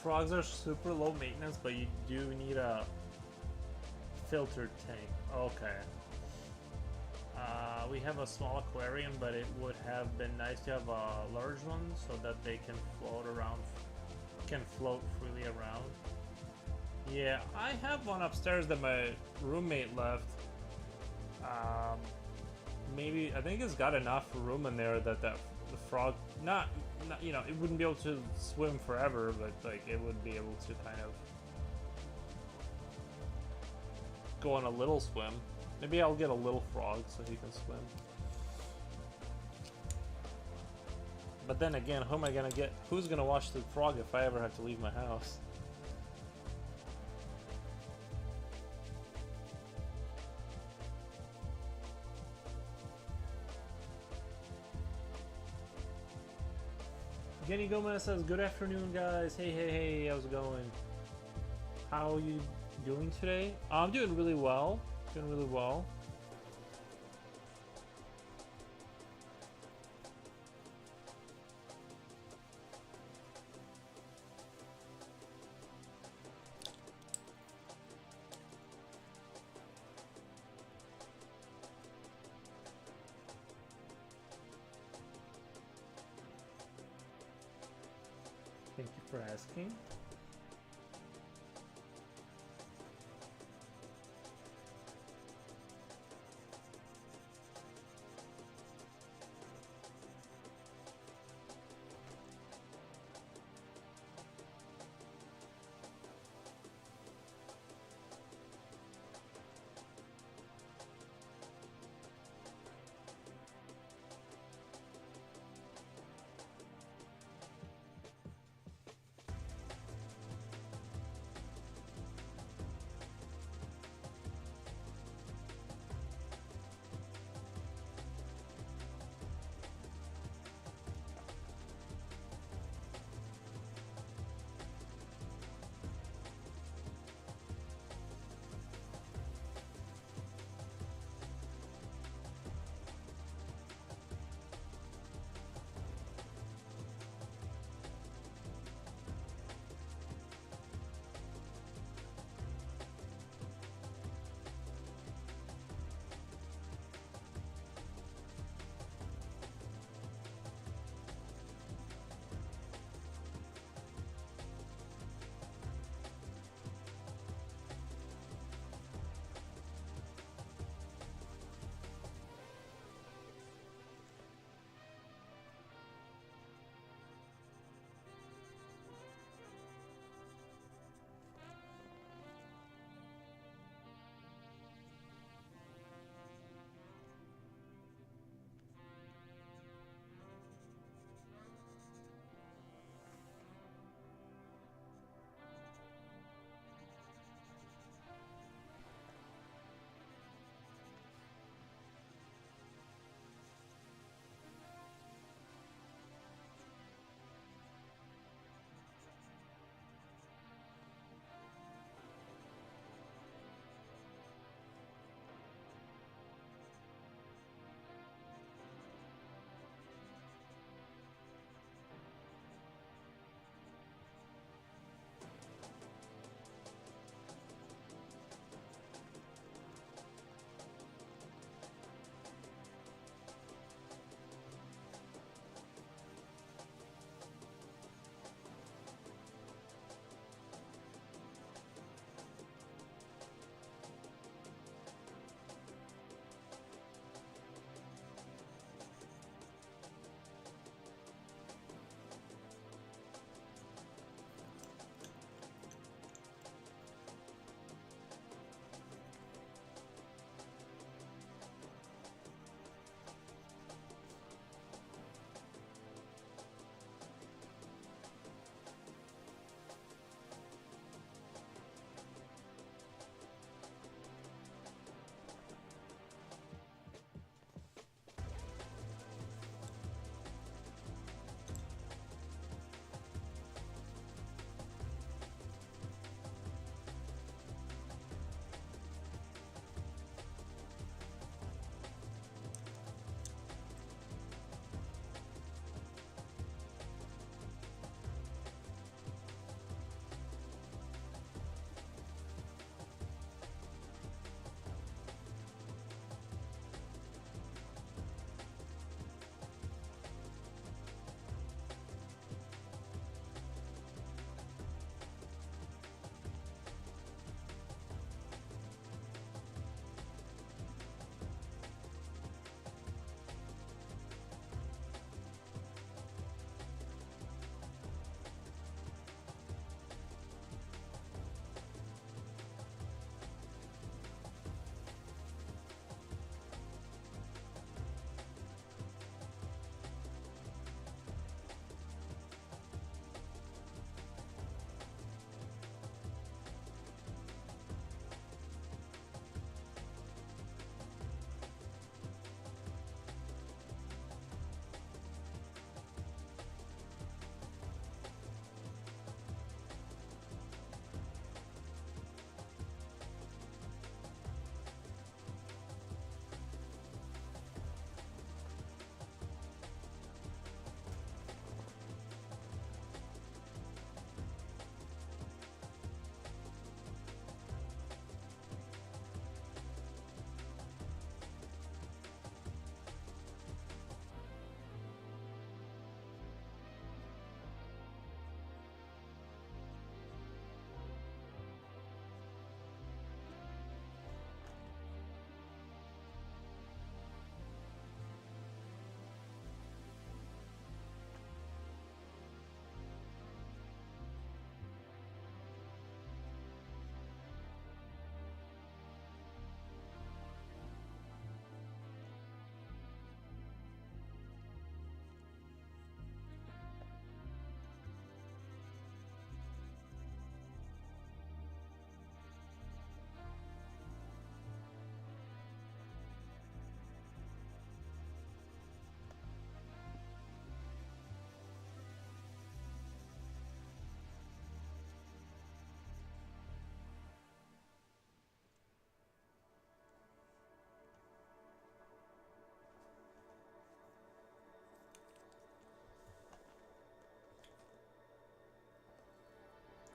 Speaker 2: frogs are super low maintenance, but you do need a filtered tank. Okay. We have a small aquarium, but it would have been nice to have a large one so that they can float around, can float freely around. Yeah, I have one upstairs that my roommate left. Maybe I think it's got enough room in there that the frog not you know, it wouldn't be able to swim forever, but like it would be able to kind of go on a little swim. Maybe I'll get a little frog so he can swim. But then again, who am I gonna get? Who's gonna watch the frog if I ever have to leave my house? Jenny Gomez says, "Good afternoon, guys. Hey, hey, hey. How's it going? How are you doing today?" I'm doing really well. Doing really well. Thank you for asking.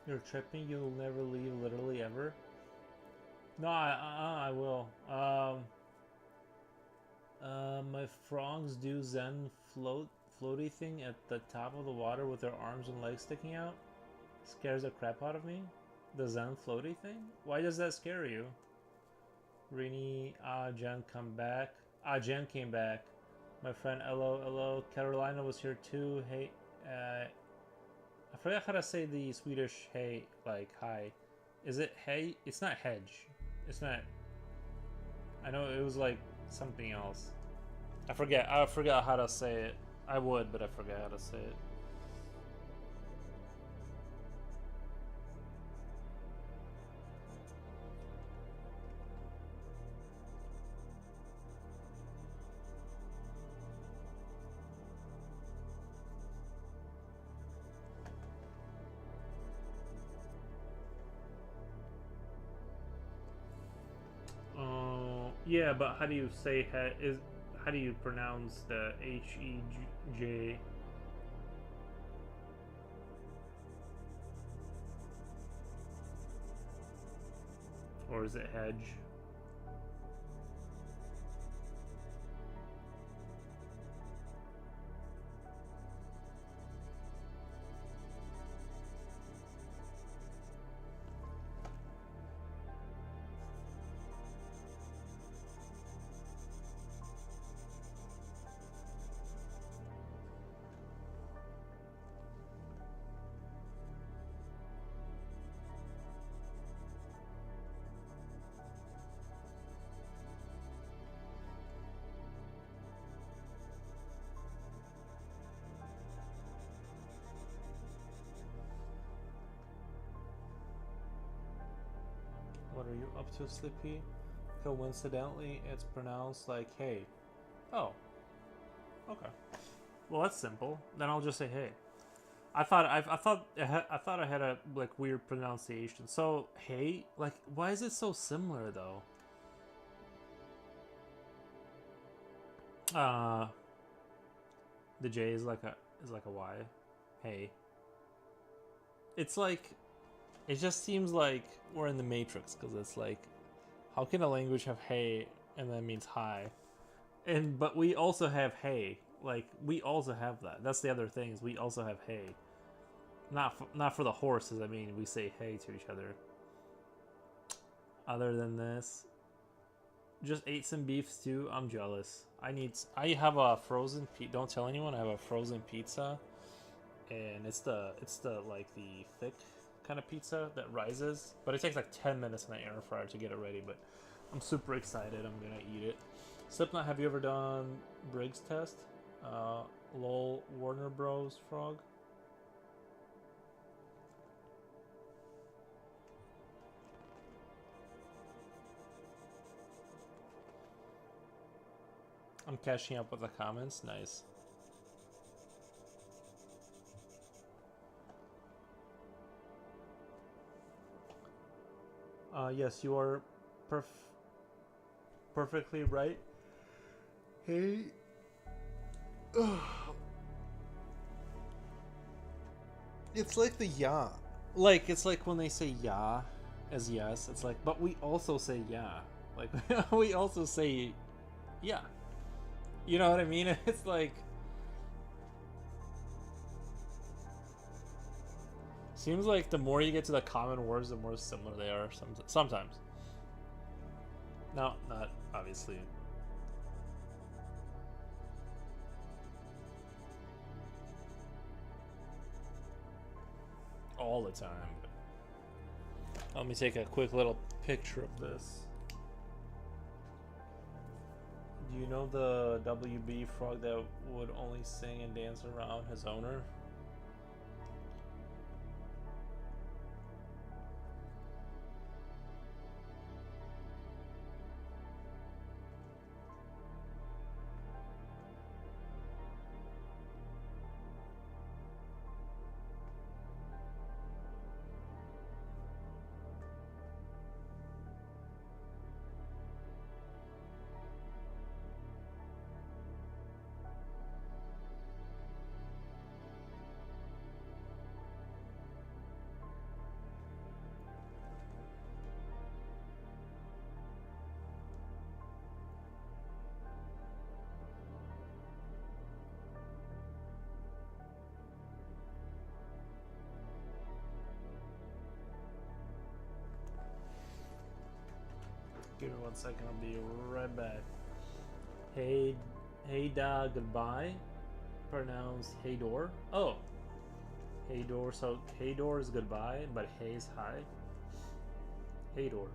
Speaker 2: You're tripping. You'll never leave, literally ever. No, I will. My frogs do Zen floaty thing at the top of the water with their arms and legs sticking out. Scares the crap out of me. The Zen floaty thing? Why does that scare you? Rini, Jen come back. Jen came back. My friend Hello. Carolina was here too. Hey, I forgot how to say the Swedish hey, like hi. Is it hey? It's not hedge. It's not. I know it was like something else. I forget how to say it. I would, but I forget how to say it. Yeah, but how do you say how do you pronounce the H-E-J? Or is it hedge? What are you up to, Slippy? Coincidentally, it's pronounced like hey. Oh. Okay. Well, that's simple. Then I'll just say hey. I thought I had a like weird pronunciation. So hey, like why is it so similar though? The J is like a Y. Hey. It's like it just seems like we're in the Matrix because it's like how can a language have hey and that means hi? And but we also have hey. Like we also have that. That's the other thing is we also have hey. Not for the horses. I mean, we say hey to each other. Other than this, just ate some beef stew. I'm jealous. I have a frozen don't tell anyone I have a frozen pizza, and it's the like the thick kind of pizza that rises, but it takes like 10 minutes in the air fryer to get it ready. But I'm super excited. I'm gonna eat it. Slipknot, have you ever done Briggs test? Lol, Warner Bros. Frog. I'm catching up with the comments. Nice. Yes, you are perfectly right. Hey. It's like the ya. Like, it's like when they say ya as yes, it's like, but we also say yeah. Like, we also say yeah. You know what I mean? It's like seems like the more you get to the common words, the more similar they are. Sometimes. No, not obviously. All the time. Let me take a quick little picture of this. Do you know the WB frog that would only sing and dance around his owner? Give me 1 second, I'll be right back. Hey, hey da, goodbye. Pronounced hey door. Oh, hey door. So hey door is goodbye, but hey is hi. Hey door.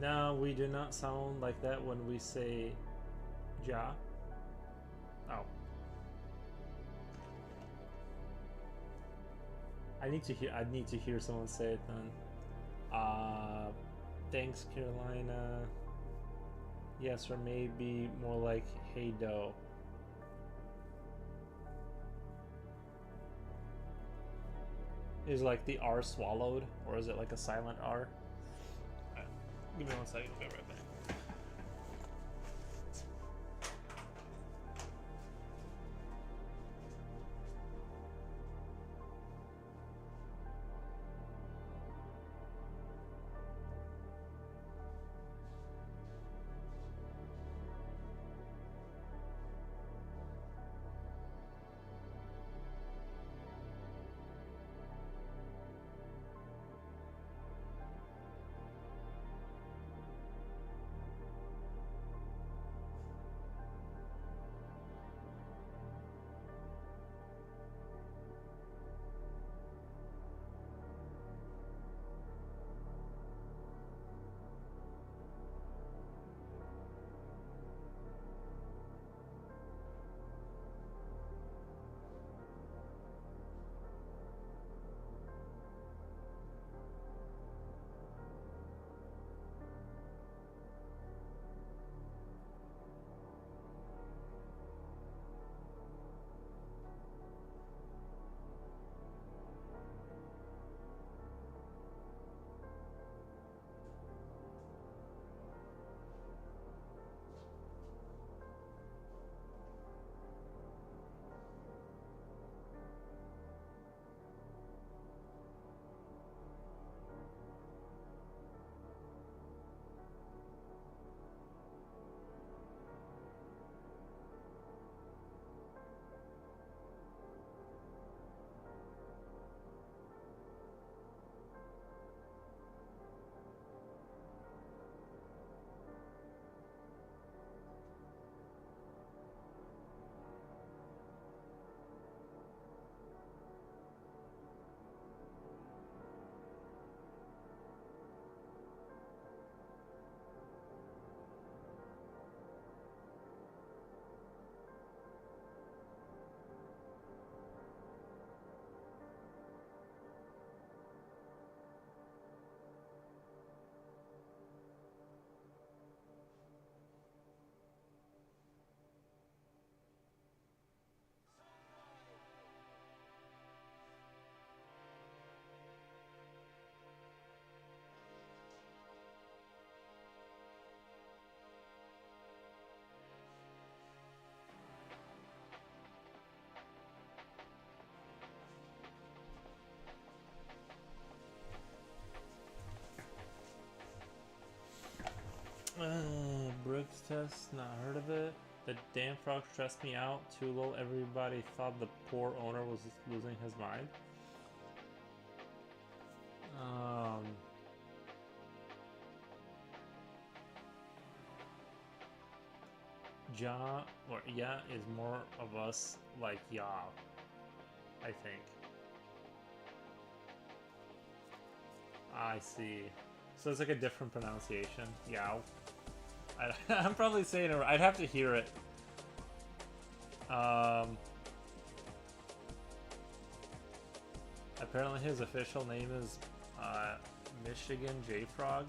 Speaker 2: No, we do not sound like that when we say ja. Oh. I need to hear someone say it then. Thanks Carolina. Yes, or maybe more like hey do. Is like the R swallowed, or is it like a silent R? Alright, give me 1 second, I'll be right back. Brooks test, not heard of it. The damn frog stressed me out. Too low. Everybody thought the poor owner was losing his mind. Ja or yeah is more of us like ya, I think. I see. So it's like a different pronunciation. Yow. I'm probably saying it. I'd have to hear it. Apparently his official name is Michigan J Frog.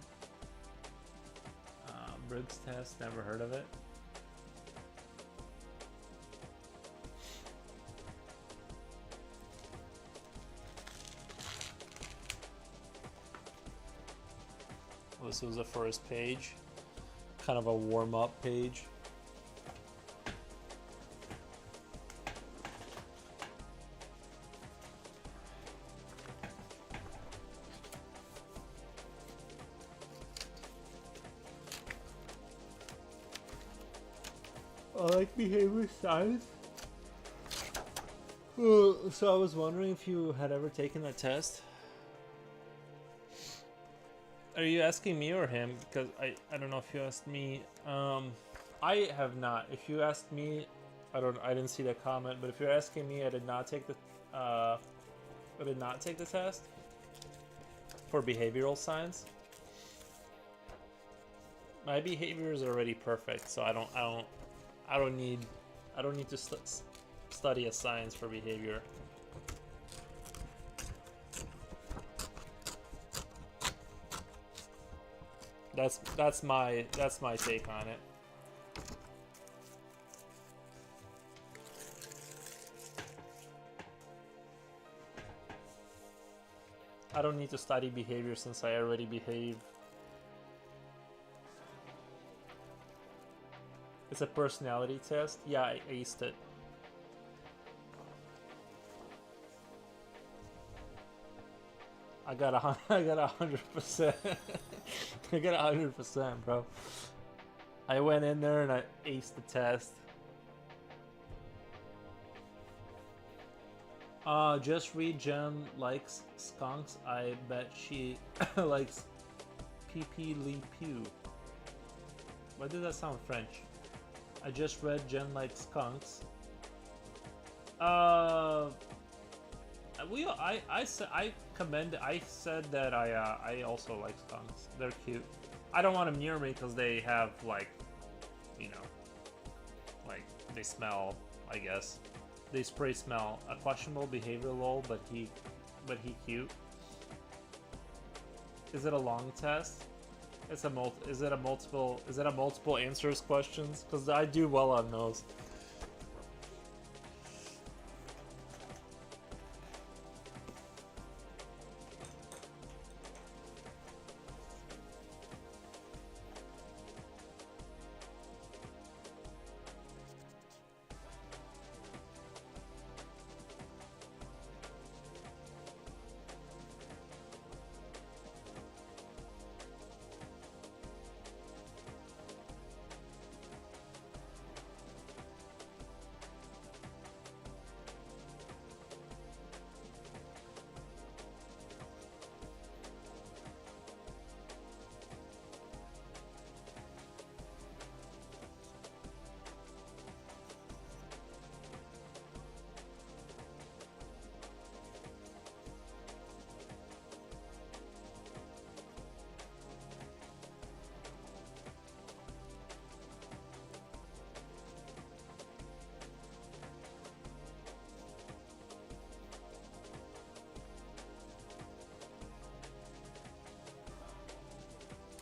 Speaker 2: Briggs test. Never heard of it. This was the first page, kind of a warm-up page. I like behavior science. So I was wondering if you had ever taken that test. Are you asking me or him? Because I don't know if you asked me. I have not. If you asked me, I didn't see that comment. But if you're asking me, I did not take the test for behavioral science. My behavior is already perfect, so I don't need to study a science for behavior. That's my take on it. I don't need to study behavior since I already behave. It's a personality test. Yeah, I aced it. I got 100%. I got 100%, bro. I went in there and I aced the test. Just read Jen likes skunks. I bet she likes PP Lee Pew. Why does that sound French? I just read Jen likes skunks. I said that I also like skunks. They're cute. I don't want them near me because they have like, you know, like they smell. I guess they spray smell. A questionable behavior, lol. But he cute. Is it a long test? Is it a multiple answers questions? Because I do well on those.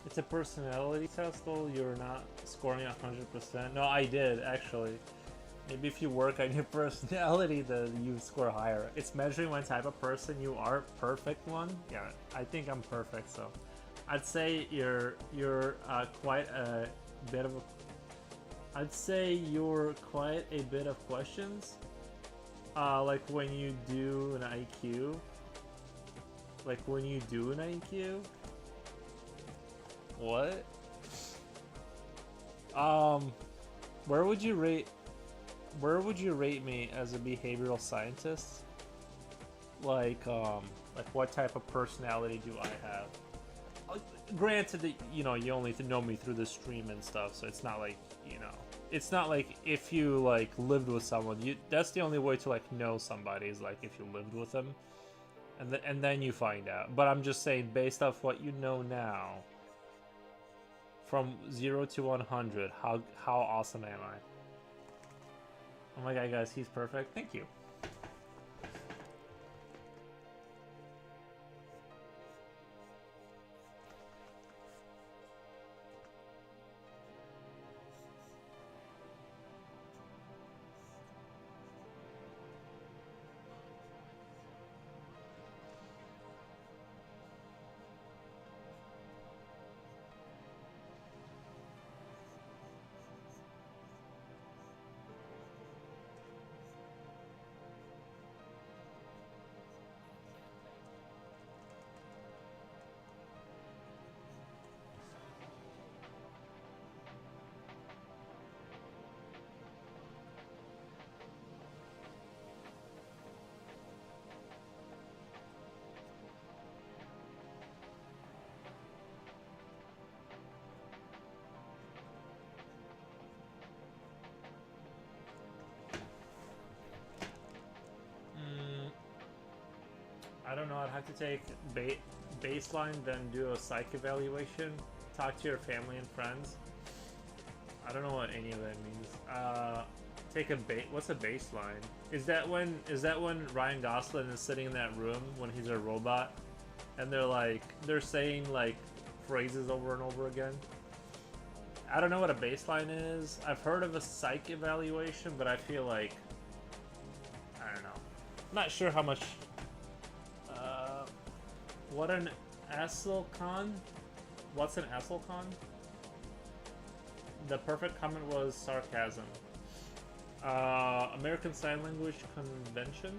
Speaker 2: It's a personality test, though. You're not scoring 100%. No, I did, actually. Maybe if you work on your personality, then you score higher. It's measuring what type of person you are. Perfect one? Yeah, I think I'm perfect, so. I'd say you're quite a bit of a... I'd say you're quite a bit of questions. Like when you do an IQ. What? Where would you rate me as a behavioral scientist? Like what type of personality do I have? Granted that, you only know me through the stream and stuff, so it's not like, it's not like if you, like, lived with someone, that's the only way to, like, know somebody is, like, if you lived with them, and then you find out. But I'm just saying, based off what you know now, from 0 to 100, how awesome am I? Oh my god, guys, he's perfect. Thank you. I don't know. I'd have to take baseline, then do a psych evaluation, talk to your family and friends. I don't know what any of that means. Take a what's a baseline? Is that when Ryan Gosling is sitting in that room when he's a robot, and they're saying like phrases over and over again? I don't know what a baseline is. I've heard of a psych evaluation, but I feel like I don't know. I'm not sure how much. What an Esselcon? What's an Esselcon? The perfect comment was sarcasm. American Sign Language Convention?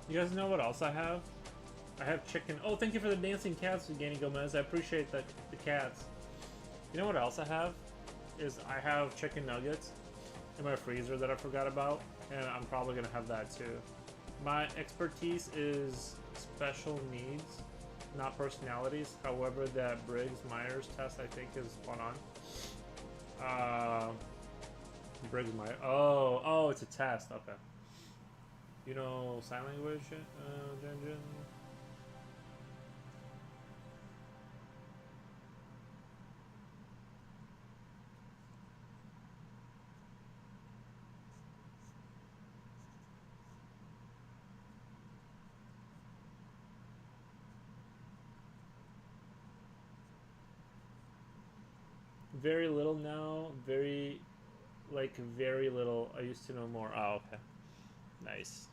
Speaker 2: You guys know what else I have? I have chicken. Oh, thank you for the dancing cats, Danny Gomez. I appreciate the cats. You know what else I have? Is I have chicken nuggets in my freezer that I forgot about, and I'm probably gonna have that too. My expertise is special needs, not personalities. However, that Briggs-Myers test I think is spot on. Briggs-Myers. Oh, it's a test. Okay. You know sign language, Jen? Very little now. Very little. I used to know more. Oh, okay. Nice.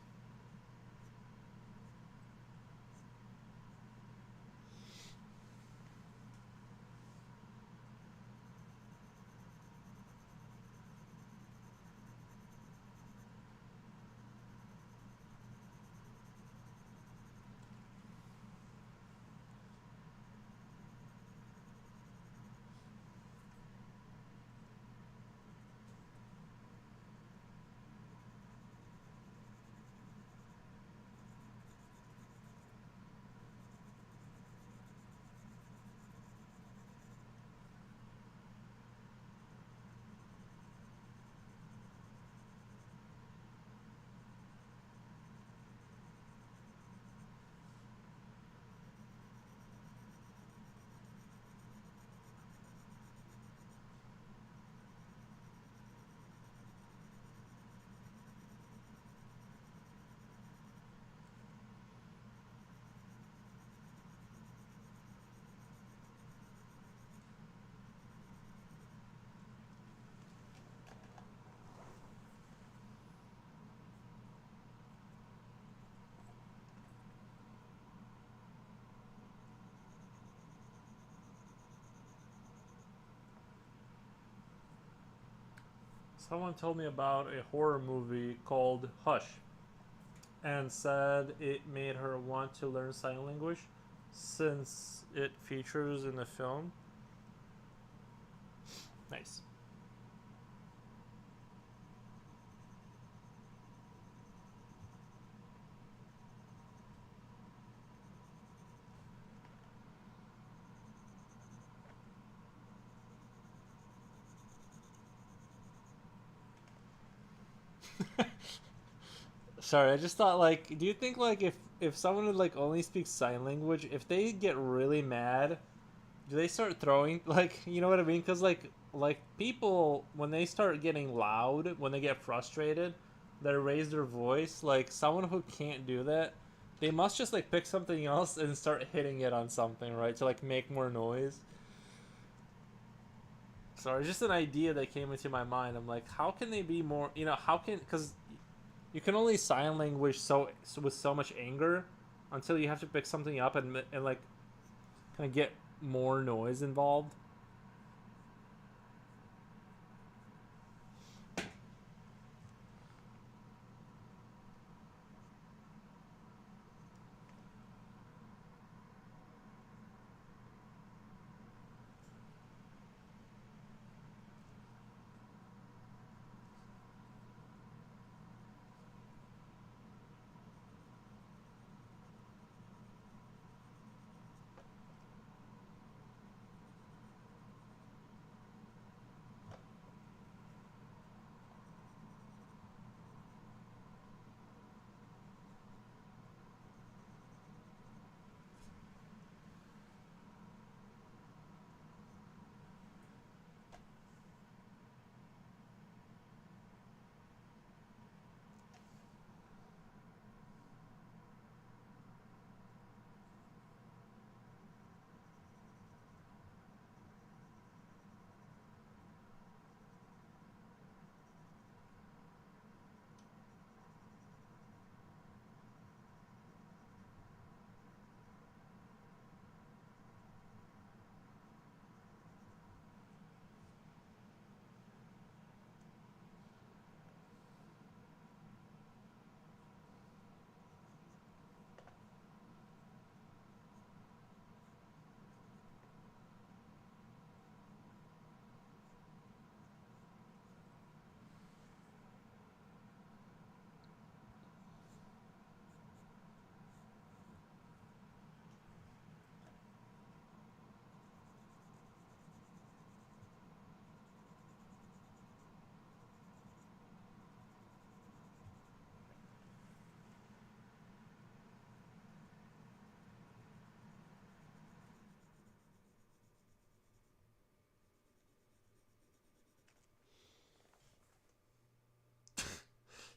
Speaker 2: Someone told me about a horror movie called Hush and said it made her want to learn sign language since it features in the film. Nice. Sorry, I just thought like, do you think like if someone would like only speak sign language, if they get really mad, do they start throwing like, you know what I mean? Because like people when they start getting loud, when they get frustrated, they raise their voice. Like someone who can't do that, they must just like pick something else and start hitting it on something, right? To like make more noise. Sorry, just an idea that came into my mind. I'm like, how can they be more? You know, how can because you can only sign language with so much anger until you have to pick something up and like kind of get more noise involved.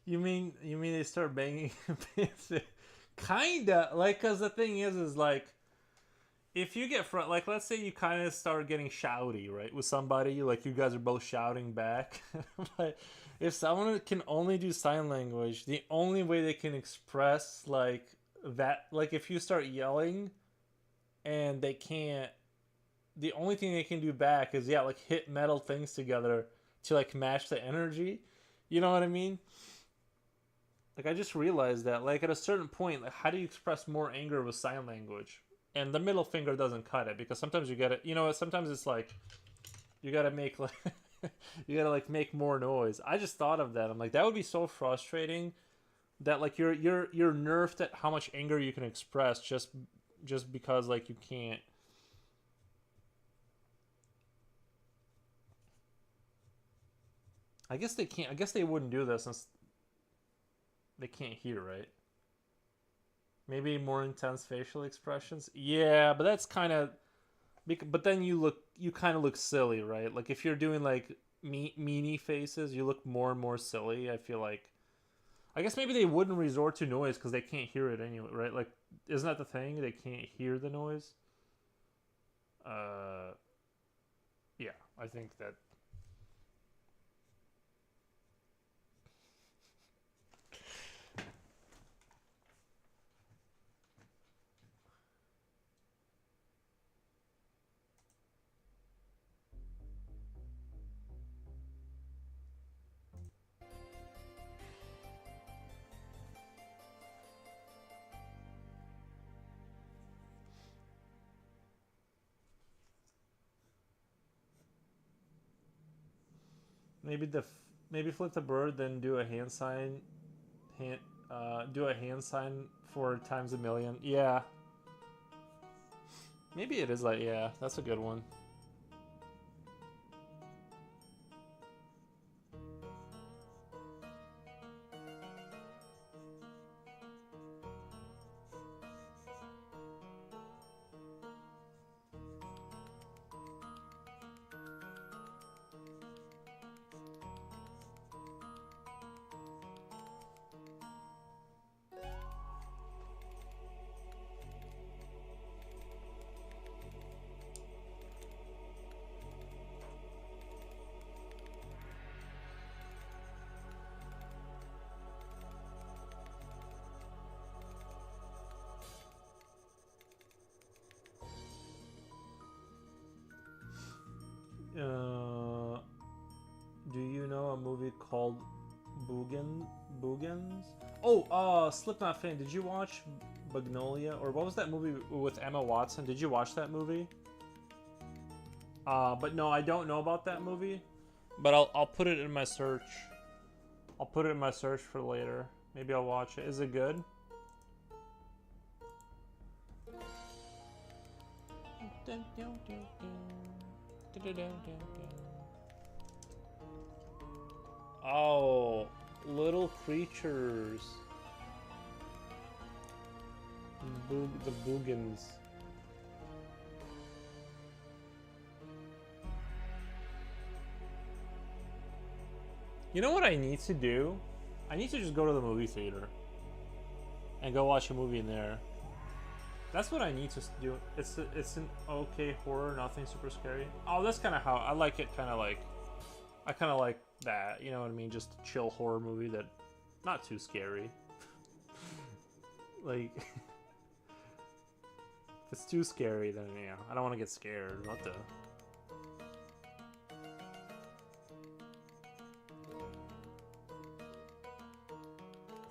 Speaker 2: You mean they start banging? Kinda like because the thing is like if you get front like let's say you kind of start getting shouty right with somebody like you guys are both shouting back but if someone can only do sign language the only way they can express like that like if you start yelling and they can't the only thing they can do back is yeah like hit metal things together to like match the energy, you know what I mean? Like I just realized that like at a certain point, like how do you express more anger with sign language? And the middle finger doesn't cut it because sometimes you gotta you know sometimes it's like you gotta make like you gotta like make more noise. I just thought of that. I'm like that would be so frustrating that like you're nerfed at how much anger you can express just because like you can't. I guess they can't. I guess they wouldn't do this since they can't hear, right? Maybe more intense facial expressions. Yeah, but that's kind of. But then you kind of look silly, right? Like if you're doing like meanie faces, you look more and more silly. I feel like. I guess maybe they wouldn't resort to noise because they can't hear it anyway, right? Like, isn't that the thing? They can't hear the noise. Uh, yeah, I think that. Maybe maybe flip the bird, then do a hand sign, hand do a hand sign 4 times 1,000,000. Yeah, maybe it is like yeah, that's a good one. movie called Boogans. Slipknot fan. Did you watch Magnolia, or what was that movie with Emma Watson? Did you watch that movie? But no, I don't know about that movie. But I'll put it in my search. I'll put it in my search for later. Maybe I'll watch it. Is it good? Oh, little creatures. The Boogans. You know what I need to do? I need to just go to the movie theater and go watch a movie in there. That's what I need to do. It's an okay horror, nothing super scary. Oh, that's kind of how I like it. I kind of like that. You know what I mean? Just a chill horror movie that not too scary. Like, if it's too scary, then yeah, I don't want to get scared. What the?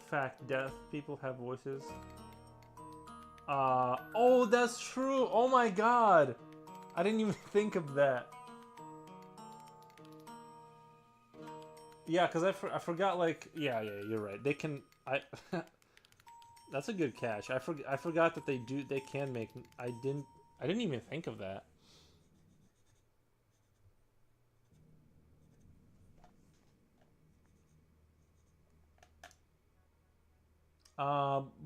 Speaker 2: Fact, deaf people have voices. Oh, that's true. Oh my god, I didn't even think of that. Yeah, because I forgot. Like, yeah, you're right. They can. That's a good catch. I forgot that they can make. I didn't even think of that.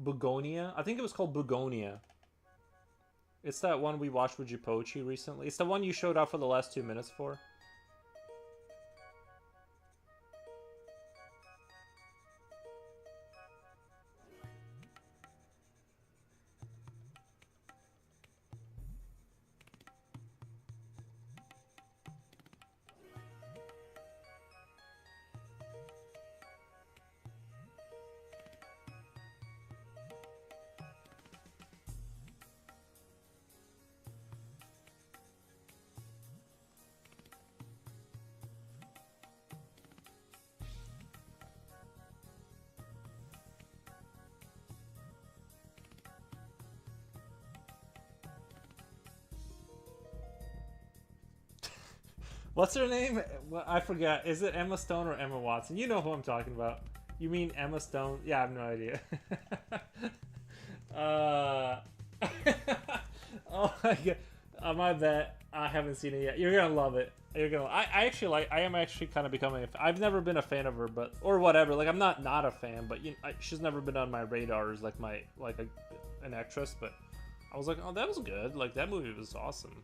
Speaker 2: Begonia. I think it was called Begonia. It's that one we watched with Jipochi recently. It's the one you showed up for the last 2 minutes for. What's her name? Well, I forgot. Is it Emma Stone or Emma Watson? You know who I'm talking about. You mean Emma Stone? Yeah, I have no idea. Oh my god. My bad. I haven't seen it yet. You're gonna love it. You're gonna. I actually like. I am actually kind of becoming. I've never been a fan of her, but or whatever. Like I'm not a fan, but she's never been on my radar as like an actress. But I was like, oh, that was good. Like that movie was awesome.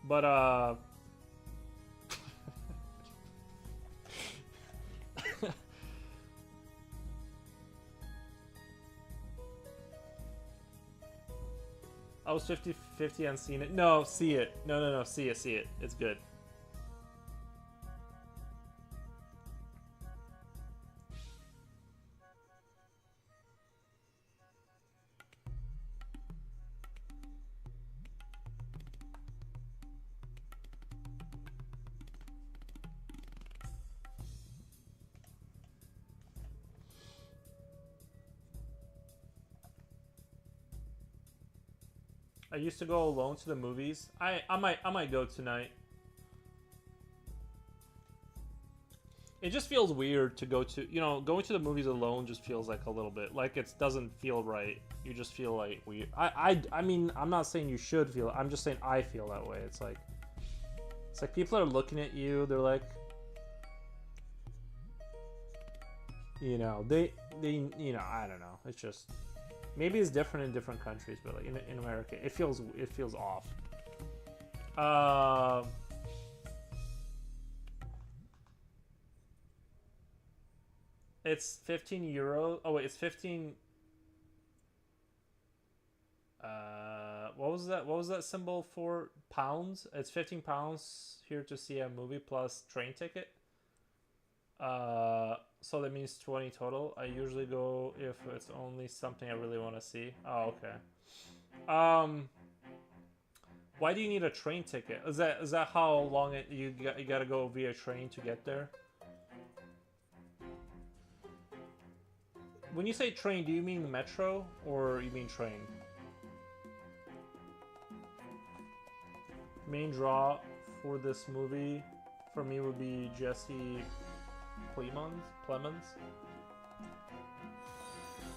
Speaker 2: But I was 50-50 on seeing it. No, see it. No, see it. It's good. I used to go alone to the movies. I might go tonight. It just feels weird to go to, going to the movies alone just feels like a little bit like it doesn't feel right. You just feel like weird. I mean, I'm not saying you should feel. I'm just saying I feel that way. It's like people are looking at you. They're like, they I don't know. It's just. Maybe it's different in different countries, but like in America, it feels off. It's 15 euro. Oh wait, it's 15. What was that? What was that symbol for? Pounds. It's 15 pounds here to see a movie plus train ticket. So that means 20 total. I usually go if it's only something I really want to see. Oh, okay. Why do you need a train ticket? Is that how long you gotta go via train to get there? when you say train, do you mean metro or you mean train? Main draw for this movie for me would be Jesse Plemons.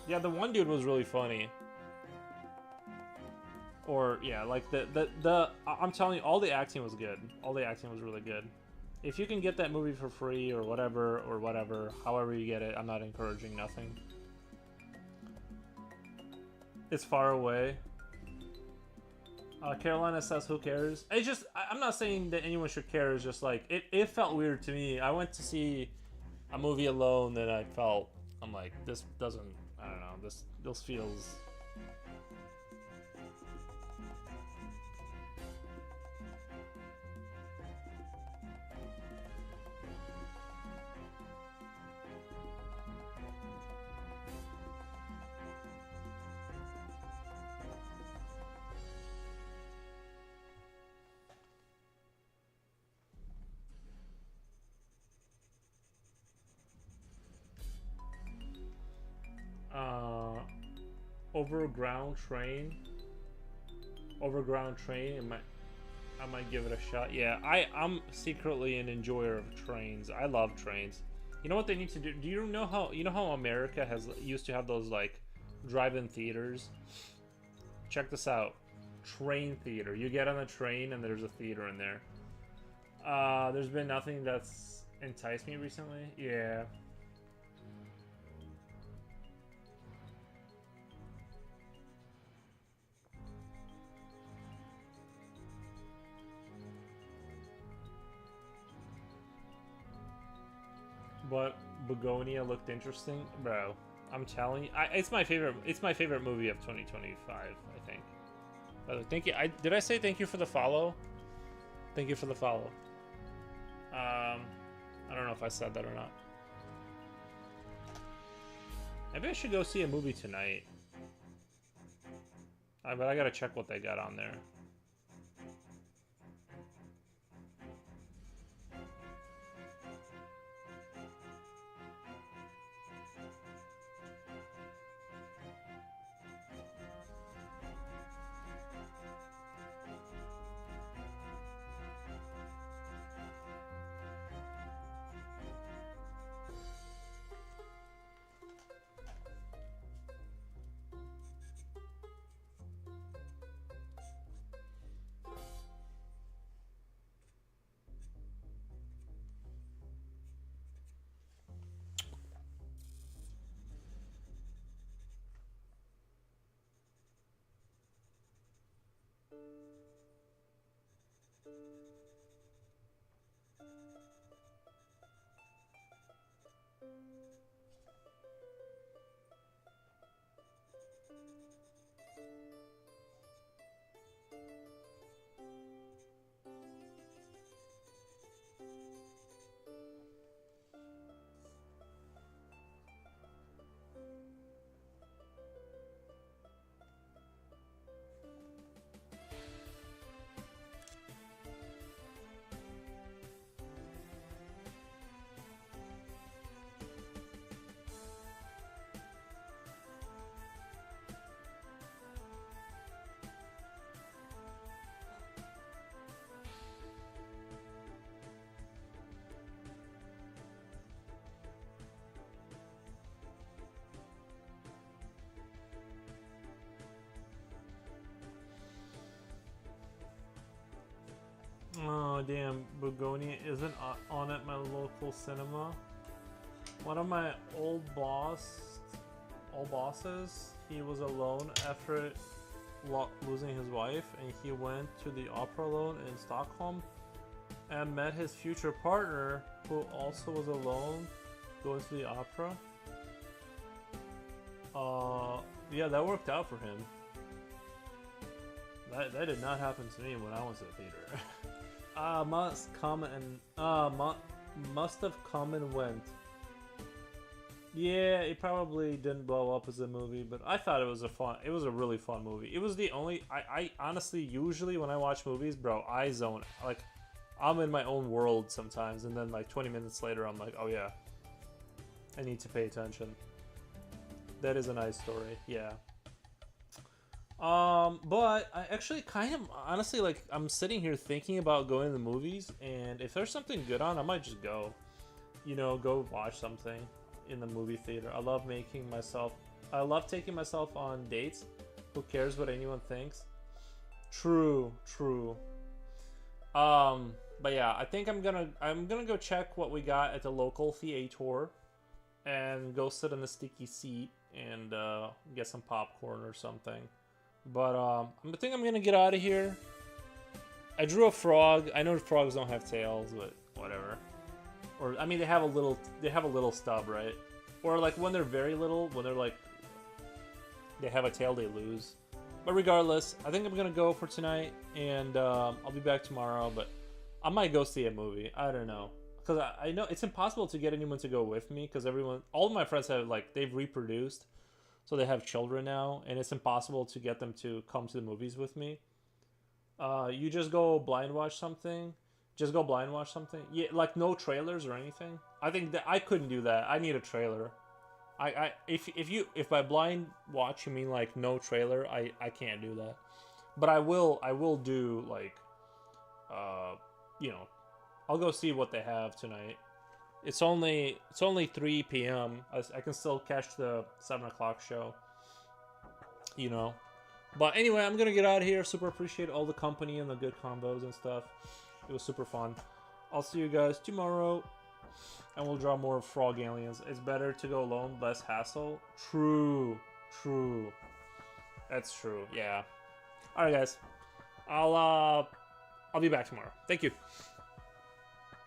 Speaker 2: Yeah, the one dude was really funny. Or yeah, like I'm telling you, all the acting was good. All the acting was really good. If you can get that movie for free or whatever, however you get it, I'm not encouraging nothing. It's far away. Carolina says, who cares? It's just, I'm not saying that anyone should care. It's just like, it felt weird to me. I went to see a movie alone and I'm like, this doesn't, I don't know, this feels... Overground train. I might give it a shot. Yeah, I'm secretly an enjoyer of trains. I love trains. You know what they need to do? Do you know how America used to have those like drive-in theaters? Check this out. Train theater. You get on a train and there's a theater in there. There's been nothing that's enticed me recently. Yeah. But Begonia looked interesting, bro. I'm telling you, it's my favorite. It's my favorite movie of 2025. I think. By the way, thank you. Did I say thank you for the follow? Thank you for the follow. I don't know if I said that or not. Maybe I should go see a movie tonight. But I gotta check what they got on there. Oh damn, Begonia isn't on at my local cinema. One of my old bosses, he was alone after losing his wife, and he went to the opera alone in Stockholm and met his future partner, who also was alone going to the opera. Yeah, that worked out for him. That did not happen to me when I was at the theater. Must have come and went. Yeah, it probably didn't blow up as a movie, but I thought it was a really fun movie. It was the only, I honestly, usually when I watch movies, bro, I zone, like, I'm in my own world sometimes, and then like 20 minutes later, I'm like, oh yeah, I need to pay attention. That is a nice story. Yeah. But I actually kind of honestly like I'm sitting here thinking about going to the movies, and if there's something good on, I might just go. You know, go watch something in the movie theater. I love taking myself on dates. Who cares what anyone thinks? True, true. But yeah, I think I'm gonna go check what we got at the local theater and go sit in the sticky seat and get some popcorn or something. But I think I'm gonna get out of here. I drew a frog. I know frogs don't have tails, but whatever. Or I mean, they have a little stub, right? Or like when they're very little, when they're like they have a tail, they lose. But regardless, I think I'm gonna go for tonight, and I'll be back tomorrow. But I might go see a movie. I don't know, because I know it's impossible to get anyone to go with me because all of my friends have like they've reproduced, so they have children now, and it's impossible to get them to come to the movies with me. You just go blind watch something. Just go blind watch something. Yeah, like no trailers or anything. I think that I couldn't do that. I need a trailer. If by blind watch you mean like no trailer, I can't do that. But I will do like you know, I'll go see what they have tonight. It's only 3 p.m. I can still catch the 7 o'clock show. You know. But anyway, I'm gonna get out of here. Super appreciate all the company and the good combos and stuff. It was super fun. I'll see you guys tomorrow. And we'll draw more frog aliens. It's better to go alone, less hassle. True. True. That's true. Yeah. Alright guys. I'll be back tomorrow. Thank you.